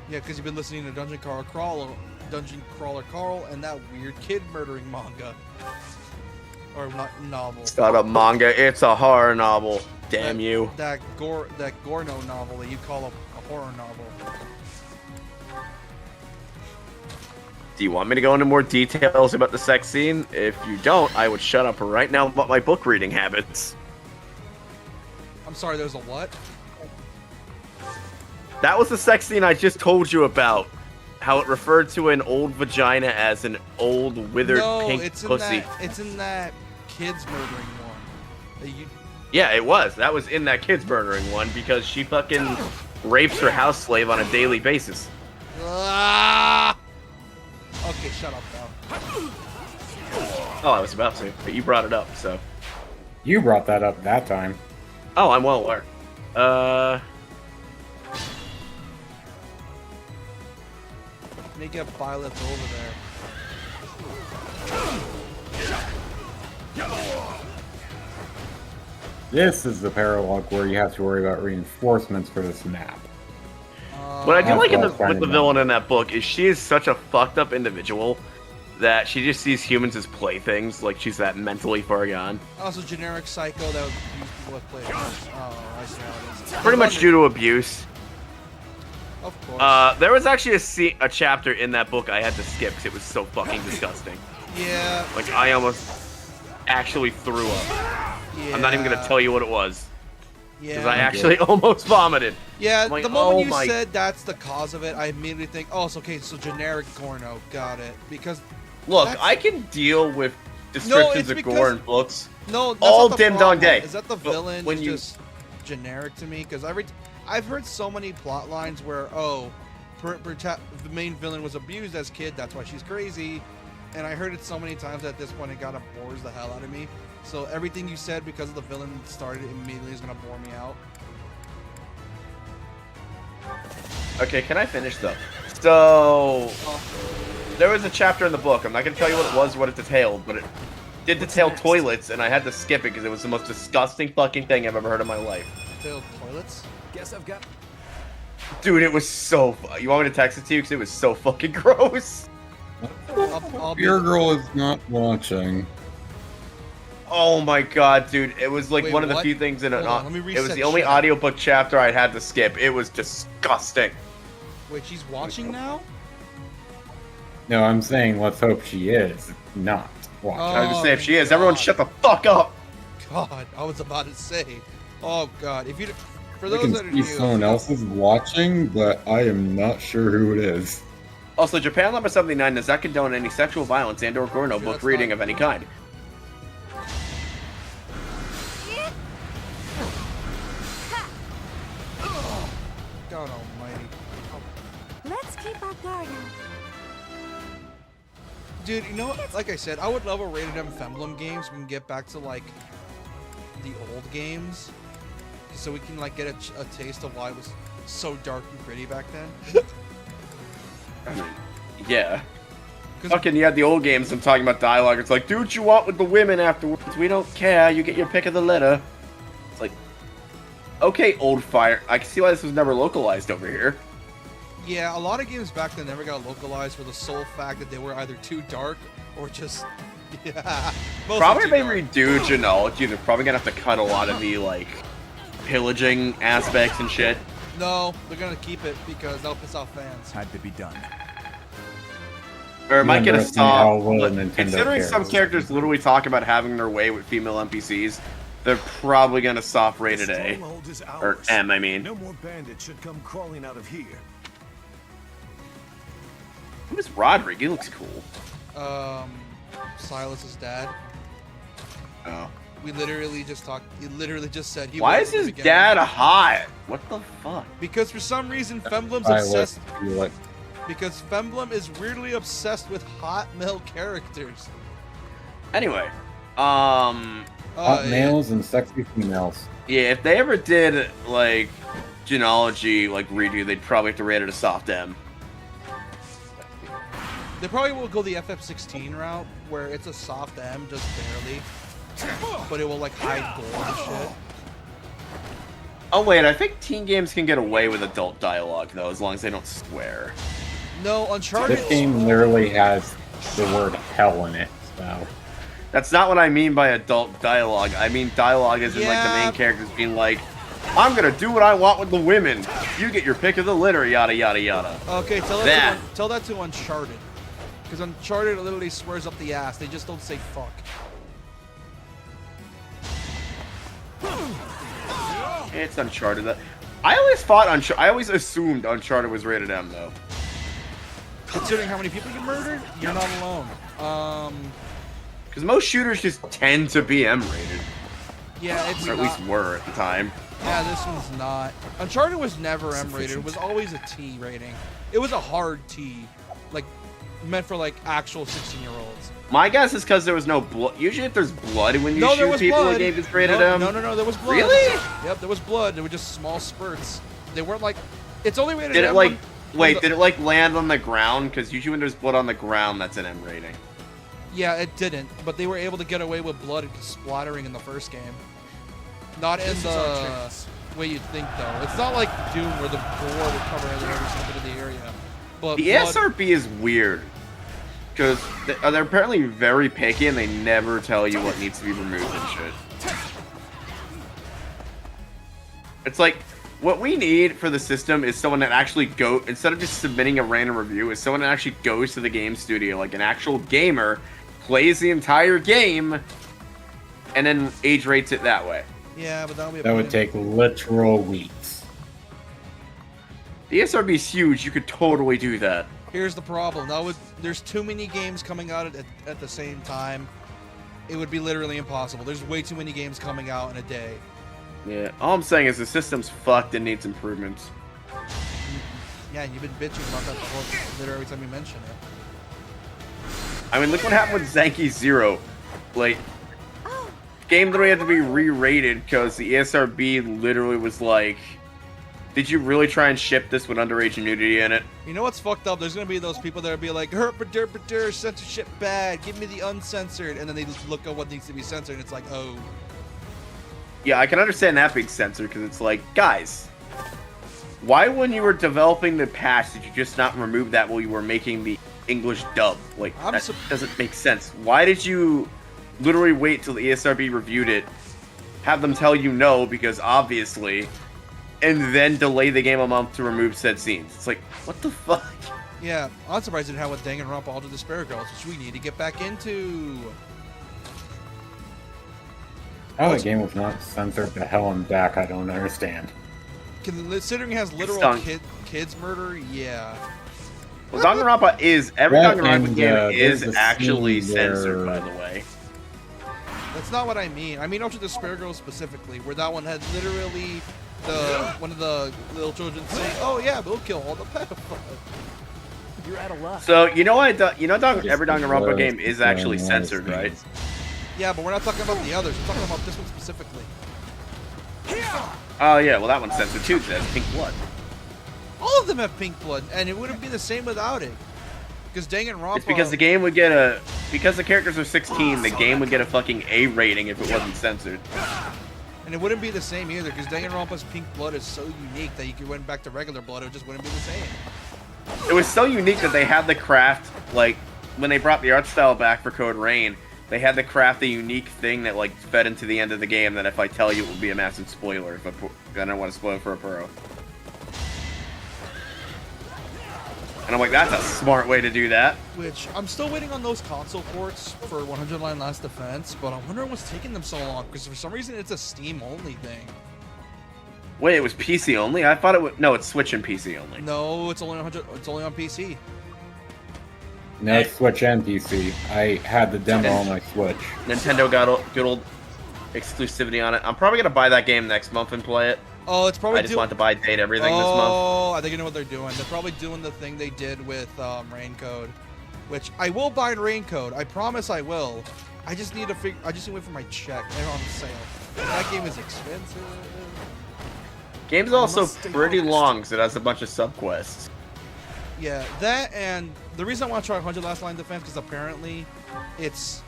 Yeah, because you've been listening to Dungeon Crawler Carl, and that weird kid murdering manga. Or novel. It's not a manga. It's a horror novel. Damn you. That Gorno novel that you call a horror novel. Do you want me to go into more details about the sex scene? If you don't, I would shut up right now about my book reading habits. I'm sorry, there's a what? That was the sex scene I just told you about. How it referred to an old vagina as an old withered pink pussy. It's in that kids murdering one. Yeah, it was. That was in that kids murdering one because she fucking rapes her house slave on a daily basis. Ah! Okay, shut up now. Oh, I was about to, but you brought it up, so. You brought that up that time. Oh, I'm well aware. They get Violet over there. This is the paralogue where you have to worry about reinforcements for this map. What I do like That's with the villain in that book is she is such a fucked up individual that she just sees humans as playthings, like she's that mentally far gone. Also, generic psycho that would use people as players. Oh, I see how it is. Pretty much due to abuse. Of course. There was actually a chapter in that book I had to skip because it was so fucking disgusting. Yeah. Like, I almost actually threw up. Yeah. I'm not even gonna tell you what it was. Yeah. Because I actually almost vomited. Yeah, like, the moment oh you said that's the cause of it, I immediately think, oh, it's okay, so generic Gorno, got it. Because look, that's... I can deal with descriptions of gore in books. No, that's all not the dim problem. dog day. Is that the But villain when is you... just generic to me? Because I've heard so many plot lines where, oh, the main villain was abused as a kid, that's why she's crazy. And I heard it so many times that at this point it kind of bores the hell out of me. So everything you said because of the villain started immediately is going to bore me out. Okay, can I finish though? So, there was a chapter in the book. I'm not going to tell you what it was, what it detailed, but it did detail toilets, and I had to skip it because it was the most disgusting fucking thing I've ever heard in my life. Detailed toilets? Guess I've got... Dude, it was so... You want me to text it to you? Because it was so fucking gross. I'll be... Your girl is not watching. Oh my god, dude! It was like Wait, one of the what? few things in it. Hold on, let me It was reset the only chat. audiobook chapter I had to skip. It was disgusting. Wait, she's watching now? No, I'm saying let's hope she is not watching. I was gonna say, if she is, God. everyone shut the fuck up. God, I was about to say. Oh God, if you, for I those can that are see new, someone else is watching, but I am not sure who it is. Also, Japan Number 79 does not condone any sexual violence and/or porno Sure, book that's reading fine. of any kind. God Almighty, Let's keep our guard up. dude. You know what? Like I said, I would love a rated M Emblem games. We can get back to like the old games, so we can like get a taste of why it was so dark and pretty back then. I mean, yeah. 'Cause- Fucking, you had the old games. I'm talking about dialogue. It's like, do what you want with the women afterwards. We don't care. You get your pick of the litter. It's like, okay, old fire. I can see why this was never localized over here. Yeah, a lot of games back then never got localized for the sole fact that they were either too dark or just yeah. mostly Probably too if they dark. redo genealogy, they're probably gonna have to cut a lot of the like pillaging aspects and shit. No, they're gonna keep it because they'll piss off fans. Had to be done. Or it might get a Underestimate how stop. well But Nintendo considering some cares. characters literally talk about having their way with female NPCs, they're probably gonna soft rated The A. stronghold is Or ours. M, I mean. No more bandits should come crawling out of here. Who is Roderick? He looks cool. Silas's dad. Oh. We literally just talked. He literally just said he. Why was is at the his beginning. dad hot? What the fuck? Because for some reason Femblem's Silas, obsessed. you look- Because Femblem is weirdly obsessed with hot male characters. Anyway, hot yeah. males and sexy females. yeah, if they ever did like genealogy like redo, they'd probably have to rate it a soft M. They probably will go the FF16 route, where it's a soft M, just barely, but it will like hide gore and shit. Oh wait, I think teen games can get away with adult dialogue though, as long as they don't swear. No, Uncharted. This game literally has the word hell in it, so. That's not what I mean by adult dialogue. I mean dialogue as in like the Yeah. main characters being like, I'm gonna do what I want with the women. You get your pick of the litter, yada yada yada. Okay, That. tell that to Uncharted, because Uncharted literally swears up the ass. They just don't say fuck. It's Uncharted. I always thought I always assumed Uncharted was rated M though. Considering how many people you murdered, you're not alone. Because most shooters just tend to be M rated. Yeah, it's Or at not. least were at the time. Yeah, this one's not. Uncharted was never M rated. It was always a T rating. It was a hard T, like meant for like actual 16-year-olds. My guess is because there was no blood. Usually if there's blood when you No, there shoot was people, blood. the game is rated no, M. No, there was blood. Really? Yep, there was blood. There were just small spurts. They weren't like. It's only rated Did it M like... when Wait, the- did it like land on the ground? Because usually when there's blood on the ground, that's an M rating. Yeah, it didn't. But they were able to get away with blood splattering in the first game. Not in This is our the chance. way you'd think, though. It's not like Doom where the gore would cover every single bit of the area. But The blood, SRB is weird. Because they're apparently very picky and they never tell you what needs to be removed and shit. It's like, what we need for the system is someone that actually instead of just submitting a random review, is someone that actually goes to the game studio, like an actual gamer, plays the entire game, and then age rates it that way. Yeah, but that'll be a That would pain. take literal weeks. The SRB is huge, you could totally do that. Here's the problem. There's too many games coming out at the same time. It would be literally impossible. There's way too many games coming out in a day. Yeah, all I'm saying is the system's fucked and needs improvements. Yeah, and you've been bitching about that before, literally every time you mention it. I mean, look what happened with Zanki Zero. Like, game literally had to be re-rated because the ESRB literally was like, did you really try and ship this with underage nudity in it? You know what's fucked up? There's gonna be those people that'll be like, herp-a-derp-a-der, censorship bad, give me the uncensored, and then they look at what needs to be censored, and it's like, oh. Yeah, I can understand that being censored because it's like, guys, why when you were developing the patch did you just not remove that while you were making the English dub? Like, I'm that sup- doesn't make sense. Why did you literally wait till the ESRB reviewed it, have them tell you no because obviously, and then delay the game a month to remove said scenes. It's like, what the fuck? Yeah, I'm surprised it didn't have with Danganronpa Alter the Spirit Girls, which we need to get back into. How the game was not censored to hell and back, I don't understand. Considering it has literal stunk. kids murder, yeah. Well, Danganronpa is every That Danganronpa and, game there's is a actually scene censored, where- by the way. That's not what I mean. I mean Alter the Spirit Girls specifically, where that one had literally one of the little children saying, "Oh yeah, we'll kill all the pedophiles." You're out of luck. So you know what? Just Every Danganronpa worth game is actually doing those censored, right? things. Yeah, but we're not talking about the others. We're talking about this one specifically. Oh yeah, well that one's censored too. 'Cause it has pink blood. All of them have pink blood, and it wouldn't be the same without it. Because Danganronpa. It's because the game would get because the characters are 16, the game would get a fucking A rating if it wasn't censored. And it wouldn't be the same either, because Danganronpa's pink blood is so unique that you could went back to regular blood, it just wouldn't be the same. It was so unique that they had the craft, like, when they brought the art style back for Code Rain, they had to craft a unique thing that, like, fed into the end of the game that if I tell you it would be a massive spoiler, if I don't want to spoil it for a pro. And I'm like, that's a smart way to do that. Which, I'm still waiting on those console ports for 100 Line Last Defense, but I wonder what's taking them so long, because for some reason it's a Steam-only thing. Wait, it was PC only? I thought it would... No, it's Switch and PC only. No, it's only on PC. No, it's Switch and PC. I had the demo on my Switch. Nintendo got good old exclusivity on it. I'm probably going to buy that game next month and play it. Oh, it's probably I just want to buy date everything this month. Oh, I think I know what they're doing. They're probably doing the thing they did with Raincode, which I will buy Raincode. I promise I will. I just need to figure. I just need to wait for my check. They're on sale. That game is expensive. Game's also pretty long, so it has a bunch of subquests. Yeah, that and the reason I want to try 100 Last Line Defense because apparently it's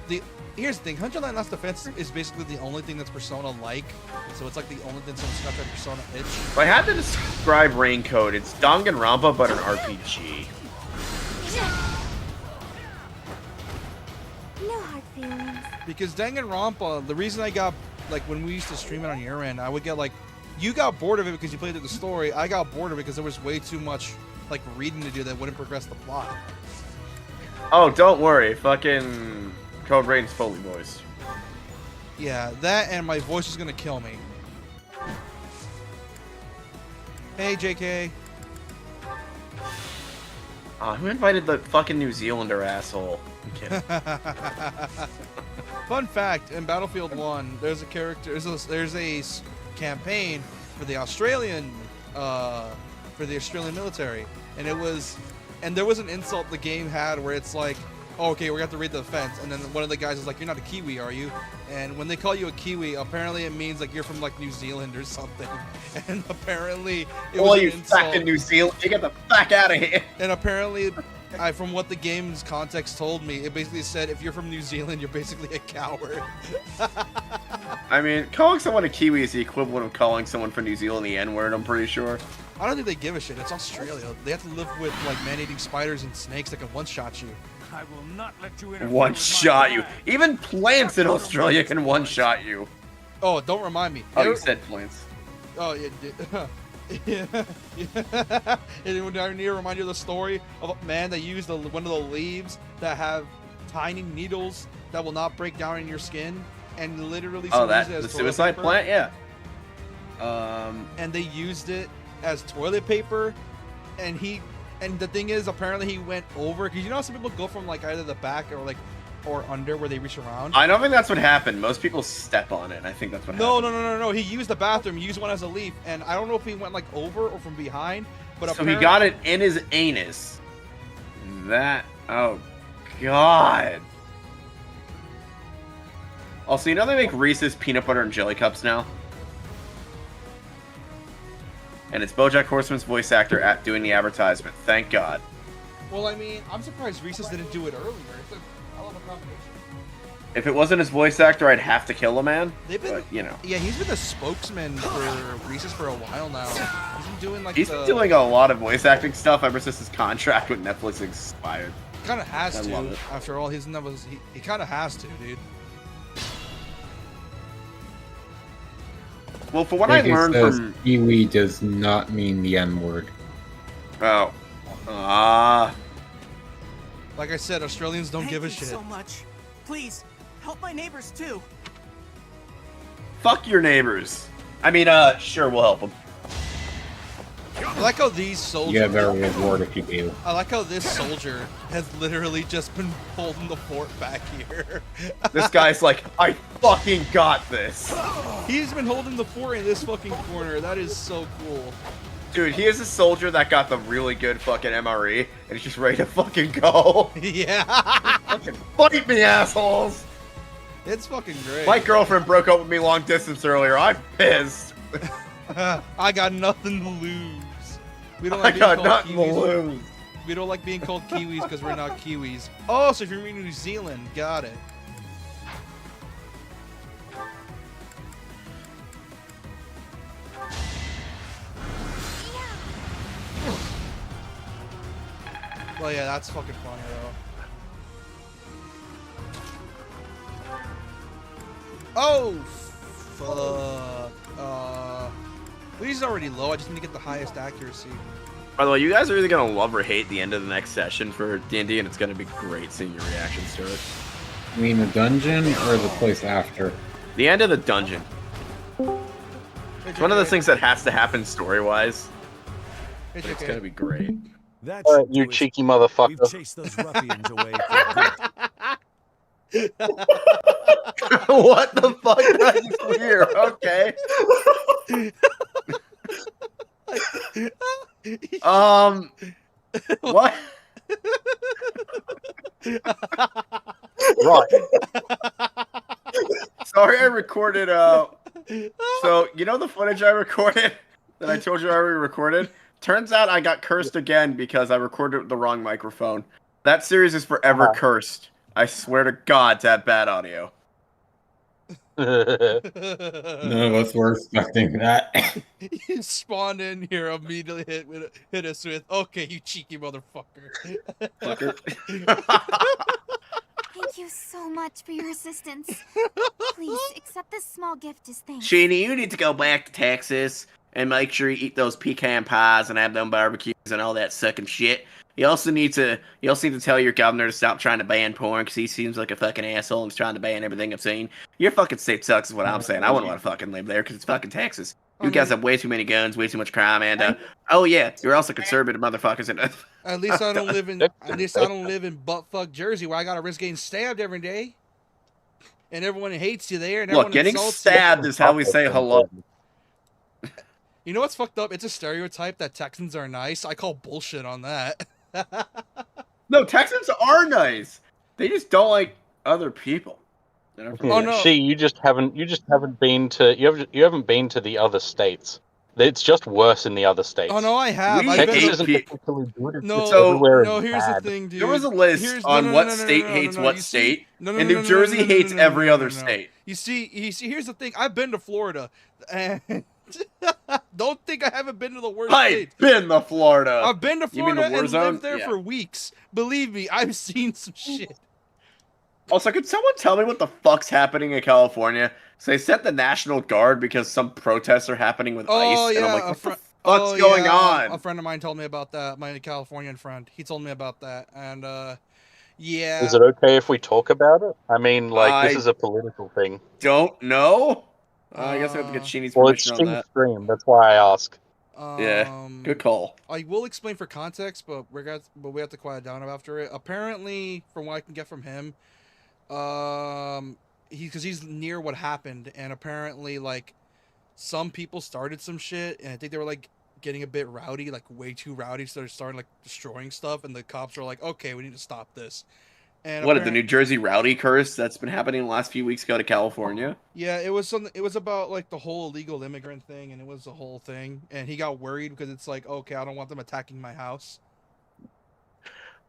the. Here's the thing, 100 Line Last Defense is basically the only thing that's Persona-like, so it's like the only thing that's scratch that Persona itch. If I had to describe Raincode, it's Danganronpa, but an RPG. No hard feelings. Because Danganronpa, the reason I got, like, when we used to stream it on your end, I would get, like, you got bored of it because you played through the story, I got bored of it because there was way too much, like, reading to do that wouldn't progress the plot. Oh, don't worry, fucking Code Rain's fully voiced. Yeah, that and my voice is gonna kill me. Hey, JK. Who invited the fucking New Zealander asshole? I'm kidding. Fun fact, in Battlefield 1, there's a character, there's a campaign for the Australian military, and there was an insult the game had where it's like, oh, okay, we're gonna have to raid the defense, and then one of the guys is like, you're not a Kiwi, are you? And when they call you a Kiwi, apparently it means like you're from like New Zealand or something, and apparently it was an you insult. fucking New Zealand, you get the fuck out of here. And apparently, from what the game's context told me, it basically said if you're from New Zealand, you're basically a coward. I mean, calling someone a Kiwi is the equivalent of calling someone from New Zealand the N-word, I'm pretty sure. I don't think they give a shit. It's Australia. They have to live with like man-eating spiders and snakes that can one-shot you. I will not let you interfere One-shot with you. my plan. Even plants in Australia can one-shot you. Oh, don't remind me. Oh, you said plants. Oh, yeah. Yeah. And I need to remind you of the story of a man that used one of the leaves that have tiny needles that will not break down in your skin, and literally. Oh, used that it as the toilet suicide paper. plant? Yeah. And they used it as toilet paper, and the thing is, apparently he went over, because you know how some people go from like either the back or under where they reach around. I don't think that's what happened. Most people step on it, and I think that's what happened. No. He used the bathroom. He used one as a leaf, and I don't know if he went like over or from behind, but So he got it in his anus. Oh, God. Also, you know they make Reese's peanut butter and jelly cups now? And it's BoJack Horseman's voice actor doing the advertisement. Thank God. Well, I mean, I'm surprised Reese's didn't do it earlier. It's a hell of a combination. If it wasn't his voice actor, I'd have to kill the man. They've been, but, you know. Yeah, he's been the spokesman for Reese's for a while now. He's been doing like He's been doing a lot of voice acting stuff ever since his contract with Netflix expired. Kind of has I to. love it. After all, he kind of has to, dude. Well, for what Like I it learned says, from Kiwi does not mean the N word. oh, Like I said, Australians don't give a Thank you shit. so much. Please, help my neighbors too. fuck your neighbors. I mean, sure, we'll help them. I like how these soldiers. You have a reward if you do. I like how this soldier has literally just been holding the fort back here. This guy's like, I fucking got this. He's been holding the fort in this fucking corner. That is so cool. Dude, he is a soldier that got the really good fucking MRE, and he's just ready to fucking go. Yeah. Fucking fight me, assholes! It's fucking great. My girlfriend broke up with me long distance earlier. I'm pissed. I got nothing to lose. We don't I like being got called nothing to Kiwis. lose. We don't like being called Kiwis because we're not Kiwis. Oh, so if you're in New Zealand, got it. Well, yeah, that's fucking funny though. Oh, fuck. He's already low. I just need to get the highest accuracy. By the way, you guys are either gonna love or hate the end of the next session for D&D, and it's gonna be great seeing your reactions to it. You mean the dungeon or the place after? The end of the dungeon. It's one of those things that has to happen story-wise. It's But it's okay. gonna be great. That You should do it. cheeky We've motherfucker. chased those ruffians away for good. What the fuck did I just hear? Okay. What? Right. Sorry, I recorded. So you know the footage I recorded that I told you I already recorded. Turns out I got cursed again because I recorded with the wrong microphone. That series is forever cursed. I swear to God, to have bad audio. None of us were expecting that. You spawned in here, immediately hit us with, okay, you cheeky motherfucker. Thank you so much for your assistance. Please accept this small gift as thanks. Sheeny, you need to go back to Texas and make sure you eat those pecan pies and have them barbecues and all that sucking shit. You also need to tell your governor to stop trying to ban porn because he seems like a fucking asshole and is trying to ban everything I've seen. Your fucking state sucks is what I'm saying. I wouldn't want to fucking live there because it's fucking Texas. You guys have way too many guns, way too much crime, and oh yeah, you're also conservative motherfuckers. And At least I don't live in buttfuck Jersey where I gotta risk getting stabbed every day. And everyone hates you there. And look, everyone getting insults stabbed you. is how we say hello. You know what's fucked up? It's a stereotype that Texans are nice. I call bullshit on that. No, Texans are nice. They just don't like other people. Oh, no. See, you haven't been to you haven't been to the other states. It's just worse in the other states. Oh no, I have. We I've Texas been isn't particularly good. It's No, So- everywhere no, is here's bad. the thing, dude. There was a list on what state hates what state, and New Jersey hates every other state. You see, here's the thing. I've been to Florida, and don't think I haven't been to the worst I've states. been to Florida. I've been to You mean the Florida war and zone? lived there Yeah. for weeks. Believe me, I've seen some shit. Also, could someone tell me what the fuck's happening in California? So they sent the National Guard because some protests are happening with Oh ICE, yeah, and I'm like, a what fri- the fuck's going on? A friend of mine told me about that. My Californian friend. He told me about that, and yeah. Is it okay if we talk about it? I mean, like, this I- is a political thing. Don't know. I guess I have to get Sheeny's Well, it's permission on that. stream. That's why I ask. Yeah, good call. I will explain for context, but we have to quiet down after it. Apparently, from what I can get from him, because he's near what happened, and apparently, like, some people started some shit, and I think they were like getting a bit rowdy, like way too rowdy, so they're starting like destroying stuff, and the cops are like, "Okay, we need to stop this." And What, the New Jersey rowdy curse that's been happening the last few weeks go to California? Yeah, it was something. It was about like the whole illegal immigrant thing, and it was the whole thing. And he got worried because it's like, okay, I don't want them attacking my house.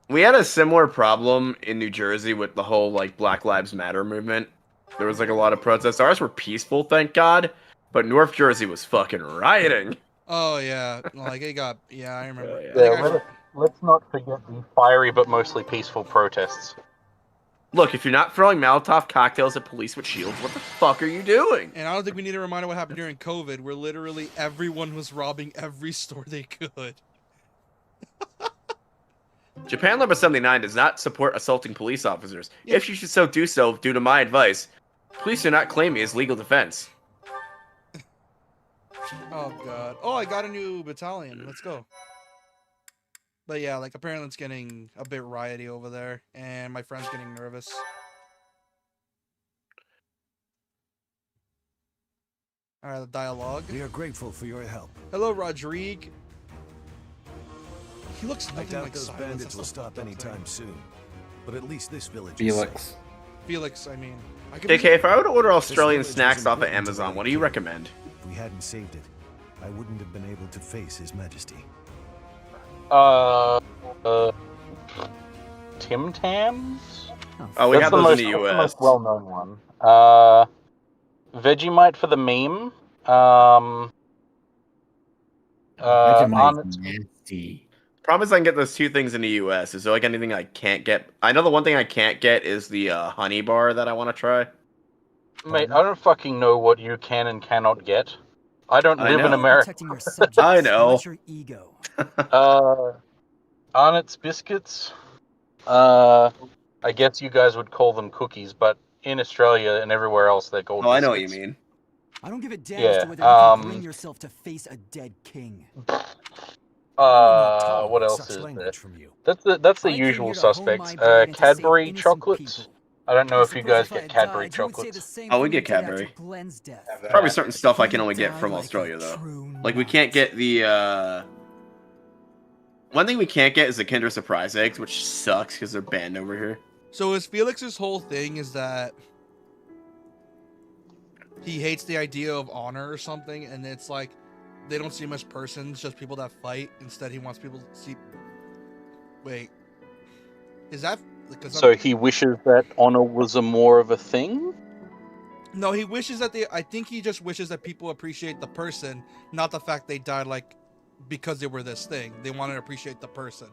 We had a similar problem in New Jersey with the whole like Black Lives Matter movement. There was like a lot of protests. Ours were peaceful, thank God, but North Jersey was fucking rioting. Oh yeah, like it got. Yeah, I remember. Yeah. I think let's not forget the fiery but mostly peaceful protests. Look, if you're not throwing Molotov cocktails at police with shields, what the fuck are you doing? And I don't think we need to remind what happened during COVID, where literally everyone was robbing every store they could. Japan Number 79 does not support assaulting police officers. Yeah. If you should so do so, due to my advice, please do not claim me as legal defense. Oh god. Oh, I got a new battalion. Let's go. But yeah, like apparently it's getting a bit rioty over there, and my friend's getting nervous. Alright, the dialogue. We are grateful for your help. Hello, Rodrigue. He looks I nothing doubt like those Silence. bandits That's will the stop fucked up anytime thing. soon. But at least this village is Felix. safe. Felix, I mean. I could KK, if I were to order This Australian village was snacks off of important to Amazon, our what do you king. recommend? If we hadn't saved it, I wouldn't have been able to face His Majesty. Tim Tams? Oh, we That's have the those most, in the that's the US. most well-known one. Vegemite for the meme. Vegemite Arnott's- is nasty. Problem is I can get those two things in the US. Is there like anything I can't get? I know the one thing I can't get is the honey bar that I want to try. Mate, I don't fucking know what you can and cannot get. I don't I live in know. America. Protecting your subjects, I know. not your ego. Arnott's biscuits. I guess you guys would call them cookies, but in Australia and everywhere else they're called Oh, I biscuits. know what you mean. I don't give a damn Yeah, as to whether you can bring yourself to face a dead king. What else such is there? language from you. That's the I came usual here to hone suspects. my blade and to save Cadbury innocent chocolates. people. I don't know I if you suppose guys if I get had Cadbury died, you would say the chocolates. same Oh, we for get me did after Cadbury. Glenn's death. Probably certain stuff I He can only get died from like a Australia though. true Like we knight. can't get the one thing we can't get is the Kinder Surprise eggs, which sucks because they're banned over here. So is Felix's whole thing is that he hates the idea of honor or something, and it's like they don't see him as persons, just people that fight. Instead, he wants people to see. Wait, is that because So he wishes that honor was a more of a thing? No, he wishes that they. I think he just wishes that people appreciate the person, not the fact they died like because they were this thing. They want to appreciate the person,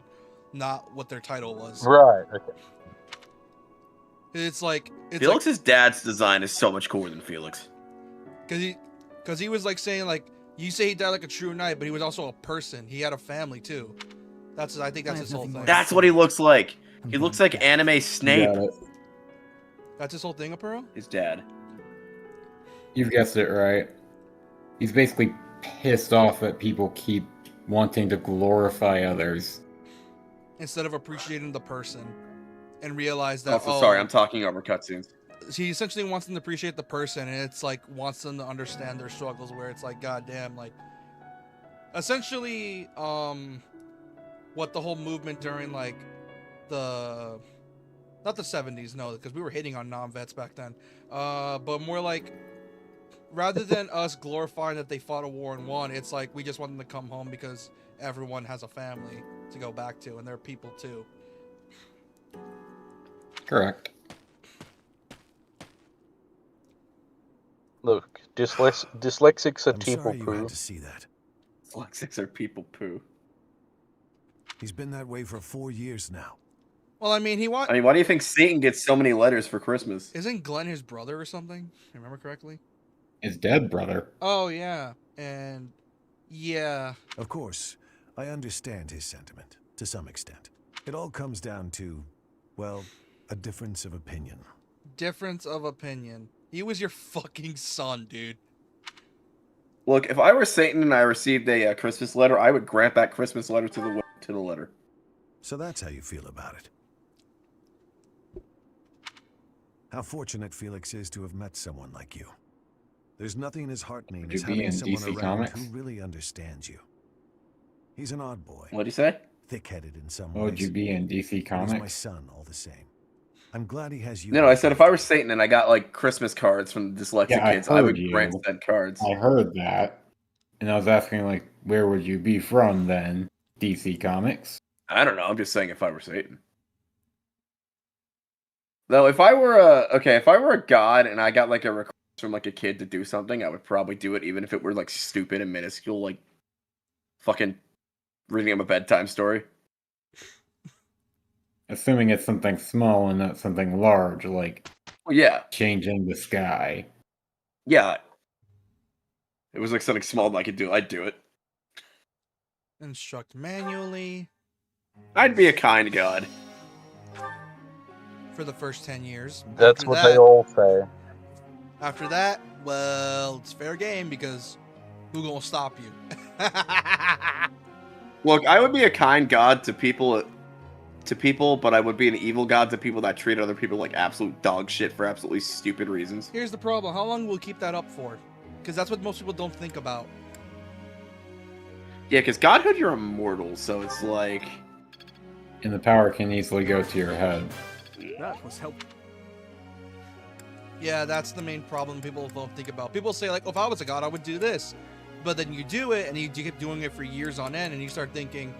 not what their title was. Right, okay. It's like Felix's dad's design is so much cooler than Felix. because he was like saying like you say he died like a true knight, but he was also a person. He had a family too. I think that's I have his whole nothing thing. more That's what he looks like. I'm He looks going like back. anime Snape. You got it. That's his whole thing, Apuro? His dad. You've guessed it right. He's basically pissed off that people keep wanting to glorify others. Instead of appreciating the person and realize that. Also, sorry, I'm talking over cutscenes. He essentially wants them to appreciate the person, and it's like wants them to understand their struggles. Where it's like, goddamn, like, essentially, what the whole movement during like the, not the 70s, no, because we were hating on non-vets back then, but more like, rather than us glorifying that they fought a war and won, it's like we just want them to come home because everyone has a family to go back to, and they're people too. Correct. Look, dyslexics are I'm people sorry you poo. had to see that. Dyslexics are people poo. He's been that way for 4 years now. Well, I mean, I mean, why do you think Satan gets so many letters for Christmas? Isn't Glenn his brother or something? If I remember correctly. His dead brother. Oh yeah, and yeah. Of course, I understand his sentiment, to some extent. It all comes down to, well, a difference of opinion. Difference of opinion. He was your fucking son, dude. Look, if I were Satan and I received a Christmas letter, I would grant that Christmas letter to the letter. So that's how you feel about it. How fortunate Felix is to have met someone like you. There's nothing as heartening Would as you be having in someone DC around Comics? who really understands you. He's an odd boy. What'd you say? Thick-headed in some What would ways. you be in DC But he's my Comics? son all the same. I'm glad he has you. No, I said if I were Satan and I got like Christmas cards from the dyslexic Yeah, I kids, I would heard you. grant said cards. I heard that. And I was asking, like, where would you be from then? DC Comics? I don't know. I'm just saying if I were Satan. Though, if I were a god and I got like a request from like a kid to do something, I would probably do it, even if it were like stupid and minuscule, like fucking reading him a bedtime story. assuming it's something small and not something large, like Well, yeah, changing the sky. yeah. It was like something small that I could do. I'd do it. Instruct manually I'd be a kind god. for the first 10 years. That's After what that, they all say. After that, well, it's fair game because who gonna stop you? Look, I would be a kind god to people, but I would be an evil god to people that treat other people like absolute dog shit for absolutely stupid reasons. Here's the problem. How long will we keep that up for? Because that's what most people don't think about. Yeah, because godhood, you're immortal, so it's like... And the power can easily go to your head. That was helpful. Yeah, that's the main problem people don't think about. People say, like, oh, if I was a god, I would do this. But then you do it, and you keep doing it for years on end, and you start thinking,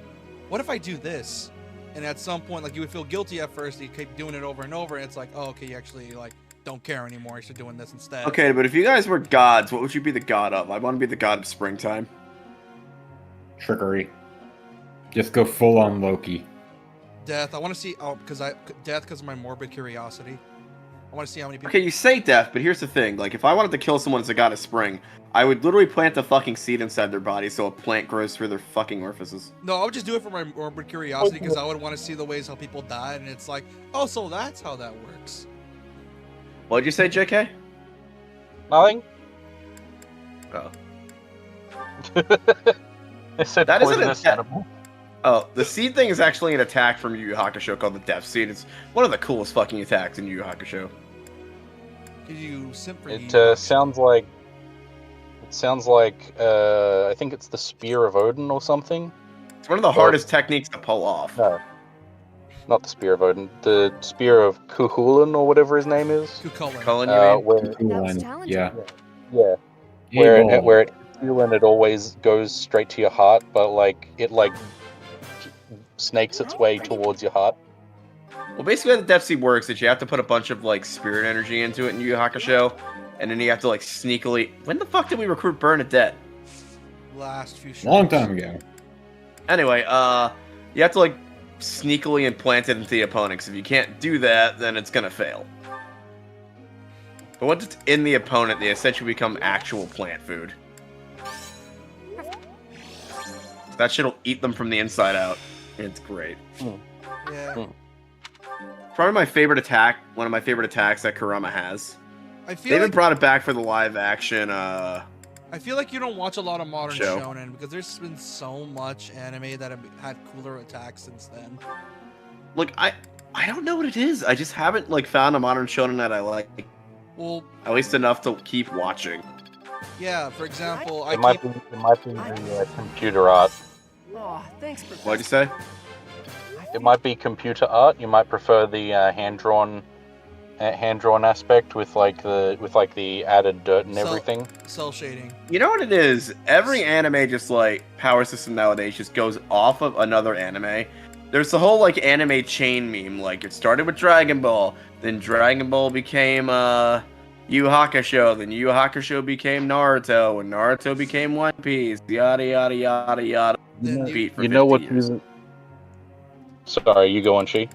what if I do this? And at some point, like, you would feel guilty at first, you keep doing it over and over, and it's like, oh, okay, you actually, like, don't care anymore, you should doing this instead. Okay, but if you guys were gods, what would you be the god of? I want to be the god of springtime. Trickery. Just go full on Loki. Death, I want to see, death because of my morbid curiosity. I want to see how many people... Okay, you say death, but here's the thing. Like, if I wanted to kill someone as a god of spring, I would literally plant a fucking seed inside their body so a plant grows through their fucking orifices. No, I would just do it for my morbid curiosity because I would want to see the ways how people die, and it's like, oh, so that's how that works. What'd you say, JK? Nothing. Oh. I said That isn't poisonous a animal. Oh, the seed thing is actually an attack from Yu Yu Hakusho called the Death Seed. It's one of the coolest fucking attacks in Yu Yu Hakusho. Could you simp for It you? sounds like. It sounds like. I think it's the Spear of Odin or something. It's one of the hardest techniques to pull off. No, not the Spear of Odin. The Spear of Cuchulainn or whatever his name is. Cuchulainn. Cullen, you mean? Where, That was challenging. Yeah. yeah, where it hits you and it always goes straight to your heart, but like it snakes its way towards your heart. Well, basically how the Death Seed works is you have to put a bunch of, like, spirit energy into it in Yu Yu Hakusho, and then you have to, like, sneakily... When the fuck did we recruit Bernadette? Last few shows. Long time ago. Anyway, you have to, like, sneakily implant it into the opponent, 'cause if you can't do that, then it's gonna fail. But once it's in the opponent, they essentially become actual plant food. That shit'll eat them from the inside out. It's great. Yeah. Probably my favorite attack, one of my favorite attacks that Kurama has. I feel They even like brought it back for the live action, I feel like you don't watch a lot of modern Show. shonen because there's been so much anime that have had cooler attacks since then. Look, I don't know what it is. I just haven't, like, found a modern shonen that I like. Well, At least enough to keep watching. yeah, for example, It might be the computer art. Oh, thanks, Professor. What'd you say? It might be computer art. You might prefer the hand drawn aspect with the added dirt and Cell- everything. cell shading. You know what it is? Every anime just, like, power system nowadays just goes off of another anime. There's the whole, like, anime chain meme. Like, it started with Dragon Ball, then Dragon Ball became, Yu Yu Hakusho, then Yu Yu Hakusho became Naruto, and Naruto became One Piece, yada yada yada yada. Then Repeat for You know 50 what? years. Sorry, you go on, She.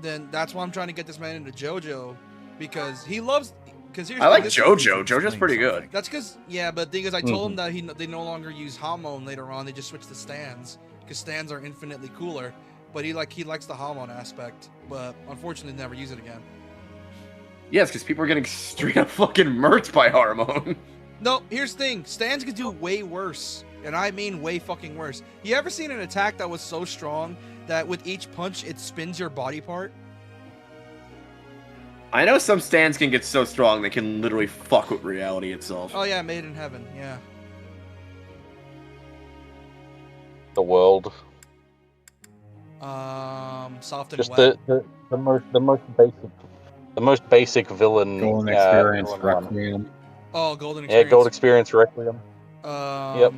Then that's why I'm trying to get this man into JoJo because he loves. Because here's I like this- JoJo. JoJo's pretty good. That's because but the thing is, I told him that they no longer use Hamon later on. They just switch to stands because stands are infinitely cooler. But he likes the Hamon aspect, but unfortunately never use it again. Yes, because people are getting straight up fucking murked by Hormone. No, here's the thing. Stands could do way worse. And I mean way fucking worse. You ever seen an attack that was so strong that with each punch it spins your body part? I know some stands can get so strong they can literally fuck with reality itself. Oh yeah, Made in Heaven, yeah. The world. Soft and Just Wet. the most basic villain. Golden Experience villain one. Requiem. Oh, Golden Yeah, Experience. Gold Experience Requiem. Yep.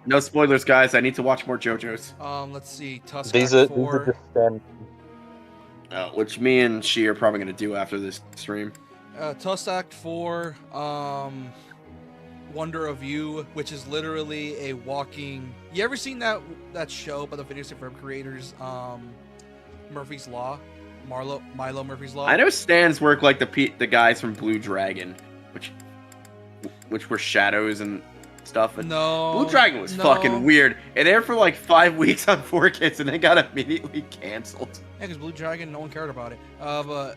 No spoilers, guys. I need to watch more JoJo's. Let's see. Tusk These Act are 4. just standard. Which me and she are probably going to do after this stream. Tusk Act 4. Wonder of You, which is literally a walking. You ever seen that show by the Video Game creators? Murphy's Law, Milo Murphy's Law. I know stands work like the guys from Blue Dragon, which were shadows and stuff. And No, Blue Dragon was fucking weird. It aired for like 5 weeks on 4Kids and then got immediately canceled. Yeah, because Blue Dragon, no one cared about it. But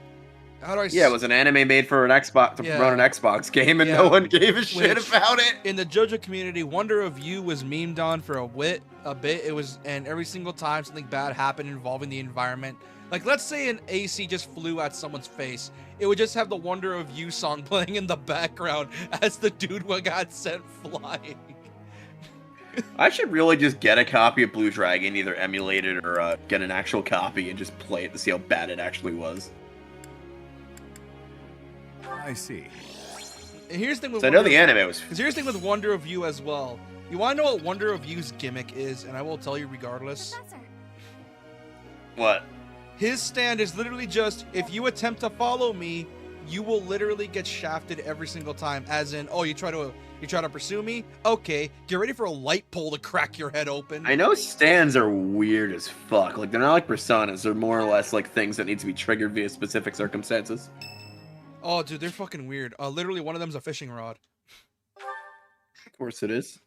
how do I? Yeah, it was an anime made for an Xbox to promote an Xbox game, and no one gave a shit about it. In the JoJo community, Wonder of You was memed on for a bit. It was, and every single time something bad happened involving the environment, like let's say an AC just flew at someone's face, it would just have the Wonder of You song playing in the background as the dude got sent flying. I should really just get a copy of Blue Dragon, either emulate it or get an actual copy and just play it to see how bad it actually was. I see. And here's the thing with So I know the anime was. Because here's the thing with Wonder of You as well. You want to know what Wonder of You's gimmick is, and I will tell you regardless. What? His stand is literally just, if you attempt to follow me, you will literally get shafted every single time. As in, oh, you try to pursue me? Okay, get ready for a light pole to crack your head open. I know stands are weird as fuck. Like, they're not like personas. They're more or less like things that need to be triggered via specific circumstances. Oh, dude, they're fucking weird. Literally, one of them's a fishing rod. Of course it is.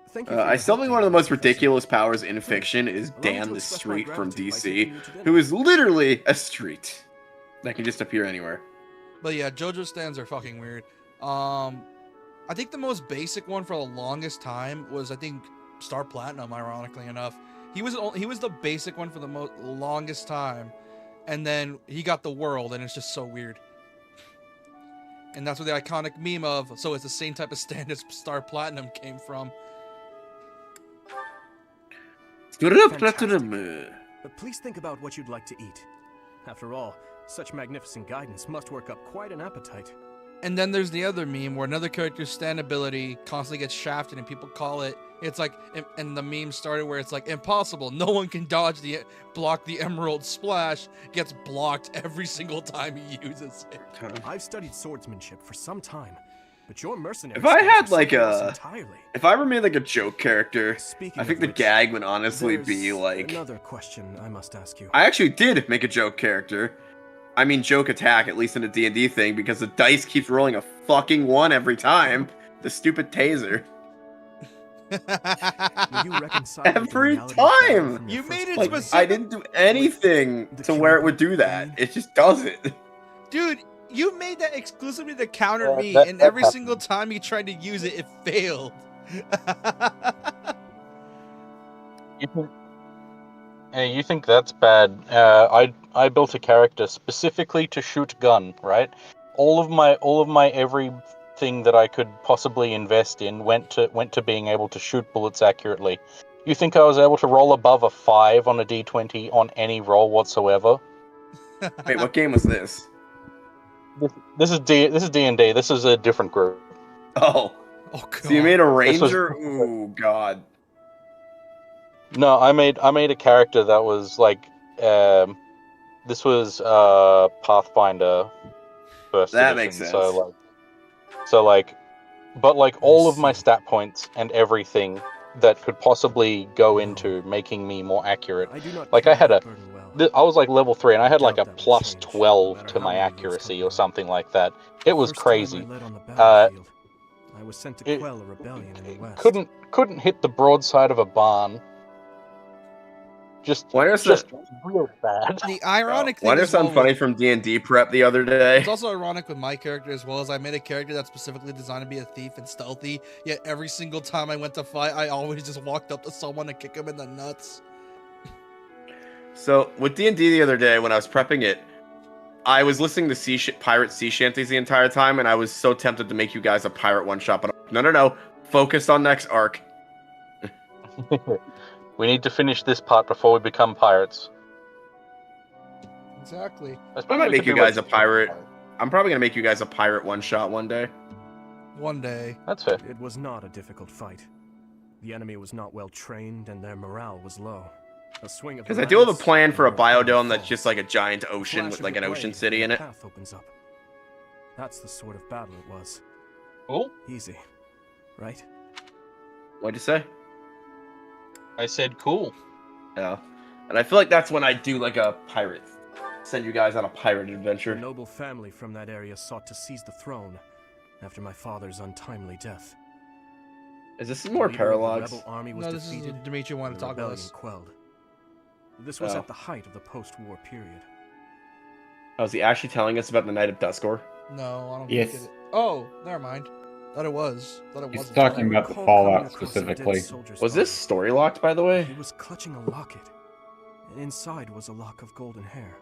Thank you I still think one of the most ridiculous powers in fiction is Dan the Street from DC, who is literally a street that can just appear anywhere. But yeah, JoJo stands are fucking weird. I think the most basic one for the longest time was, I think, Star Platinum, ironically enough. He was the basic one for the longest time, and then he got the world, and it's just so weird. And that's where the iconic meme of, so it's the same type of stand as Star Platinum came from. But please think about what you'd like to eat. After all, such magnificent guidance must work up quite an appetite. And then there's the other meme where another character's stand ability constantly gets shafted and people call it, it's like, and the meme started where it's like, impossible, no one can block the Emerald Splash, gets blocked every single time he uses it. I've studied swordsmanship for some time, but your mercenary If I had skills like are entirely. if I were made like a joke character, Speaking I think of the which, gag would honestly be there's like. Another question I must ask you. I actually did make a joke character. I mean joke attack, at least in a D&D thing, because the dice keeps rolling a fucking 1 every time. The stupid taser. Will you reconcile with the Every reality of battle time! from your You first made it point? specific. I didn't do anything to where it would do that. It just does it. Dude, you made that exclusively to counter me, that- and that every happened. single time you tried to use it, it failed. You think that's bad? I built a character specifically to shoot gun, right? All of my everything that I could possibly invest in went to being able to shoot bullets accurately. You think I was able to roll above a 5 on a d20 on any roll whatsoever? Wait, what game was this? This is D&D. This is a different group. Oh. Oh god. So you made a This was- ranger? Ooh, god. No, I made a character that was like, this was Pathfinder first That edition. makes sense. But all of my stat points and everything that could possibly go into making me more accurate. I do not Like I had carry a, the burden well. I was like level 3 and I had like a Doubt that will plus change, 12 no matter to how my many years accuracy come or by. something like that. It was First time crazy. I led on the battlefield, I was sent to quell a rebellion in the west. Couldn't hit the broadside of a barn. Just real bad. The ironic thing Why did as sound well funny from D&D prep the other day? It's also ironic with my character as well, as I made a character that's specifically designed to be a thief and stealthy, yet every single time I went to fight, I always just walked up to someone and kick him in the nuts. So, with D&D the other day, when I was prepping it, I was listening to pirate sea shanties the entire time, and I was so tempted to make you guys a pirate one-shot, but I'm like, no, focus on next arc. We need to finish this part before we become pirates. Exactly. I might make you guys a pirate. I'm probably going to make you guys a pirate one-shot one day. One day. That's fair. It was not a difficult fight. The enemy was not well trained, and their morale was low. A swing of the Because I do have a lance, plan for a and their power biodome that's falls. just like a giant ocean Flash with of like the an ocean blade, city and in a it. path opens up. That's the sort of battle it was. Oh, Easy, right? What'd you say? I said cool. Yeah. And I feel like that's when I do like a pirate. Send you guys on a pirate A adventure. noble family from that area sought to seize the throne after my father's untimely death. Is this The more leader of the paralogs? rebel army was No, this is defeated. Dimitri wanted and to the talk about rebellion this. quelled. This was Oh. at the height of the post-war period. Oh, is he actually telling us about the Night of Duskor? No, I don't Yes. think it. Oh, never mind. Thought it was. Thought it He's wasn't. talking about the Recall Fallout coming across a dead specifically. soldier's Was this body. story locked, by the way? He was clutching a locket, and inside was a lock of golden hair.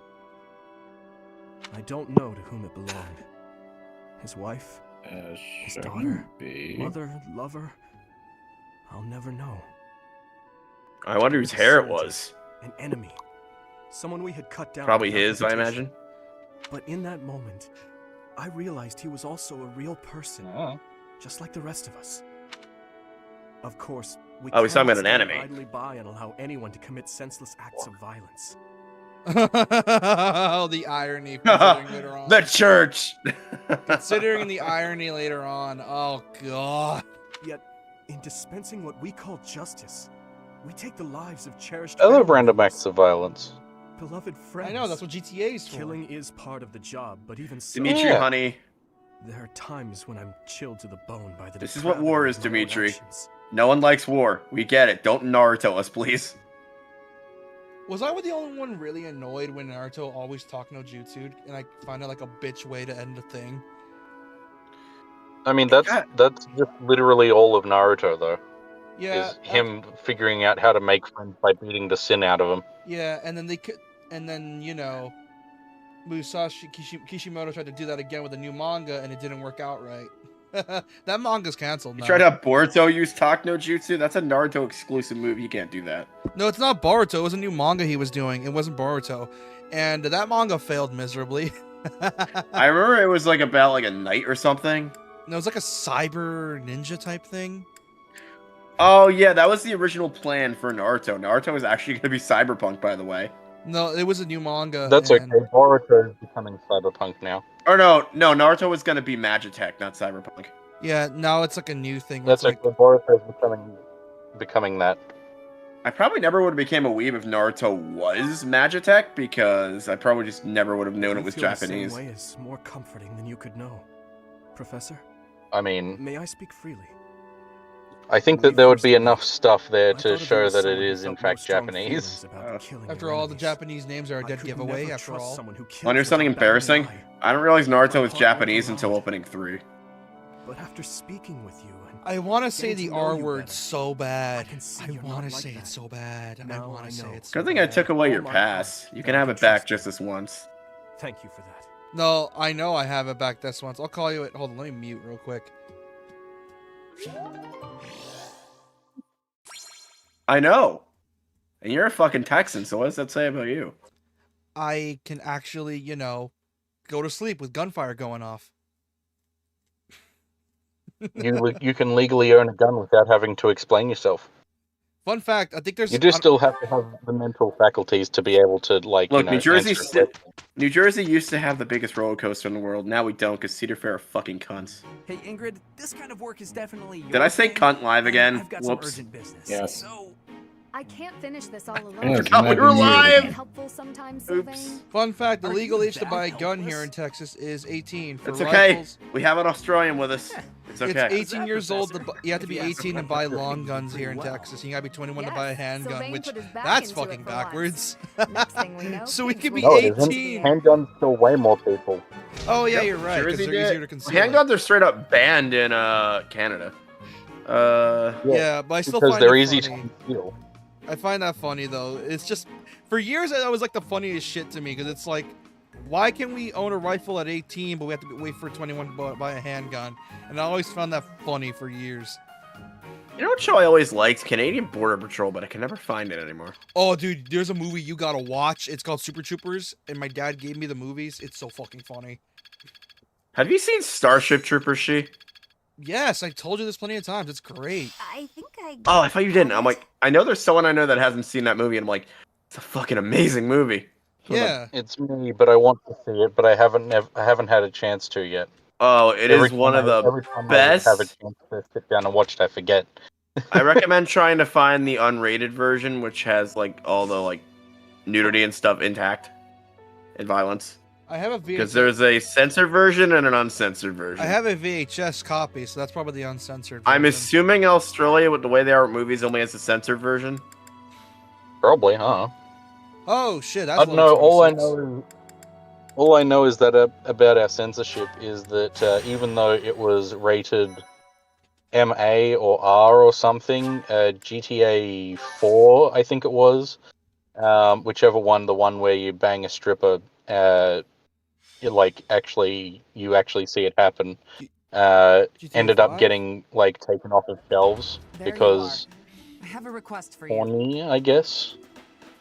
I don't know to whom it belonged. His wife, his daughter, mother, lover. I'll never know. I wonder whose hair it was. An enemy. Someone we had cut down. Probably without his, I hesitation. imagine. But in that moment, I realized he was also a real person, just like the rest of us. Of course, we Oh, he's talking cannot about an stand enemy. idly by and allow anyone to commit senseless acts of violence. Oh, the irony. Considering later on. The church! Considering the irony later on. Oh god. Yet, in dispensing what we call justice, we take the lives of cherished I love family random members, acts of violence. beloved friends. I know, that's what GTA is for. Killing is part of the job, but even so, Dimitri, Yeah. honey. there are times when I'm chilled to the bone by the This is what depravity war of is, my own Dimitri. actions. No one likes war. We get it. Don't Naruto us, please. Was I the only one really annoyed when Naruto always talked no jutsu and I find it like a bitch way to end the thing? I mean, that's just literally all of Naruto, though. Yeah. Is him figuring out how to make friends by beating the sin out of them. Yeah, and then you know, Musashi Kishimoto tried to do that again with a new manga and it didn't work out right. That manga's canceled You now. tried to have Boruto use Talk no Jutsu? That's a Naruto exclusive move. You can't do that. No, it's not Boruto. It was a new manga he was doing. It wasn't Boruto. And that manga failed miserably. I remember it was like about like a knight or something. No, it was like a cyber ninja type thing. Oh yeah, that was the original plan for Naruto. Naruto was actually going to be cyberpunk, by the way. No, it was a new manga. That's and... okay. Boruto is becoming cyberpunk now. Or no, Naruto was going to be Magitech, not cyberpunk. Yeah, now it's like a new thing. where That's it's okay. Boruto is becoming that. I probably never would have became a weeb if Naruto was Magitech, because I probably just never would have known it was You feel Japanese. The same way is more comforting than you could know, Professor. I mean, May I speak freely? I think that there would be enough stuff there to show that it is in fact Japanese. After all, the Japanese names are a dead giveaway. After all, Want to hear something embarrassing? I didn't realize Naruto was Japanese until opening 3. But after speaking with you, and I want to say getting the to know R you word better, so bad. see I you're want not to like say that. it so bad. I Now want I to say know. it so Good thing I bad. took away your Oh my pass. God. You can I have can it back trust just this once. thank you for that. No, I know I have it back this once. I'll call you. Hold on, let me mute real quick. I know. And you're a fucking Texan, so what does that say about you? I can actually, go to sleep with gunfire going off. You can legally own a gun without having to explain yourself. Fun fact, I think there's... You just still have to have the mental faculties to be able to, like, Look, you know, New Jersey answer a question. New Jersey used to have the biggest roller coaster in the world. Now we don't, because Cedar Fair are fucking cunts. Hey, Ingrid, this kind of work is definitely Did I say cunt live again? I've got some Whoops. urgent business. Yes. So, I can't finish this all alone. Yeah, forgot we might were be muted live! again. Helpful sometimes, Oops. Sylvain. Fun fact, the Are legal you age to buy a that gun here helpless? in Texas is 18. For It's okay. rifles, We have an Australian with us. It's okay. it's 18 years old. You have to If be you ask 18 to him, buy you're long thinking guns pretty here in well. Texas. You gotta be 21 to Yes, buy a handgun, Sylvain which put his back that's into it fucking for once. backwards. Next thing we know, So we things could be will No, it isn't. 18. Handguns kill way more people. Oh yeah, Yep, you're right. 'cause Jersey they're easier to did. conceal. Handguns are straight up banned in Canada. Yeah, but I still because find they're it easy funny. to conceal. I find that funny though. It's just for years that was like the funniest shit to me because it's like, why can we own a rifle at 18 but we have to wait for 21 to buy a handgun? And I always found that funny for years. You know what show I always liked? Canadian Border Patrol, but I can never find it anymore. Oh, dude, there's a movie you gotta watch. It's called Super Troopers, and my dad gave me the movies. It's so fucking funny. Have you seen Starship Troopers, She? Yes, I told you this plenty of times. It's great. I think I. Oh, I thought you didn't. I'm like, I know there's someone I know that hasn't seen that movie, and I'm like, it's a fucking amazing movie. Yeah. It's me, but I want to see it, but I haven't had a chance to yet. Oh, it is one of the every time best. I have a chance to sit down and watch it, I forget. I recommend trying to find the unrated version, which has like all the like nudity and stuff intact and violence. I have a VHS. Because there's a censored version and an uncensored version. I have a VHS copy, so that's probably the uncensored version. I'm assuming Australia, with the way they are with movies, only has a censored version. Probably, huh? Oh shit! That's I don't know. All I know is that about our censorship is that even though it was rated MA or R or something, GTA 4, I think it was, whichever one, the one where you bang a stripper, you actually see it happen, ended up getting taken off of shelves because I have a request for horny, I guess.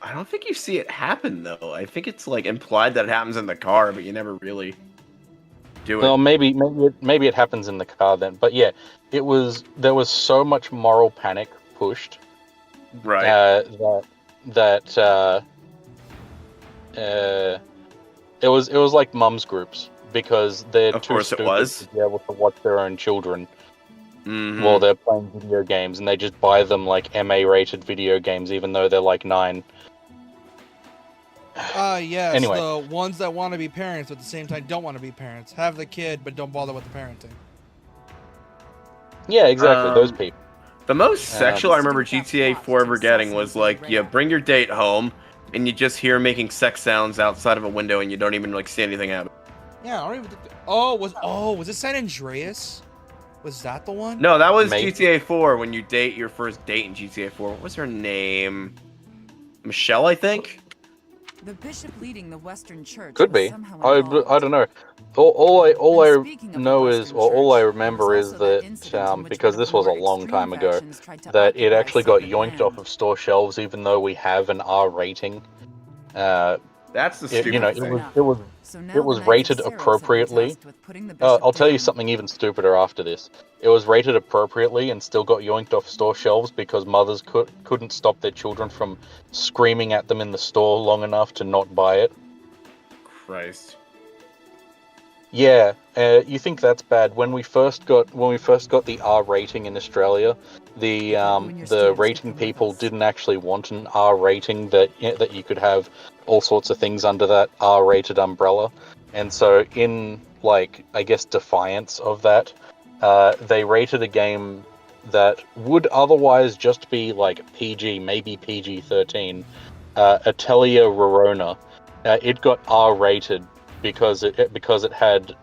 I don't think you see it happen though. I think it's implied that it happens in the car, but you never really do it. Well, maybe it happens in the car then. But yeah, there was so much moral panic pushed, right? It was like mums groups because they're of too course stupid it was. to be able to watch their own children while they're playing video games, and they just buy them MA-rated video games, even though they're 9. Yes, Anyway. the ones that want to be parents but at the same time don't want to be parents. Have the kid but don't bother with the parenting. Yeah, exactly. Those people. The most sexual I remember GTA 4 ever getting was you bring your date home and you just hear making sex sounds outside of a window and you don't even see anything happen. Yeah, I don't even. Was it San Andreas? Was that the one? No, that was GTA 4 when you date your first date in GTA 4. What was her name? Michelle, I think. The bishop leading the Western Church Could be. I don't know. All I know is, or all I remember is that because this was a long time ago, that it actually got yoinked off of store shelves, even though we have an R rating. That's the stupid thing. It was rated appropriately. I'll tell you something even stupider after this. It was rated appropriately and still got yoinked off store shelves because mothers couldn't stop their children from screaming at them in the store long enough to not buy it. Christ. Yeah, you think that's bad? When we first got the R rating in Australia, the rating people didn't actually want an R rating that you could have all sorts of things under that R rated umbrella, and so in I guess defiance of that, they rated a game that would otherwise just be PG, maybe PG-13, Atelier Rorona. It got R rated because it had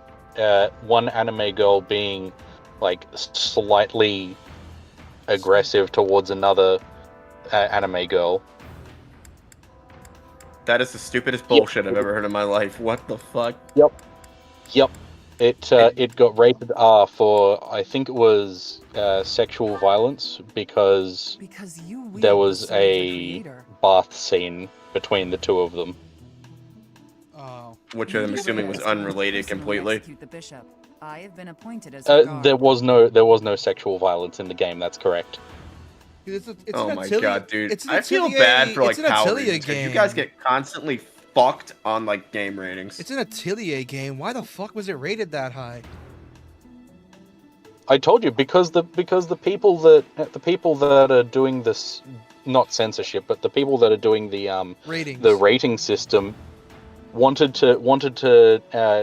one anime girl being slightly aggressive towards another anime girl. That is the stupidest bullshit I've ever heard in my life. What the fuck? Yep. It got rated R for, I think it was sexual violence because there was a bath scene between the two of them. Which I'm assuming was unrelated completely. I have been appointed as there was no sexual violence in the game. That's correct. Oh my god, dude! I feel bad for Power Rangers because you guys get constantly fucked on game ratings. It's an Atelier game. Why the fuck was it rated that high? I told you because the people that are doing this, not censorship, but the people that are doing the ratings. The rating system wanted to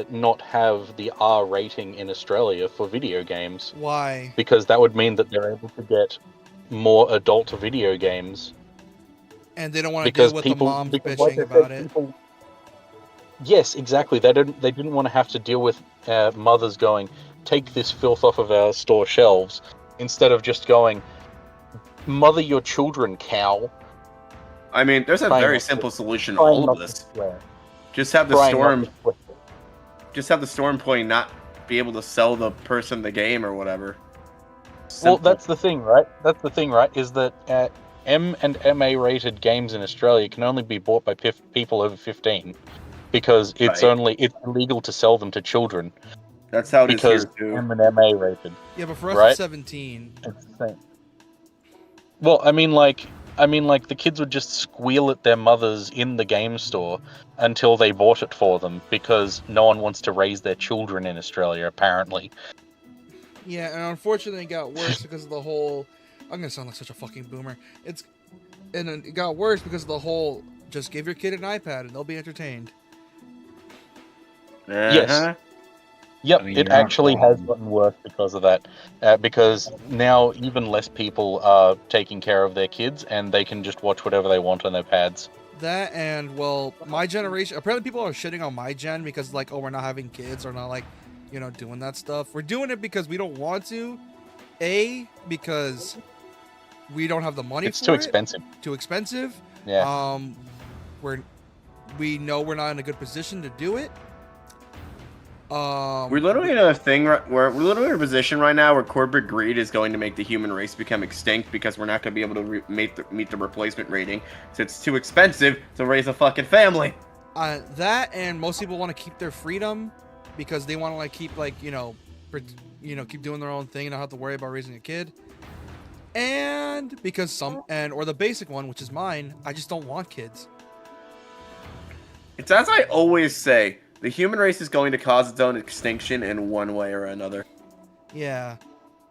not have the R rating in Australia for video games. Why? Because that would mean that they're able to get more adult video games. And they don't want to deal with the moms bitching about it. Yes, exactly. They didn't want to have to deal with mothers going, take this filth off of our store shelves, instead of just going, mother your children, cow. I mean, there's a very simple solution to all of this. Just have the store employee not be able to sell the person the game or whatever. Simple. Well, that's the thing, right? Is that M and MA rated games in Australia can only be bought by people over 15 because it's illegal to sell them to children. That's how it is here too. M and MA rated. Yeah, but for us it's 17. It's the same. Well, I mean, the kids would just squeal at their mothers in the game store until they bought it for them because no one wants to raise their children in Australia, apparently. Yeah, and unfortunately it got worse because of the whole... I'm gonna sound like such a fucking boomer. It got worse because of the whole Just give your kid an iPad and they'll be entertained. Yes. Yep, I mean, it you're not actually has wrong. gotten worse because of that. Because now even less people are taking care of their kids, and they can just watch whatever they want on their pads. That and, well, my generation, apparently people are shitting on my gen because, like, oh, we're not having kids or not, like, you know, doing that stuff. We're doing it because we don't want to. Because we don't have the money It's for too it. expensive. Too expensive. Yeah. We know we're not in a good position to do it. We're literally in a thing where we're literally in a position right now where corporate greed is going to make the human race become extinct because we're not going to be able to meet the replacement rating, so it's too expensive to raise a fucking family. That and most people want to keep their freedom because they want to, like, keep, like, keep doing their own thing and not have to worry about raising a kid. And because or the basic one, which is mine, I just don't want kids. It's as I always say, the human race is going to cause its own extinction in one way or another. Yeah.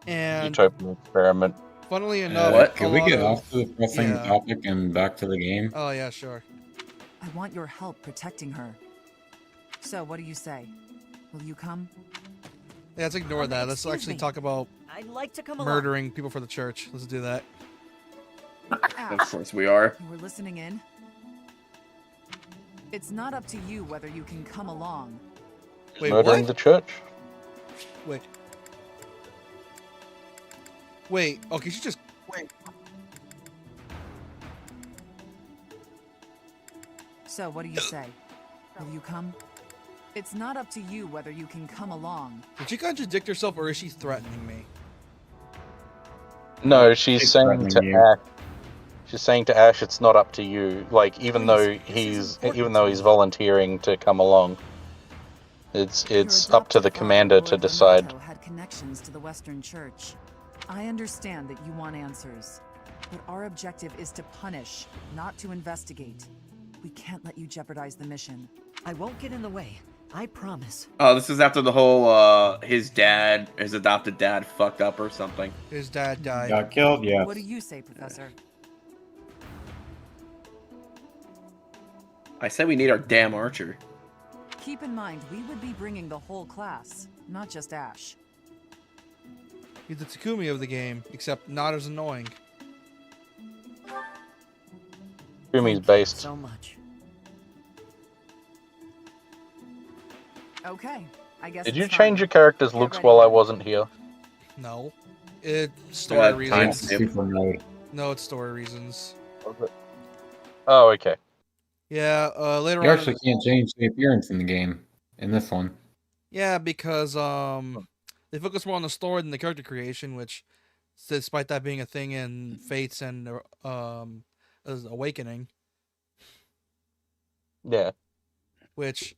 And Utopian experiment. funnily enough, What? Can we get off the pressing topic and back to the game? Oh yeah, sure. I want your help protecting her. So, what do you say? Will you come? Yeah, let's ignore that. Let's excuse actually me. talk about I'd like to come murdering people for the church. Let's do that. Of course we are. You were listening in? It's not up to you whether you can come along. Wait, Murdering what? the church. Wait. Okay, she just So, what do you say? Will you come? It's not up to you whether you can come along. Did she contradict herself or is she threatening me? No, she's saying to threatening you. Ash. She's saying to Ash, it's not up to you. Like, even though he's volunteering to come along, it's Your up to the adopted commander father, to Lord decide. Donato, had connections to the Western Church. I understand that you want answers, but our objective is to punish, not to investigate. We can't let you jeopardize the mission. I won't get in the way. I promise. Oh, this is after the whole his adopted dad fucked up or something. His dad died. Got killed? Yeah. What do you say, Professor? I said we need our damn archer. Keep in mind, we would be bringing the whole class, not just Ash. He's the Takumi of the game, except not as annoying. Kumi's based. So much. Okay, I guess. Did you it's change time. your character's Get looks ready. while I wasn't here? No. Story time reasons. skip. Super mode. No, it's story reasons. Oh, okay. Yeah, later You on. actually can't change the appearance in the game, in this one. Yeah, because they focus more on the story than the character creation, which, despite that being a thing in Fates and Awakening, Yeah. which,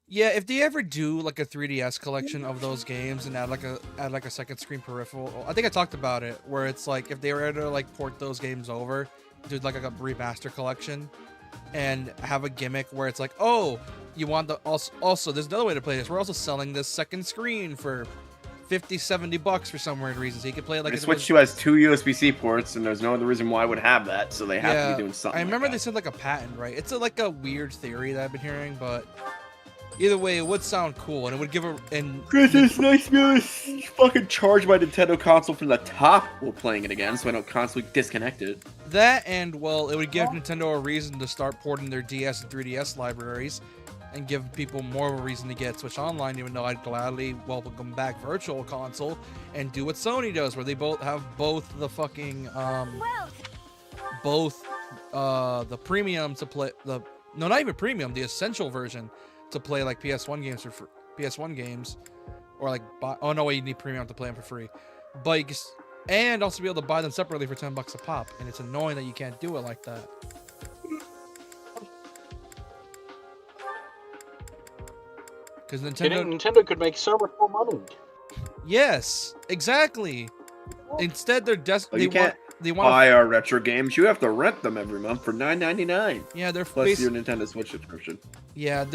yeah, if they ever do like a 3DS collection of those games and add like a second screen peripheral, I think I talked about it, where it's like if they were to like port those games over, do like a remaster collection, and have a gimmick where it's like, oh, you want the also there's another way to play this. We're also selling this second screen for $50-$70 for some weird reason, so you can play it like The it Switch was- 2 has 2 USB-C ports, and there's no other reason why it would have that, so they have to be doing something. I remember like they said like a patent, right? It's like a weird theory that I've been hearing, but either way, it would sound cool, and it would give Chris, it's nice to be able to fucking charge my Nintendo console from the top while playing it again, so I don't constantly disconnect it. that, and well, it would give Nintendo a reason to start porting their DS and 3DS libraries, and give people more of a reason to get Switch Online, even though I'd gladly welcome back Virtual Console and do what Sony does, where they both have both the fucking the premium to play not even premium, the essential version to play like PS1 games for PS1 games, or like oh no, wait, you need premium to play them for free, but and also be able to buy them separately for $10 a pop, and it's annoying that you can't do it like that. Because Nintendo could make so much more money. Yes, exactly. Instead, they're But you can't buy our retro games. You have to rent them every month for $9.99. Yeah, they're plus your Nintendo Switch subscription. Yeah,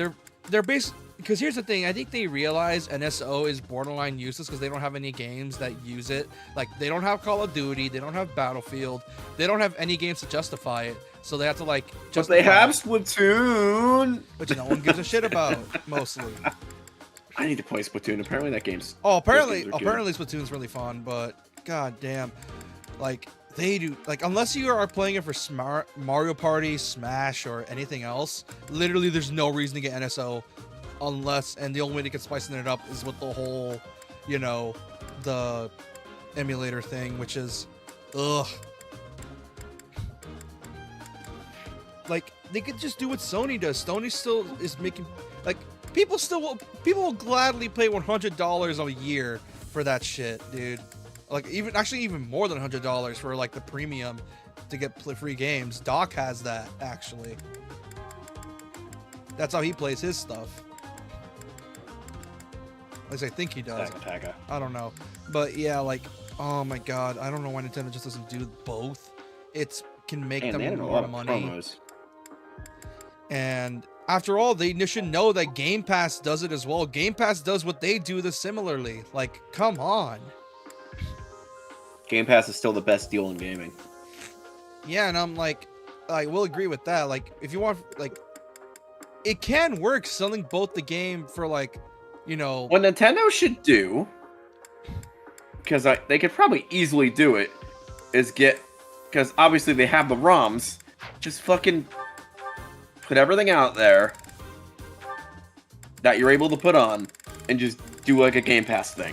they're based because here's the thing. I think they realize NSO is borderline useless because they don't have any games that use it. Like they don't have Call of Duty, they don't have Battlefield, they don't have any games to justify it. So they have to like But they have it, Splatoon, which no one gives a shit about mostly. I need to play Splatoon. Apparently that game's. Oh, those games are good. apparently Splatoon's really fun, but god damn, like they do like unless you are playing it for Mario Party, Smash, or anything else, literally there's no reason to get NSO, unless and the only way to get spicing it up is with the whole, you know, the emulator thing, which is, ugh. Like they could just do what Sony does. Sony still is making like people will gladly pay $100 a year for that shit, dude. Like even more than $100 for like the premium to get free games. Doc has that actually. That's how he plays his stuff. At least I think he does. I don't know, but yeah, like oh my god, I don't know why Nintendo just doesn't do both. It can make them more money. Promos. And after all, they should know that Game Pass does it as well. Game Pass does what they do similarly. Like, come on. Game Pass is still the best deal in gaming. Yeah, and I'm like, I will agree with that. Like, if you want, like, it can work selling both the game for, like, you know. What Nintendo should do, because they could probably easily do it, is because obviously they have the ROMs, just fucking put everything out there that you're able to put on and just do like a Game Pass thing.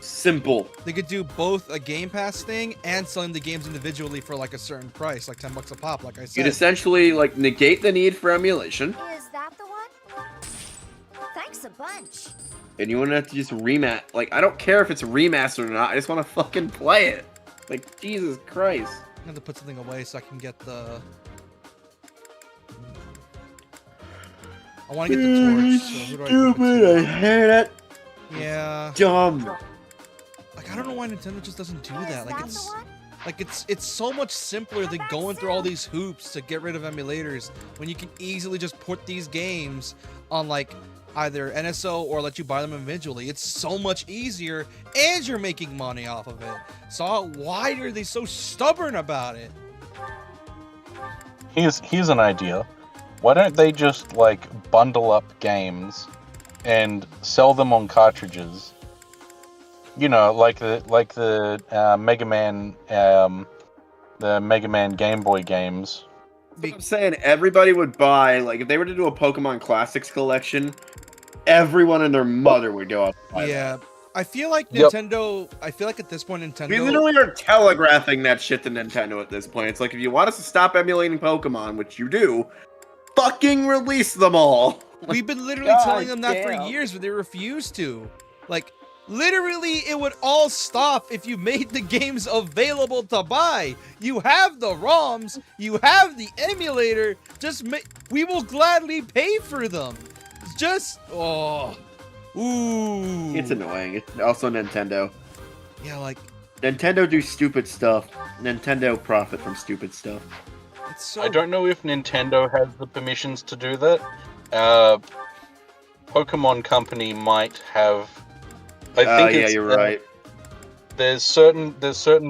Simple. They could do both a Game Pass thing and selling the games individually for like a certain price, like $10 a pop, like I said. You'd essentially like negate the need for emulation. Is that the one? Thanks a bunch. And you wouldn't have to just remat. Like, I don't care if it's remastered or not. I just want to fucking play it. Like, Jesus Christ. I have to put something away so I can get the. I want to get the torch. So who do Stupid. I hate it. Yeah. Dumb. Like I don't know why Nintendo just doesn't do that. Like it's so much simpler than going through all these hoops to get rid of emulators when you can easily just put these games on like either NSO or let you buy them individually. It's so much easier and you're making money off of it. So why are they so stubborn about it? Here's an idea. Why don't they just like bundle up games and sell them on cartridges? You know, like the Mega Man, the Mega Man Game Boy games. I'm saying everybody would buy, like, if they were to do a Pokemon Classics collection, everyone and their mother would go up. Yeah, I feel like Nintendo. I feel like at this point, Nintendo. We literally are telegraphing that shit to Nintendo at this point. It's like if you want us to stop emulating Pokemon, which you do, fucking release them all. We've been literally telling them that for years, but they refuse to. Like, literally, it would all stop if you made the games available to buy. You have the ROMs, you have the emulator. We will gladly pay for them. It's ooh. It's annoying. It's also Nintendo. Yeah, like Nintendo do stupid stuff. Nintendo profit from stupid stuff. It's so. I don't know if Nintendo has the permissions to do that. Pokemon Company might have. I think yeah, you're right. There's certain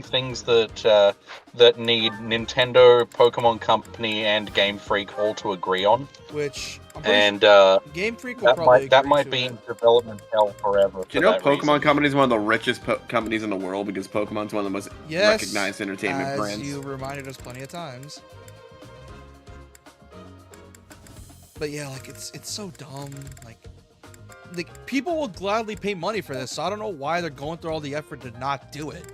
things that that need Nintendo, Pokemon Company, and Game Freak all to agree on. Which Game Freak will probably that might be in development hell forever. Do you know Pokemon Company is one of the richest companies in the world because Pokemon's one of the most recognized entertainment brands. As you reminded us plenty of times. But yeah, like it's so dumb. Like people will gladly pay money for this, so I don't know why they're going through all the effort to not do it.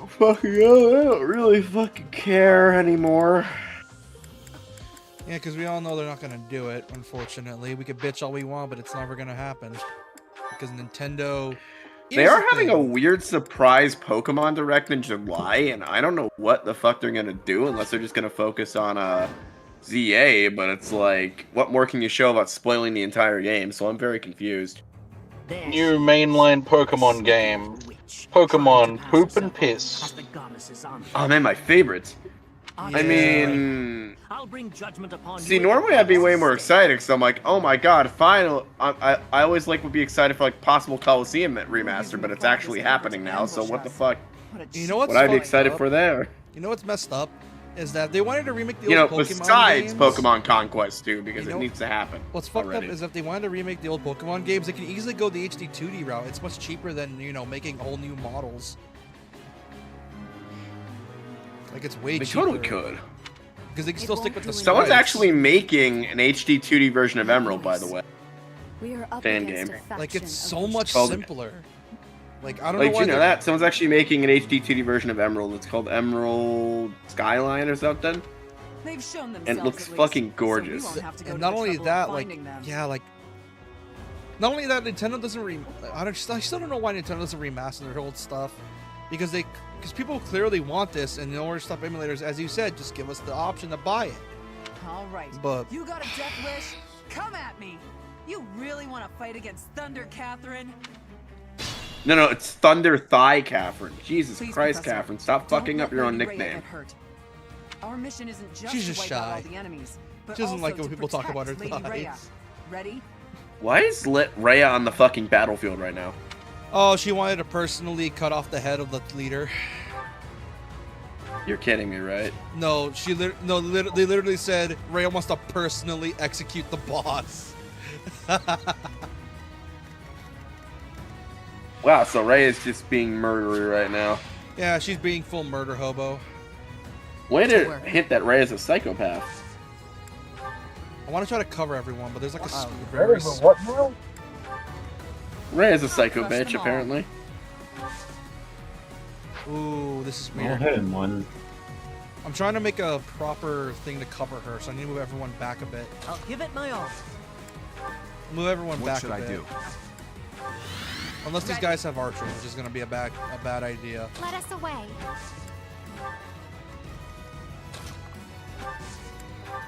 Fucking hell, I don't really fucking care anymore. Yeah, because we all know they're not gonna do it, unfortunately. We could bitch all we want, but it's never gonna happen. Because Nintendo... They are having a weird surprise Pokemon Direct in July, and I don't know what the fuck they're gonna do unless they're just gonna focus on ZA, but it's like, what more can you show about spoiling the entire game? So I'm very confused. New mainline Pokemon game. Pokemon Poop and Piss. Oh man, my favorites. I mean, I'll bring judgment upon see, you. normally I'd be way more excited because I'm like, oh my god, final. I always would be excited for like possible Coliseum remaster, but it's actually happening now. So what the fuck? You know what's Would I be fucked excited up? for there? You know what's messed up is that they wanted to remake the You know, old Pokemon besides games. Pokemon Conquest 2, because You know, it needs to happen. What's fucked already. up is if they wanted to remake the old Pokemon games, they can easily go the HD 2D route. It's much cheaper than making whole new models. Like it's way They cheaper. totally could. Because they can still stick with the Someone's sprites. actually making an HD 2D version of Emerald, by the way. We are up Fan against game. a faction Like it's of so much called- simpler. Like I don't Like, know why you know they're- that? Someone's actually making an HD 2D version of Emerald. It's called Emerald Skyline or something. They've shown themselves. And it looks at least, fucking so we gorgeous. won't have to go And to not the only trouble of that, like finding them. yeah, like not only that, Nintendo doesn't I still don't know why Nintendo doesn't remaster their old stuff, because people clearly want this, and in order to stop emulators, as you said, just give us the option to buy it. All right. But- You got a death wish? Come at me. You really want to fight against Thunder Catherine? No, it's Thunder Thigh Catherine. Jesus Please, Christ, Professor, Catherine. Stop don't fucking let up your own Lady Rhea nickname. get hurt. Our mission isn't just She's to just wipe out all shy. the enemies, but She doesn't also like when to people talk about her protect Lady Rhea. thighs. Ready? Why is Rhea on the fucking battlefield right now? Oh, she wanted to personally cut off the head of the leader. You're kidding me, right? No, they literally said Rhea wants to personally execute the boss. Wow, so Rhea is just being murdery right now. Yeah, she's being full murder hobo. Way to hint that Rhea is a psychopath. I want to try to cover everyone, but there's like a What now? Rhea is a psycho Crush bitch, them all. apparently. Ooh, this is I'll weird. hit him one. I'm trying to make a proper thing to cover her, so I need to move everyone back a bit. I'll give it my all. Move everyone What back should a I bit. do? Unless these guys have archers, which is gonna be a bad idea. Let us away.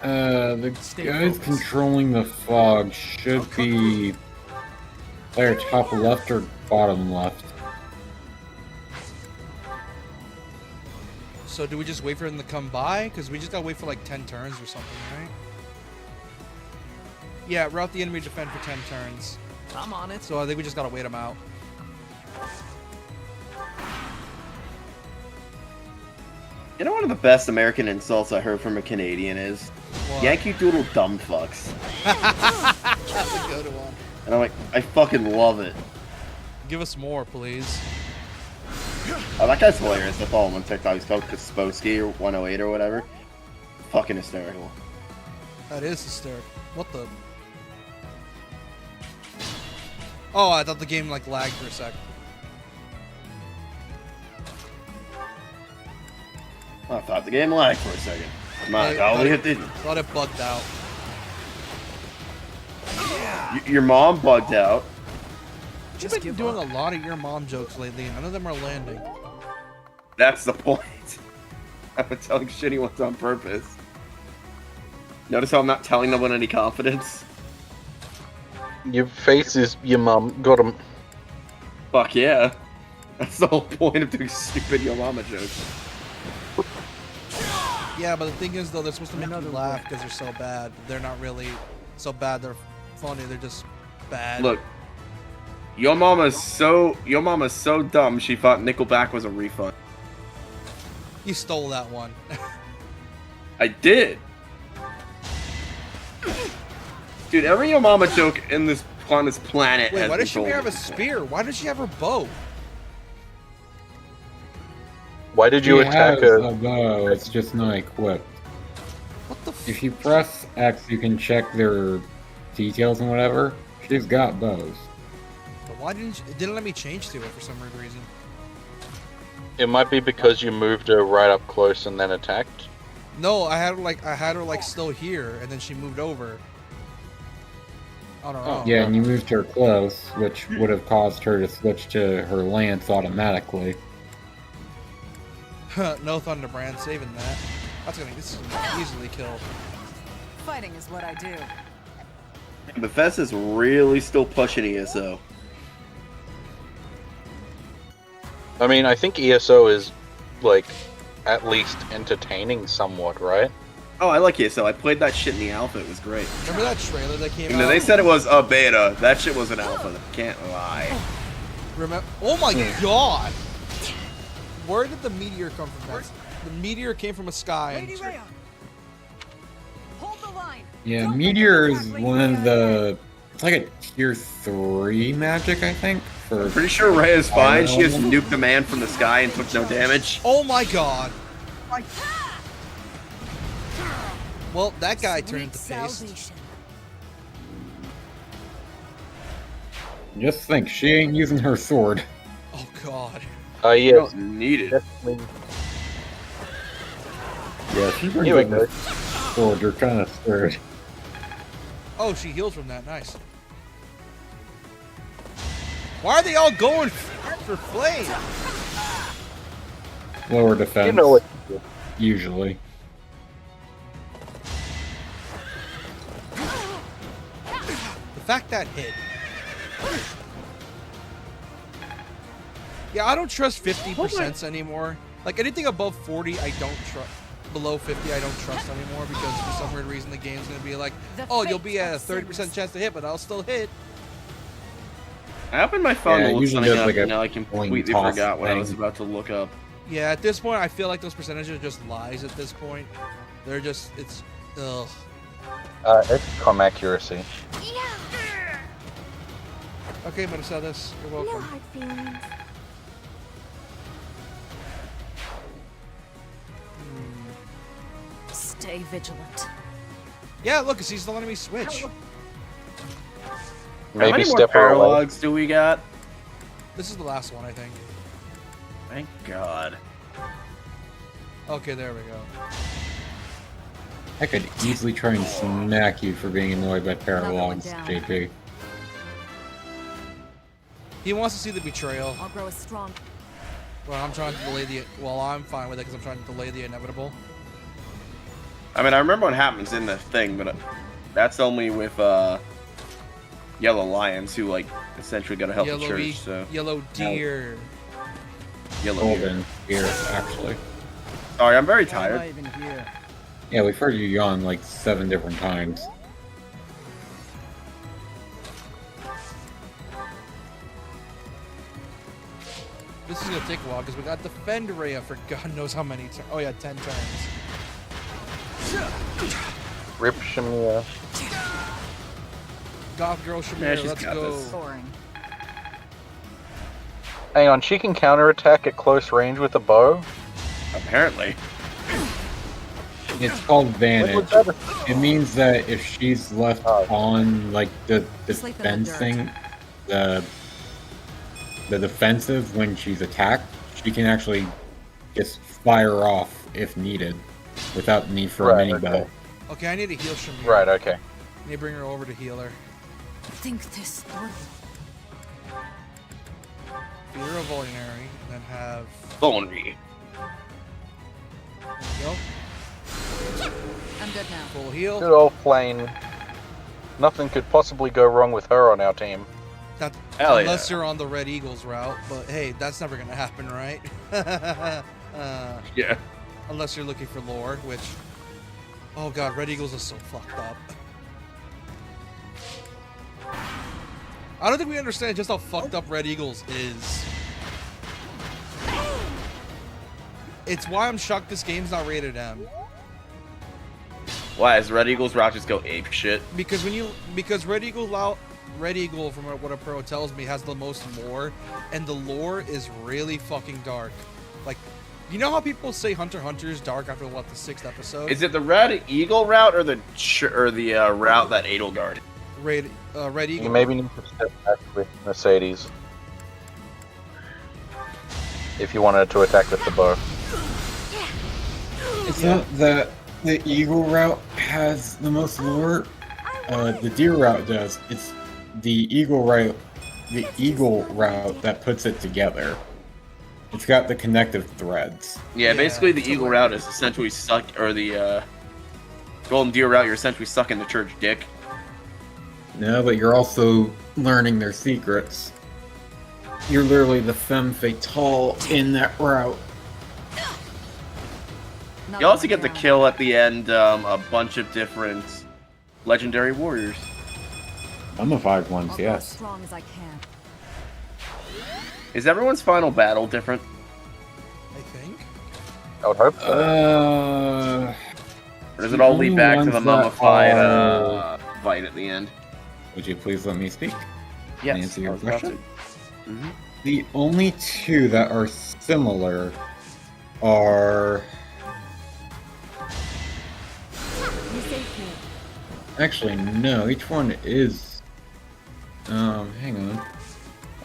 The Stay guys focused. controlling the fog should be player top left or bottom left. So do we just wait for them to come by? Because we just gotta wait for like 10 turns or something, right? Yeah, route the enemy defend for 10 turns. I'm on it. So I think we just gotta wait them out. You know, one of the best American insults I heard from a Canadian is What? Yankee Doodle dumb fucks. That's a good one. And I'm like, I fucking love it. Give us more, please. Oh, that guy's hilarious. I follow him on TikTok. He's called Kasposky or 108 or whatever. Fucking hysterical. That is hysterical. What the? Oh, I thought the game like lagged for a sec. I thought the game lagged for a second. My I golly, it didn't. thought it bugged out. Your mom bugged out. You've been doing a lot of your mom jokes lately, and none of them are landing. That's the point. I've been telling shitty ones on purpose. Notice how I'm not telling them with any confidence? Your face is your mum. Got him. Fuck yeah. That's the whole point of doing stupid Yo Mama jokes. Yeah, but the thing is, though, they're supposed to make you laugh because they're so bad. They're not really so bad. They're funny. They're just bad. Look, Yo Mama's so dumb she thought Nickelback was a refund. You stole that one. I did. Dude, every Yo Mama joke on this planet Wait, has why been does she told have a at this point. spear? Why does she have her bow? Why did you She attack has her? a bow, it's just not equipped. What the If you press X, you can check their details and whatever. She's got bows. But why didn't it didn't let me change to it for some weird reason? It might be because you moved her right up close and then attacked. No, I had her like still here, and then she moved over. I don't know. Yeah, and you moved her close, which would have caused her to switch to her lance automatically. No Thunderbrand saving that. This is gonna be easily killed. Fighting is what I do. Bethesda's really still pushing ESO. I mean, I think ESO is like at least entertaining somewhat, right? Oh, I like it. So I played that shit in the alpha. It was great. Remember that trailer that came Even though out? they said it was a beta, that shit was an alpha. Can't lie. Remember? Oh my god! Where did the meteor come from? Guys? The meteor came from a sky. Lady Rhea, hold the line. Yeah, Don't Meteor let is them attack one Lady of the. It's like a tier 3 magic, I think. For Pretty sure Rhea's fine. She just nuked a man from the sky and took no damage. Oh my god! Well, that guy turned to paste. Just think, she ain't using her sword. Oh god. You Yes. don't need it. Definitely. Yeah, she brings Here we up go. the sword. You're kind of scared. Oh, she heals from that. Nice. Why are they all going for flame? Lower defense. You know what to do. Usually. The fact that hit. Yeah, I don't trust 50% anymore. Like anything above 40, I don't trust. Below 50, I don't trust anymore because for some weird reason the game's gonna be like, oh, you'll be at a 30% chance to hit, but I'll still hit. I opened my phone Yeah, to it look usually something does up, like a and now I coin completely toss forgot what I thing. was about to look up. Yeah, at this point, I feel like those percentages are just lies at this point. They're just, it's, ugh. XCOM accuracy. Okay, Mercedes, you're No welcome. hard feelings. Stay vigilant. Yeah, look, he's still letting me switch. How Maybe many more step her away. paralogs do we got? This is the last one, I think. Thank God. Okay, there we go. I could easily try and smack you for being annoyed by Another one paralogs, down. JP. He wants to see the betrayal. I'll grow a strong. Well, I'm trying to delay the. Well, I'm fine with it because I'm trying to delay the inevitable. I mean, I remember what happens in the thing, but that's only with Yellow Lions, who like essentially got to help the Yellow, church. So yellow deer. Yellow Deer. Golden here, actually. Sorry, I'm very Why am I tired. even here? Yeah, we've heard you yawn like 7 different times. This is gonna take a while because we got defend Rhea for God knows how many turns. Oh yeah, 10 turns. Rip Shamia. Goth girl Shamir, she's let's got go. this. Boring. Hang on, she can counterattack at close range with a bow? Apparently. It's called When was Vantage. that? It means that if she's left Oh. on like the Sleep in the defense dirt. thing, the defensive when she's attacked, she can actually just fire off if needed, without need for a Right, mini bow. okay. Okay, I need to heal Shamir. Right, okay. I need to bring her over to heal her. Think this through. Fear of Vulnerary, and then have. Thorny. There we go. I'm good now. Full heal. Good old Flame. Nothing could possibly go wrong with her on our team. That, Hell unless yeah. you're on the Red Eagles route, but hey, that's never gonna happen, right? Yeah. Unless you're looking for lore, which. Oh god, Red Eagles is so fucked up. I don't think we understand just how fucked up Red Eagles is. It's why I'm shocked this game's not rated M. Why, is Red Eagle's route just go ape shit? Because Red Eagle, from what a pro tells me, has the most lore, and the lore is really fucking dark. Like, you know how people say Hunter x Hunter is dark after what, the 6th episode? Is it the Red Eagle route or the route that Edelgard? Red Eagle. You maybe need to step back with Mercedes. If you wanted to attack with the bow. It's not that the eagle route has the most lore. The deer route does. It's the eagle route that puts it together. It's got the connective threads. Yeah, basically the Eagle route is essentially suck, or the Golden Deer route, you're essentially sucking the church dick. No, but you're also learning their secrets. You're literally the femme fatale in that route. Not You also going get to down. kill at the end a bunch of different legendary warriors. Mummified ones, I'll go as yes. strong as I can. Is everyone's final battle different? I think. I would hope so. Or does it all lead back to the mummified fight at the end? Would you please let me speak? Yes. And answer I your was about question? to. Mhm. The only two that are similar are... You saved me. Actually, no, each one is... hang on.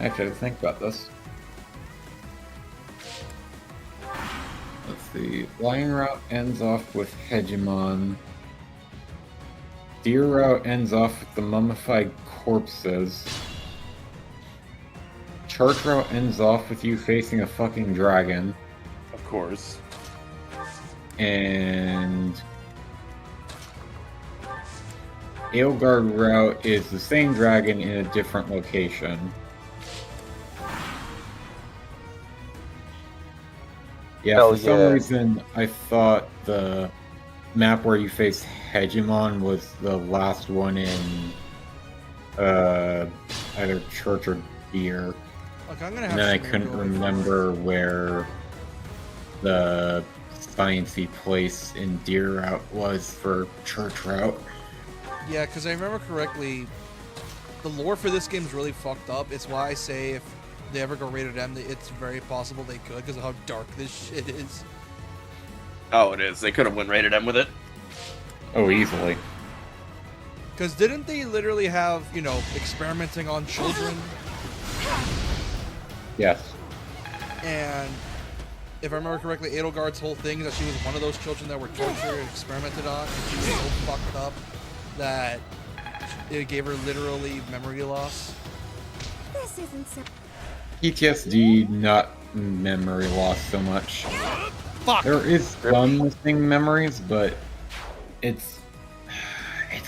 Actually, I have to think about this. Let's see. Flying route ends off with Hegemon. Deer route ends off with the mummified corpses. Church route ends off with you facing a fucking dragon. Of course. And Edelgard route is the same dragon in a different location. Yeah, Hell for some yeah. reason I thought the map where you face Hegemon was the last one in either Church or Deer. Okay, I'm gonna have And then I some couldn't real- remember where the sciencey place in Deer route was for Church route. Yeah, because I remember correctly, the lore for this game is really fucked up. It's why I say if they ever go rated M, it's very possible they could because of how dark this shit is. Oh, it is. They could have went rated M with it. Oh, easily. Because didn't they literally have, you know, experimenting on children? Yes. And if I remember correctly, Edelgard's whole thing is that she was one of those children that were tortured and experimented on, and she was so fucked up that it gave her literally memory loss. This isn't so. PTSD, not memory loss so much. Fuck! There is some missing memories, but it's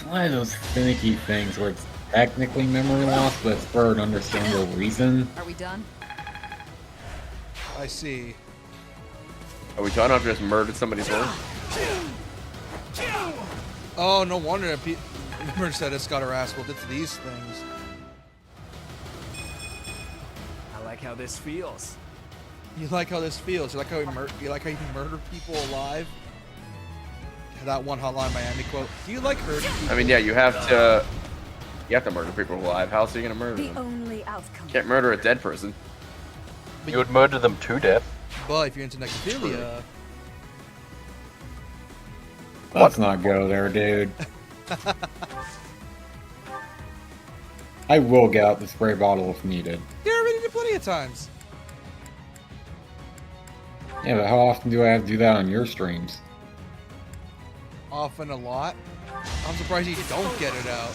one of those finicky things where it's technically memory loss, but it's for an understandable reason. Are we done? I see. Are we talking about just murdered somebody's home? Oh, no wonder that remember said it's got her ass whooped. It's these things. I like how this feels. You like how this feels? You like how you like how you can murder people alive? That one Hotline Miami quote. Do you like hurting people? I mean, yeah, you have to murder people alive. How else are you gonna murder The them? only outcome. Can't murder a dead person. You would murder them to death. But if you're into necrophilia, Let's not go there, dude. I will get out the spray bottle if needed. you already did plenty of times. Yeah, but how often do I have to do that on your streams? Often a lot. I'm surprised you don't get it out.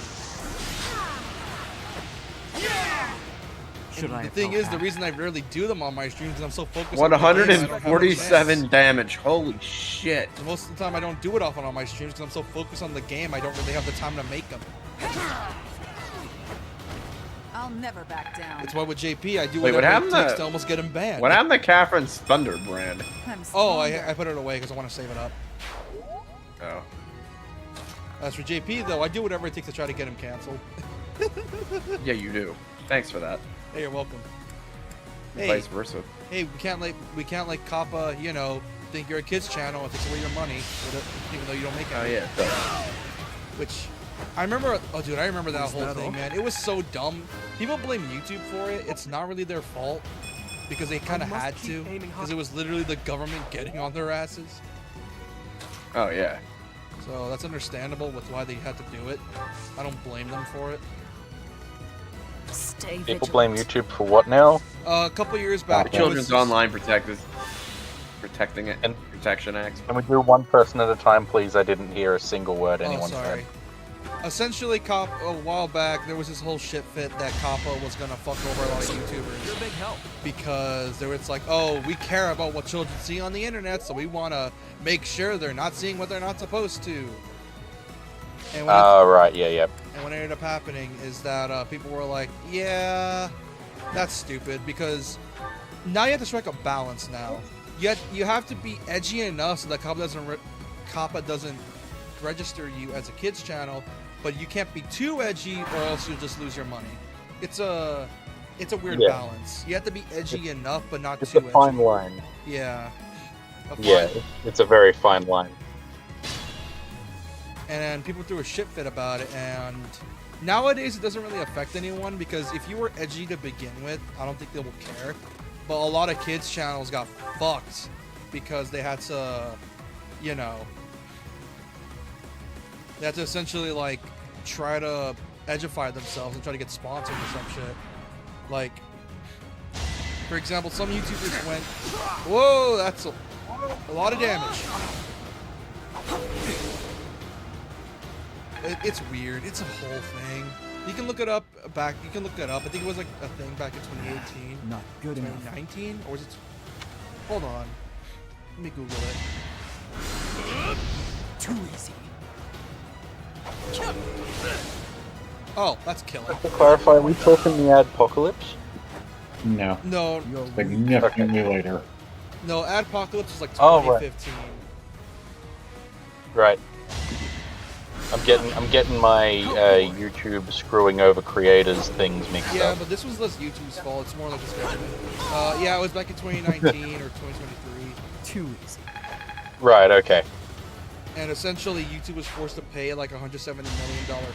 Should I The have thing held is, the back? reason I rarely do them on my streams is I'm so focused What, on the game, I don't have a chance. 147 damage. Holy shit. So most of the time I don't do it often on my streams because I'm so focused on the game I don't really have the time to make them. I'll never back down. It's why with JP I do Wait, what whatever it happened takes to- to almost get him banned. What happened to Catherine's Thunder brand? I'm Oh, stronger. I put it away because I want to save it up. Oh. As for JP though, I do whatever it takes to try to get him canceled. Yeah, you do. Thanks for that. Hey, you're welcome. Hey, Vice versa. hey, we can't like Kappa, you know, think you're a kids channel and takes away your money, even though you don't make Oh any. yeah. Duh. Which I remember. Oh, dude, I remember that Is whole that thing, all? man. It was so dumb. People blame YouTube for it. It's not really their fault because they kind of must had keep to, aiming because high. it was literally the government getting on their asses. Oh yeah. So that's understandable with why they had to do it. I don't blame them for it. Stay People vigilant. blame YouTube for what now? A couple years back, Okay. there was Children's this- Online Protecting It And- Protection Act. Can we do one person at a time, please? I didn't hear a single word Oh, anyone sorry. said. Essentially, a while back, there was this whole shit fit that Kappa was gonna fuck over a lot of You're a YouTubers big help. because it's like, oh, we care about what children see on the internet, so we want to make sure they're not seeing what they're not supposed to. And when, Right, yeah. and what ended up happening is that people were like, yeah, that's stupid because now you have to strike a balance now. Yet you have to be edgy enough so that Kappa doesn't register you as a kids channel, but you can't be too edgy or else you'll just lose your money. It's a weird balance. You have to be edgy enough, but not It's too a fine edgy. line. Yeah. Yeah, it's a very fine line. And people threw a shit fit about it, and nowadays it doesn't really affect anyone because if you were edgy to begin with, I don't think they will care. But a lot of kids channels got fucked because they had to, you know, they had to essentially like try to edgify themselves and try to get sponsored or some shit. Like, for example, some YouTubers went, whoa, that's a lot of damage. It's weird. It's a whole thing. You can look it up back. You can look it up. I think it was like a thing back in 2018. Not good enough. 2019? Or was it? Hold on. Let me Google it. Too easy. Oh, that's killing. To clarify, are we talking the Adpocalypse? No. No. Significantly later. No, Adpocalypse was like Oh, right. 2015. Right. I'm getting my YouTube screwing over creators things mixed Yeah, up. but this was less YouTube's fault. It's more like just government. Yeah, it was back in 2019 or 2023. Too easy. Right. Okay. And essentially, YouTube was forced to pay like $170 million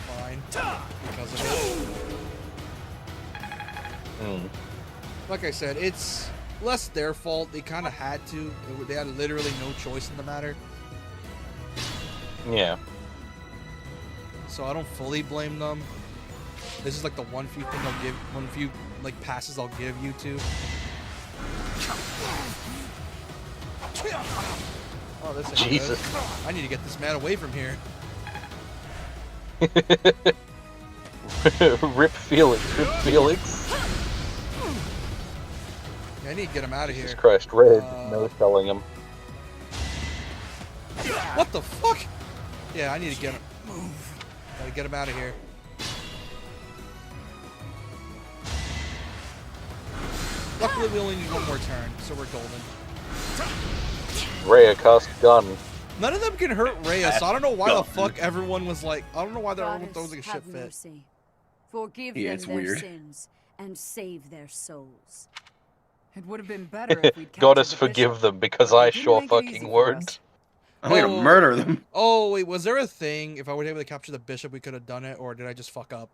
fine because of it. Like I said, it's less their fault. They kind of had to. They had literally no choice in the matter. Yeah. So I don't fully blame them. This is like the one few like passes I'll give YouTube. Oh, this ain't Jesus. good. I need to get this man away from here. Rip Felix. Rip Felix. Yeah, I need to get him out of here. Jesus Christ, Red. No telling him. What the fuck? Yeah, I need to get him. Gotta get him out of here. Luckily, we only need one more turn, so we're golden. Rhea cast gun. None of them can hurt Rhea, so I don't know why the fuck everyone was like. I don't know why everyone thought it was like a shit have fit. mercy. Forgive Yeah, them it's their weird. sins and save their souls. It would have been better if we'd Goddess captured the forgive bishop, them because but I they didn't sure make it easy fucking for won't. us. I'm gonna murder them. Oh wait, was there a thing? If I were able to capture the bishop, we could have done it, or did I just fuck up?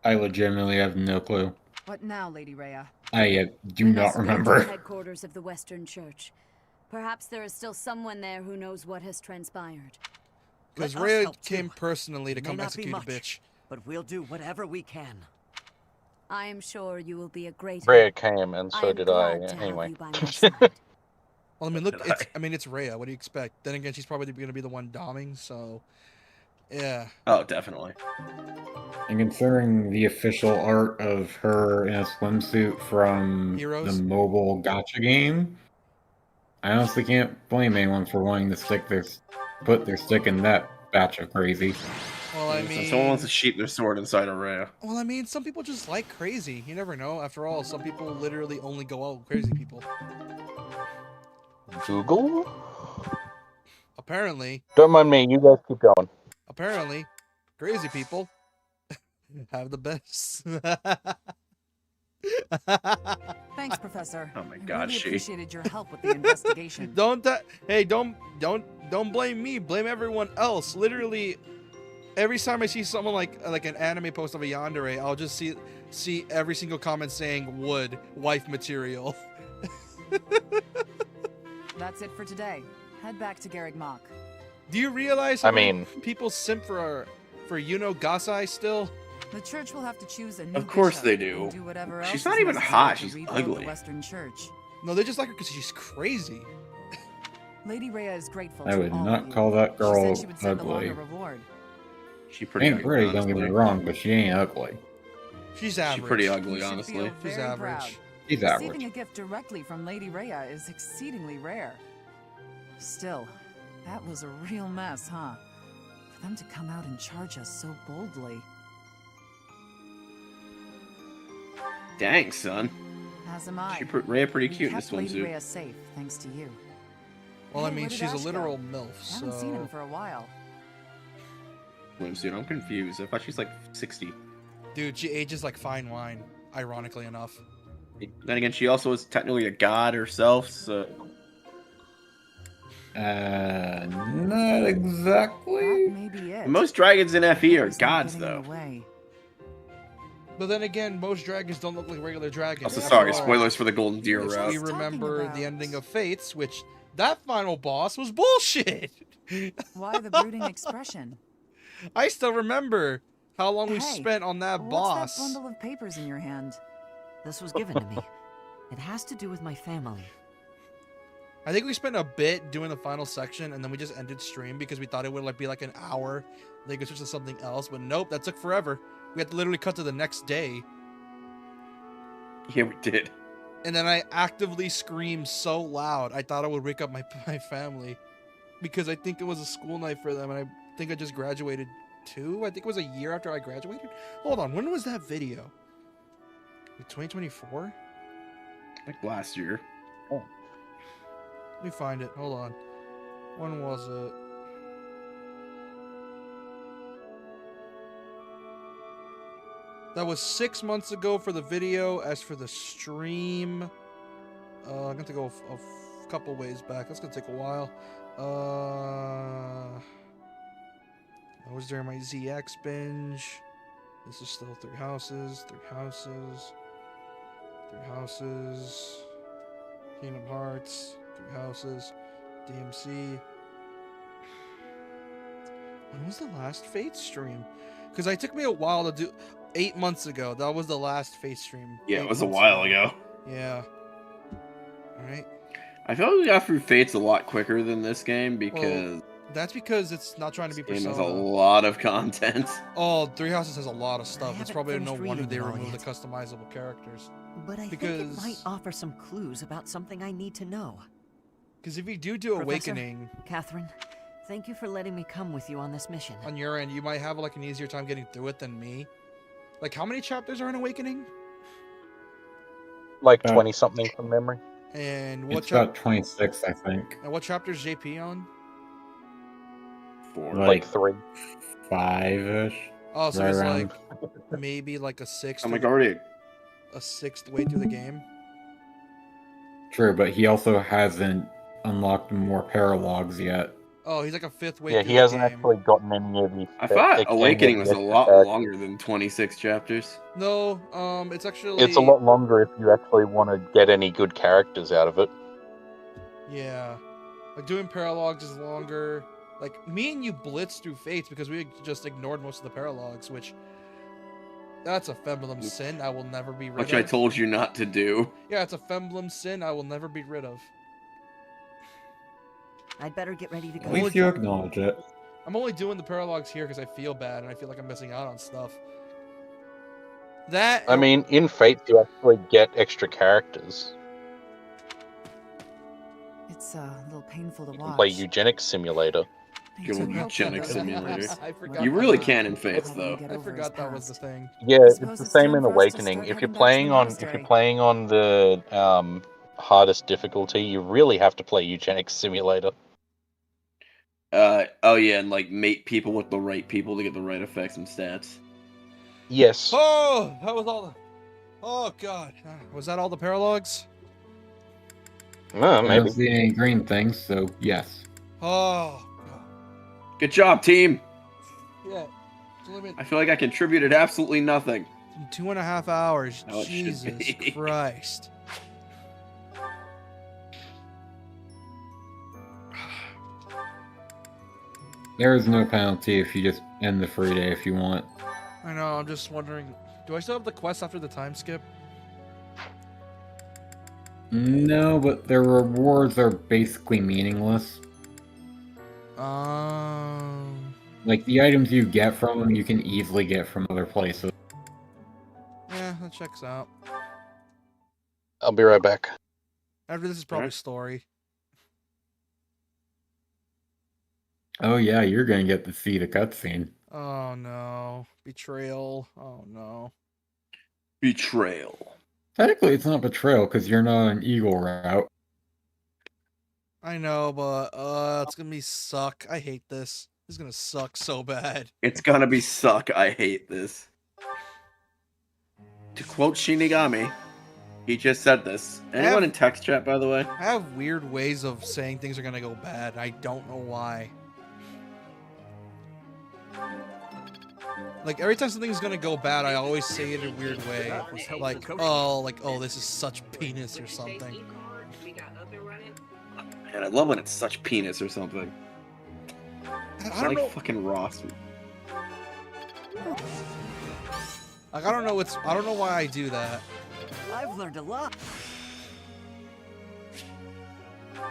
I legitimately have no clue. What now, Lady Rhea? I do We not must go to the remember. headquarters of the Western Church. Perhaps there is still someone there who knows what has transpired. Because Let us Rhea help, came too. personally to May come not be execute a much, bitch. but we'll do whatever we can. I am sure you will be a great Rhea help. came, and I so am did I. glad to have Anyway. you by my side. Well, I mean, look, Did it's. I mean, it's Rhea. What do you expect? Then again, she's probably going to be the one doming. So, yeah. Oh, definitely. And considering the official art of her in a swimsuit from Heroes? the mobile gacha game, I honestly can't blame anyone for wanting to put their stick in that batch of crazy. Well, I So mean, someone wants to sheep their sword inside a Rhea. well, I mean, some people just like crazy. You never know. After all, some people literally only go out with crazy people. Google? Apparently, Don't mind me, you guys keep going. apparently, crazy people have the best. Thanks, Professor. Oh my I God, really she. appreciated your help with the investigation. Don't blame me. Blame everyone else. Literally, every time I see someone like an anime post of a yandere, I'll just see every single comment saying "wood wife material." That's it for today. Head back to Garreg Mach. Do you realize I how many mean- people simp for Yuno Gasai still? The church will have to choose a new Of course bishop they and do. do whatever She's else not is even necessary hot, to she's rebuild ugly. The Western Church. No, they just like her because she's crazy. Lady Rhea is grateful I to would all not of you. call that She girl said she would send along ugly. a reward. She She pretty ain't ugly, pretty, don't get me honestly. wrong, but she ain't ugly. She's average. She's pretty You ugly, should honestly. feel She's very average. proud. She's Receiving average. a gift directly from Lady Rhea is exceedingly rare. Still, that was a real mess, huh? For them to come out and charge us so boldly. Dang, son. As am I. Rhea pretty We cute in the kept Lady swimsuit. Rhea safe, thanks to you. Well, I Hey, mean, where did she's a Ash go? literal MILF, Haven't seen him so... for a while. Swimsuit. I'm confused. I thought she's like 60. Dude, she ages like fine wine, ironically enough. Then again, she also is technically a god herself, so. Not exactly. That may be it. Most dragons in FE are It's not gods, getting in though. the way. But then again, most dragons don't look like regular dragons. Also, After sorry, all, spoilers for the Golden Deer if route. we remember the ending of Fates, which that final boss was bullshit. Why the brooding expression? I still remember how long we Hey, spent on that What's boss. that bundle of papers in your hand? This was given to me. It has to do with my family. I think we spent a bit doing the final section, and then we just ended stream because we thought it would be like an hour. They could switch to something else, but nope, that took forever. We had to literally cut to the next day. Yeah, we did. And then I actively screamed so loud, I thought I would wake up my family. Because I think it was a school night for them, and I think I just graduated too. I think it was a year after I graduated. Hold on, when was that video? 2024? Like last year. Oh. Let me find it. Hold on. When was it? That was 6 months ago for the video. As for the stream, I'm gonna go a couple ways back. That's gonna take a while. That was during my ZX binge. This is still Three Houses, Kingdom Hearts, Three Houses, DMC. When was the last Fate stream? Because it took me a while to do. 8 months ago, that was the last Fate stream. Yeah, 8 it was a months while ago. Yeah. Alright. I feel like we got through Fates a lot quicker than this game because That's because it's not trying to be this game Persona. has a lot of content. Oh, Three Houses has a lot of stuff. It's haven't probably no finished wonder reading they it all removed the yet. customizable characters. But I think it might offer some clues about something I need to know. Because if you do Professor, Awakening, Catherine, thank you for letting me come with you on this mission. on your end, you might have like an easier time getting through it than me. Like, how many chapters are in Awakening? Like 20 something from memory. And what It's about 26, I think. And what chapter's JP on? 4. Like 3. 5-ish. Oh, so right it's around. like maybe like a sixth. I'm like already. A sixth way through the game. True, but he also hasn't unlocked more paralogs yet. Oh, he's like a fifth way Yeah, through he the hasn't game. actually gotten any of the. I thought any Awakening of was the a extra lot characters. longer than 26 chapters. No, it's actually. It's a lot longer if you actually want to get any good characters out of it. Yeah, like doing paralogs is longer. Like me and you blitzed through Fates because we just ignored most of the paralogs, which that's a Femblem sin I will never be rid Which of. I told you not to do. Yeah, it's a Femblem sin I will never be rid of. I'd better get ready to go. At least you acknowledge it. I'm only doing the paralogs here because I feel bad and I feel like I'm missing out on stuff. That I mean, in Fate, you actually get extra characters. It's a little painful to You can watch. play Eugenics Simulator. Eugenic Simulator. I forgot You that. really can in Fates, though. I forgot that was the thing. Yeah, it's suppose the it's same time in for us to Awakening. start If you're heading back to the playing on monastery. the hardest difficulty, you really have to play Eugenics Simulator. Oh yeah, and like mate people with the right people to get the right effects and stats. Yes. Oh, that was all the. Oh god, was that all the paralogs? I Maybe. don't see any green things, so yes. Oh, Good job, team. yeah. It's only been I feel like I contributed absolutely nothing. 2.5 hours. How it should Jesus be. Christ. There is no penalty if you just end the free day if you want. I know. I'm just wondering. Do I still have the quest after the time skip? No, but their rewards are basically meaningless. Like, the items you get from them, you can easily get from other places. Yeah, that checks out. I'll be right back. After this is probably Alright. story. Oh yeah, you're gonna get to see the cutscene. Oh no. Betrayal. Oh no. Betrayal. Technically, it's not betrayal because you're not an eagle route. I know, but it's gonna be suck. I hate this. This is gonna suck so bad. It's gonna be suck. I hate this. To quote Shinigami, he just said this. Anyone in text chat, by the way? I have weird ways of saying things are gonna go bad. I don't know why. Like every time something's gonna go bad, I always say it in a weird way. Like, oh, this is such penis or something. Man, I love when it's such penis or something. It's I don't like know. fucking Ross. Like I don't know why I do that. I've learned a lot.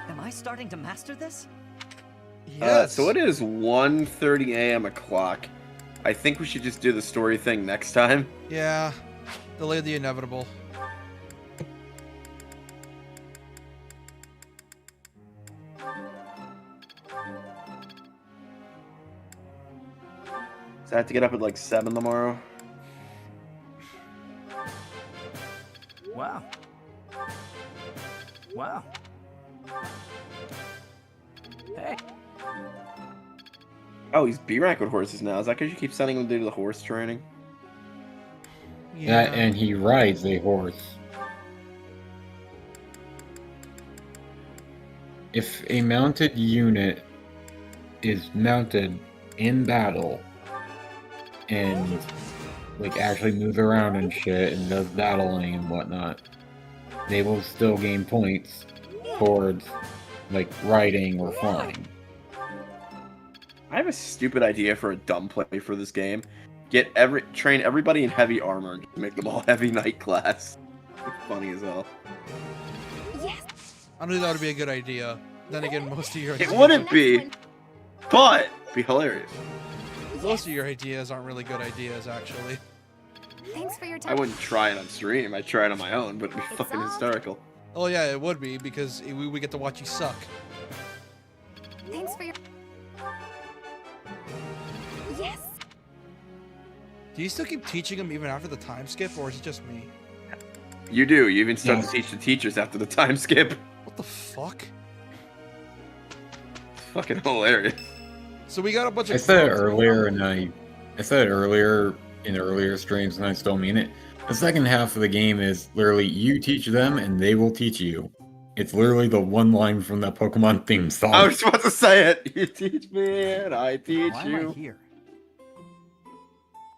Am I starting to master this? Yes. So it is 1:30 a.m. o'clock. I think we should just do the story thing next time. Yeah. Delay the inevitable. So I have to get up at like 7 tomorrow. Wow. Wow. Hey. Oh, he's B rank with horses now. Is that because you keep sending him to do the horse training? That and he rides a horse. If a mounted unit is mounted in battle and like actually moves around and shit and does battling and whatnot, they will still gain points towards like riding or flying. I have a stupid idea for a dumb play for this game. Train everybody in heavy armor and make them all heavy knight class. It's funny as hell. I don't think that would be a good idea. Then again, most of your It wouldn't be, but it'd be hilarious. Most of your ideas aren't really good ideas, actually. Thanks for your I time. wouldn't try it on stream. I'd try it on my own, but it'd be fucking hysterical. Oh yeah, it would be because we get to watch you suck. Thanks for your. Yes. Do you still keep teaching them even after the time skip, or is it just me? You do. You even start to teach the teachers after the time skip. What the fuck? It's fucking hilarious. So we got a bunch of. I said it earlier, and I said it earlier in earlier streams, and I still mean it. The second half of the game is literally you teach them, and they will teach you. It's literally the one line from that Pokemon theme song. I was about to say it. You teach me, and I teach Why you. am I here?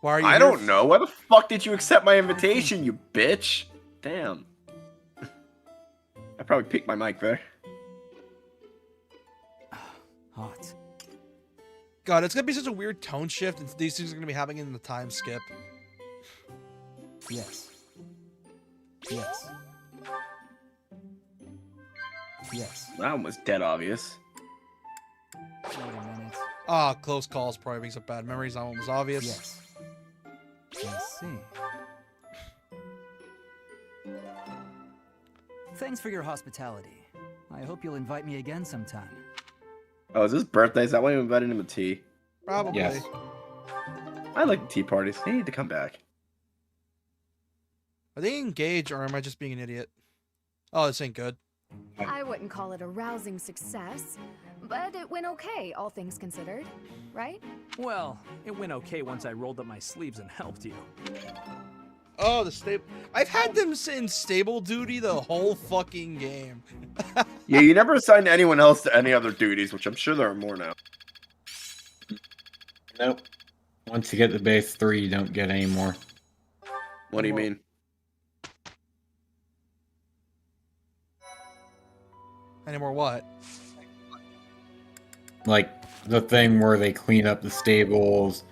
Why are you? I here? don't know. Why the fuck did you accept my invitation, you bitch? Damn. I probably peaked my mic there. Hot. God, it's gonna be such a weird tone shift, and these things are gonna be happening in the time skip. Yes. Yes. Yes. That one was dead obvious. Wait a minute. Ah, close calls probably brings up bad memories. That one was obvious. Yes. I see. Thanks for your hospitality. I hope you'll invite me again sometime. Oh, is this birthday? Is that why you invited him to tea? Probably. Yes. I like tea parties. They need to come back. Are they engaged, or am I just being an idiot? Oh, this ain't good. I wouldn't call it a rousing success, but it went okay, all things considered, right? Well, it went okay once I rolled up my sleeves and helped you. Oh, the stable. I've had them in stable duty the whole fucking game. Yeah, you never assigned anyone else to any other duties, which I'm sure there are more now. Nope. Once you get the base 3, you don't get any more. What do you mean? Any more what? Like the thing where they clean up the stables,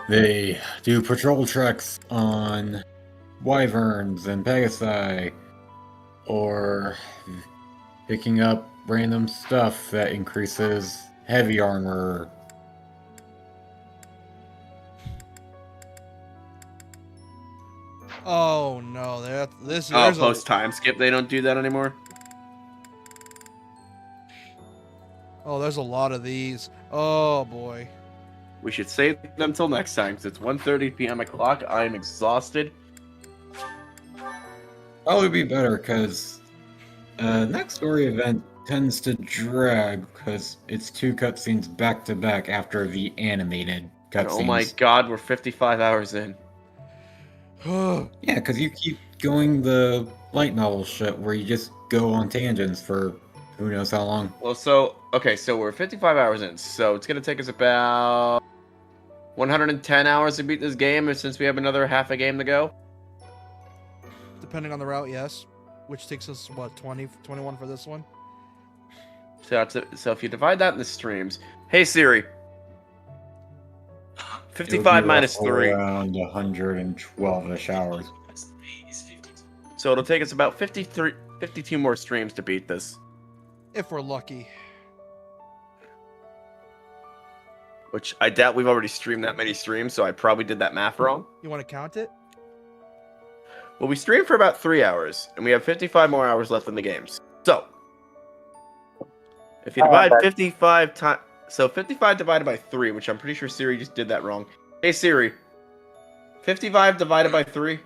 they do patrol treks on wyverns and pegasi, or picking up random stuff that increases heavy armor. Oh no, this. Oh, there's a- post time skip. They don't do that anymore. Oh, there's a lot of these. Oh boy. We should save them till next time, because it's 1:30 p.m. o'clock. I am exhausted. probably be better because next story event tends to drag because it's 2 cutscenes back to back after the animated cutscenes. Oh my god, we're 55 hours in. Yeah, because you keep going the light novel shit where you just go on tangents for who knows how long. Well, so we're 55 hours in, so it's gonna take us about 110 hours to beat this game, since we have another half a game to go. Depending on the route, yes. Which takes us, what, 20, 21 for this one? So if you divide that into streams, hey Siri, 55 minus 3. Around 112-ish hours. So it'll take us about 52 more streams to beat this. If we're lucky. Which I doubt we've already streamed that many streams, so I probably did that math wrong. You want to count it? Well, we streamed for about 3 hours, and we have 55 more hours left in the games. So, if you divide 55 times... So 55 divided by 3, which I'm pretty sure Siri just did that wrong. Hey Siri, 55 divided by 3?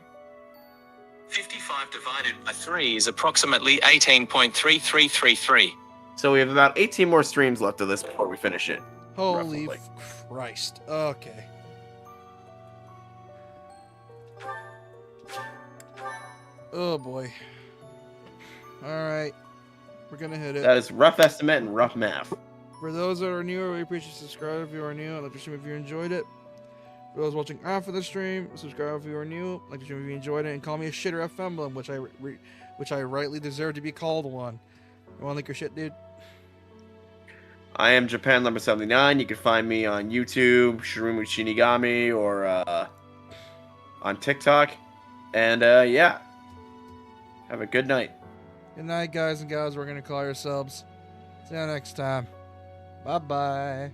55 divided by 3 is approximately 18.3333. So we have about 18 more streams left of this before we finish it. Holy roughly. Christ. Okay. Oh boy. Alright. We're gonna hit it. That is rough estimate and rough math. For those that are new, we appreciate you subscribe if you are new. I'd like to stream if you enjoyed it. For those watching after the stream, subscribe if you are new. I'd like to stream if you enjoyed it, and call me a shitter F Emblem, which I rightly deserve to be called one. You wanna lick your shit, dude? I am Japan number 79. You can find me on YouTube, Shirimu Shinigami, or on TikTok. And yeah. Have a good night. Good night, guys and gals. We're gonna call yourselves. See you next time. Bye-bye.